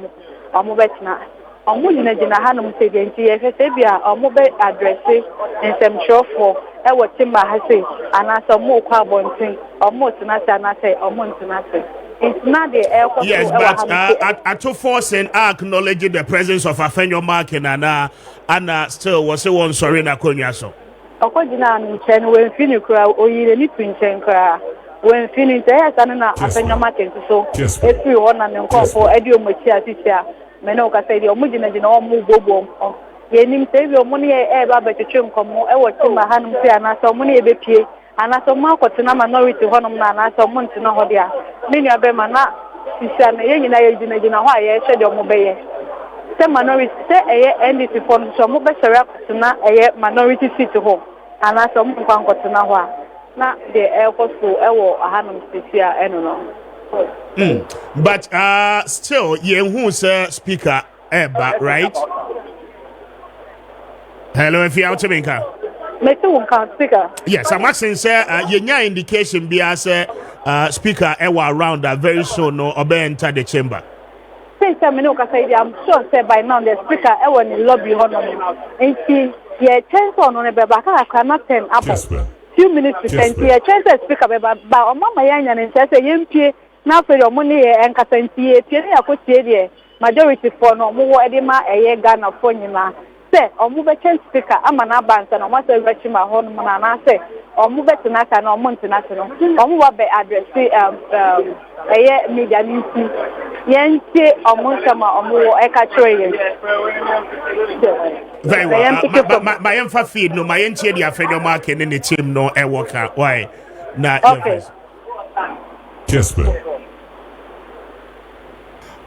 omo betina. Omo nyina hanum say de nti ye se bia omo be address nsem chofo e wo chimba ha say. Ana so mo kwa bontin. Omo tina say na say omo ntina say. It's not the air. Yes, but at to force and acknowledging the presence of Afenyo Maakye and still was a one sorry na konya so. Okojina nchen when fini kra oyire ni twinchen kra when fini say na Afenyo Maakye so if you want na nko for edi omochi atisia me no ka say di omujina jina omu gbogbo ye nim say bi omuni e ba betwe nkomo e wo tima hanum say ana so omuni e be pie ana so ma kwotena minority honum na ana so mo ntino ho dia me nua be ma na sisia na ye nyina ye gina ho aye hwe de mo be ye se minority se eye NDC for so mo be sere kwotena eye minority seat ho ana so mo kwa kwotena ho a na de e koso e wo hanum sisia eno no but still ye hu say speaker eba right. Hello, if you out to me ka speaker. Yes, I'm asking, sir. Your indication be as speaker around that very soon no obe enter the chamber. Since I'm sure say by now the speaker in the lobby honor. And see, chance on the back I cannot turn up. Few minutes to 10. Chance the speaker but mama yan and say yempie now for your money and kasantie pieni akotie majority for no more edema Ghana for nyina. Say omu be chen speaker ama na bansa no mo say rechi ma ho no na na say omu be tinaka na omu tinaka no omu wa be address media news yente omu sama omu e ka kire very well my emfa feed no my entie dia Afenyo Maakye ne team no e worker why na okay Kessben.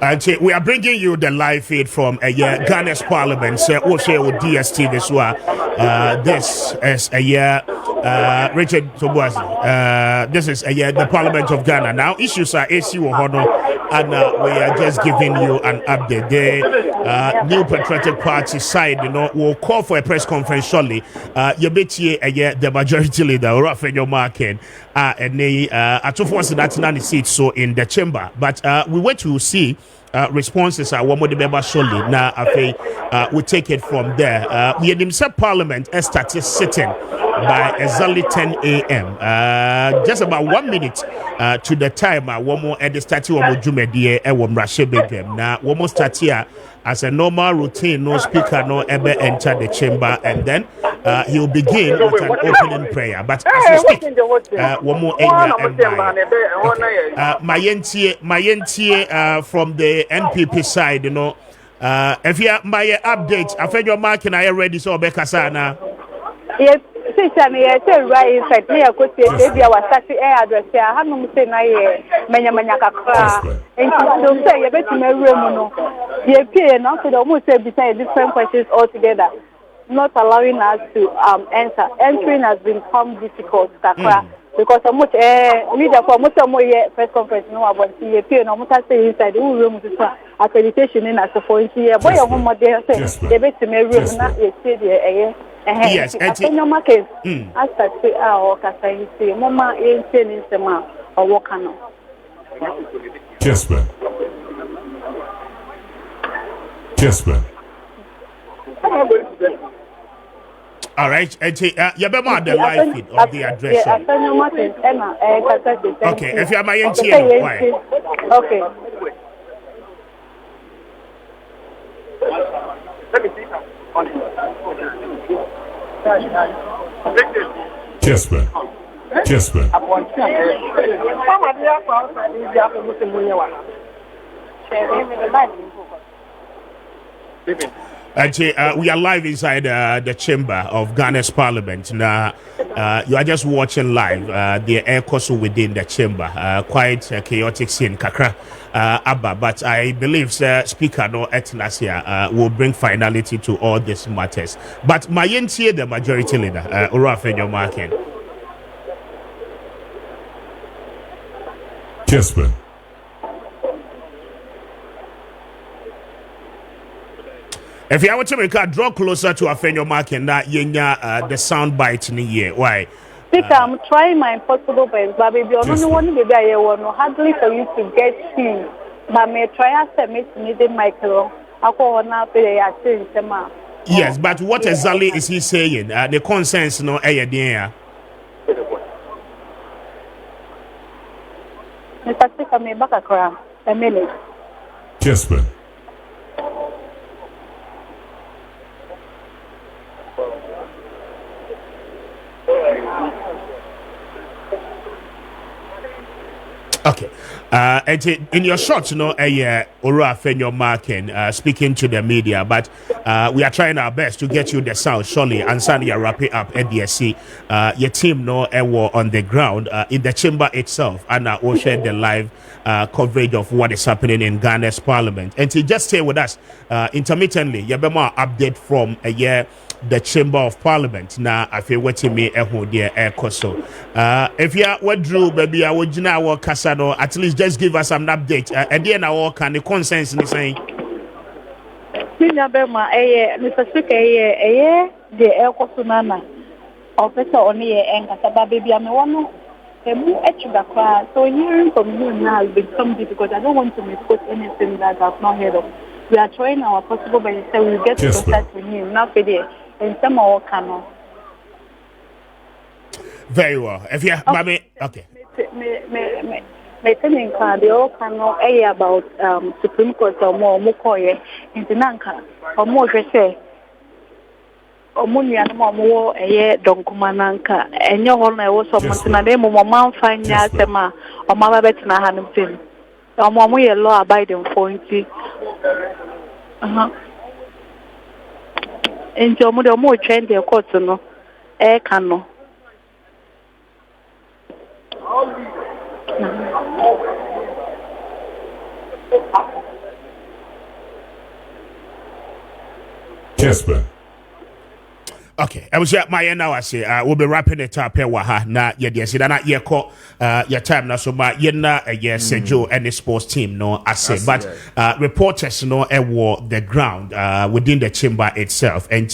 And we are bringing you the live feed from Ghana's Parliament. Also with DST this one. This is Richard Tobuasi. This is the Parliament of Ghana. Now issues are issue honor, and we are just giving you an update. The New Patriotic Party side, will call for a press conference shortly. The majority leader, Afenyo Maakye, and they are to force that 90 seats so in the chamber. But we went to see. Responses are one more the surely now we take it from there. We had himself Parliament started sitting by exactly 10 a.m. Just about 1 minute to the time one more at the statue of Jumedie and Rashebegem. Now one more start here as a normal routine, no speaker no ever enter the chamber, and then he will begin with an opening prayer. But as we speak, one more my yentie from the NPP side, if you have my update, Afenyo Maakye are ready so Bekasana. Yes, sister, me say right inside me akotie dey our start address here. Hanum say na ye manya kakra. Enti so say ye betime awure mu no. Ye pie na so the almost say beside different questions altogether, not allowing us to enter. Entering has become difficult kakra. Because so much media for most of my press conference no about the pay no much say inside the room to accreditation in as for here boy home there say they bet me room na e say there yes Afenyo Maakye as say o ka say mama e say ni sema o work no Kessben All right, you better the live feed of the address. Okay, if you are my NTN, why? Okay. Let me see. Kessben. We are live inside the chamber of Ghana's parliament. Now, you are just watching live the air course within the chamber. Quite a chaotic scene, Kakra. Abba, but I believe Speaker No Etnasia will bring finality to all these matters. But my NTA, the majority leader, Orafenyo Maakye. Kessben. If you want to make a draw closer to Afenyo Maakye, na yenya the sound bite in the year. Why? Speaker, I'm trying my possible best, but baby, I don't want to be I want hardly for you to get him. But may try to submit needed Michael. I call now pay a change the Yes, but what exactly is he saying? The consensus no there. Mr. Speaker, may back a crown. A minute. Kessben. Okay. In your shots, Orafenyo Maakye speaking to the media, but we are trying our best to get you the sound, surely, and Sunday wrap it up at DSC. Your team were on the ground in the chamber itself, and we'll share the live coverage of what is happening in Ghana's parliament. And to just stay with us intermittently, you have more update from the chamber of parliament. Now, I feel what you mean, air coso. If you what drew, baby, I would now Casano, at least just give us an update. At the end of all, can the consensus is saying? Mr. Speaker, the air cosunana, officer only and Casaba baby, I'm one. So hearing from you now has become difficult. I don't want to misquote anything that I've not heard of. We are trying our possible, but instead we'll get to start with him. Now, for the in some more canal. Very well. If you okay. Okay. Me telling the all canal about Supreme Court or more Mukoye in the Nanka or more say or Munya more a year Donkumananka and your honor was so much in a name of Mamma Fine Yasema or Mama Betina Hanifin or Mamuya law abiding for it. And your mother more trained their court to know air cano. Kessben. Okay, I was my now. I say we'll be wrapping it up here. Waha na yes, na ye call your time now. So my yena yes, Joe and the sports team no. I say, but reporters no war the ground within the chamber itself, and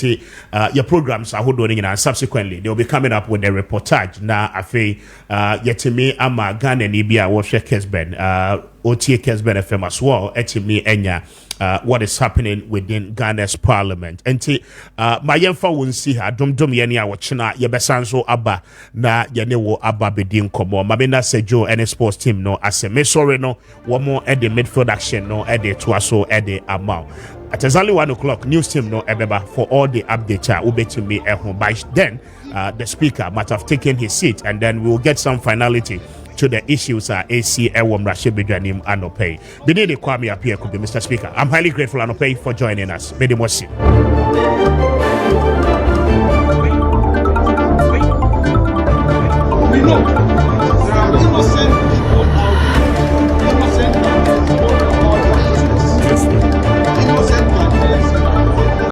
your programs are holding and subsequently they will be coming up with a reportage. Now I feel yet to me ama Ghana Nibia watch Kessben OTA Kessben FM as well. Me enya. What is happening within Ghana's parliament. And my yemfa won't see her dum yeni awachina yebesanso abba na yenewo abba bedin komo. Mabena Sejo and sports team no ase me sorry no one more at the midfield action no at the twaso at the amount. At exactly 1 o'clock, news team no ebeba for all the updates will be to me at home. By then, the speaker might have taken his seat, and then we will get some finality to the issues AC Ewom Rashid Bidwanim Anope. Bidi Kwame Appiah Kubi, Mr. Speaker. I'm highly grateful Anope for joining us. Bidi Mosi.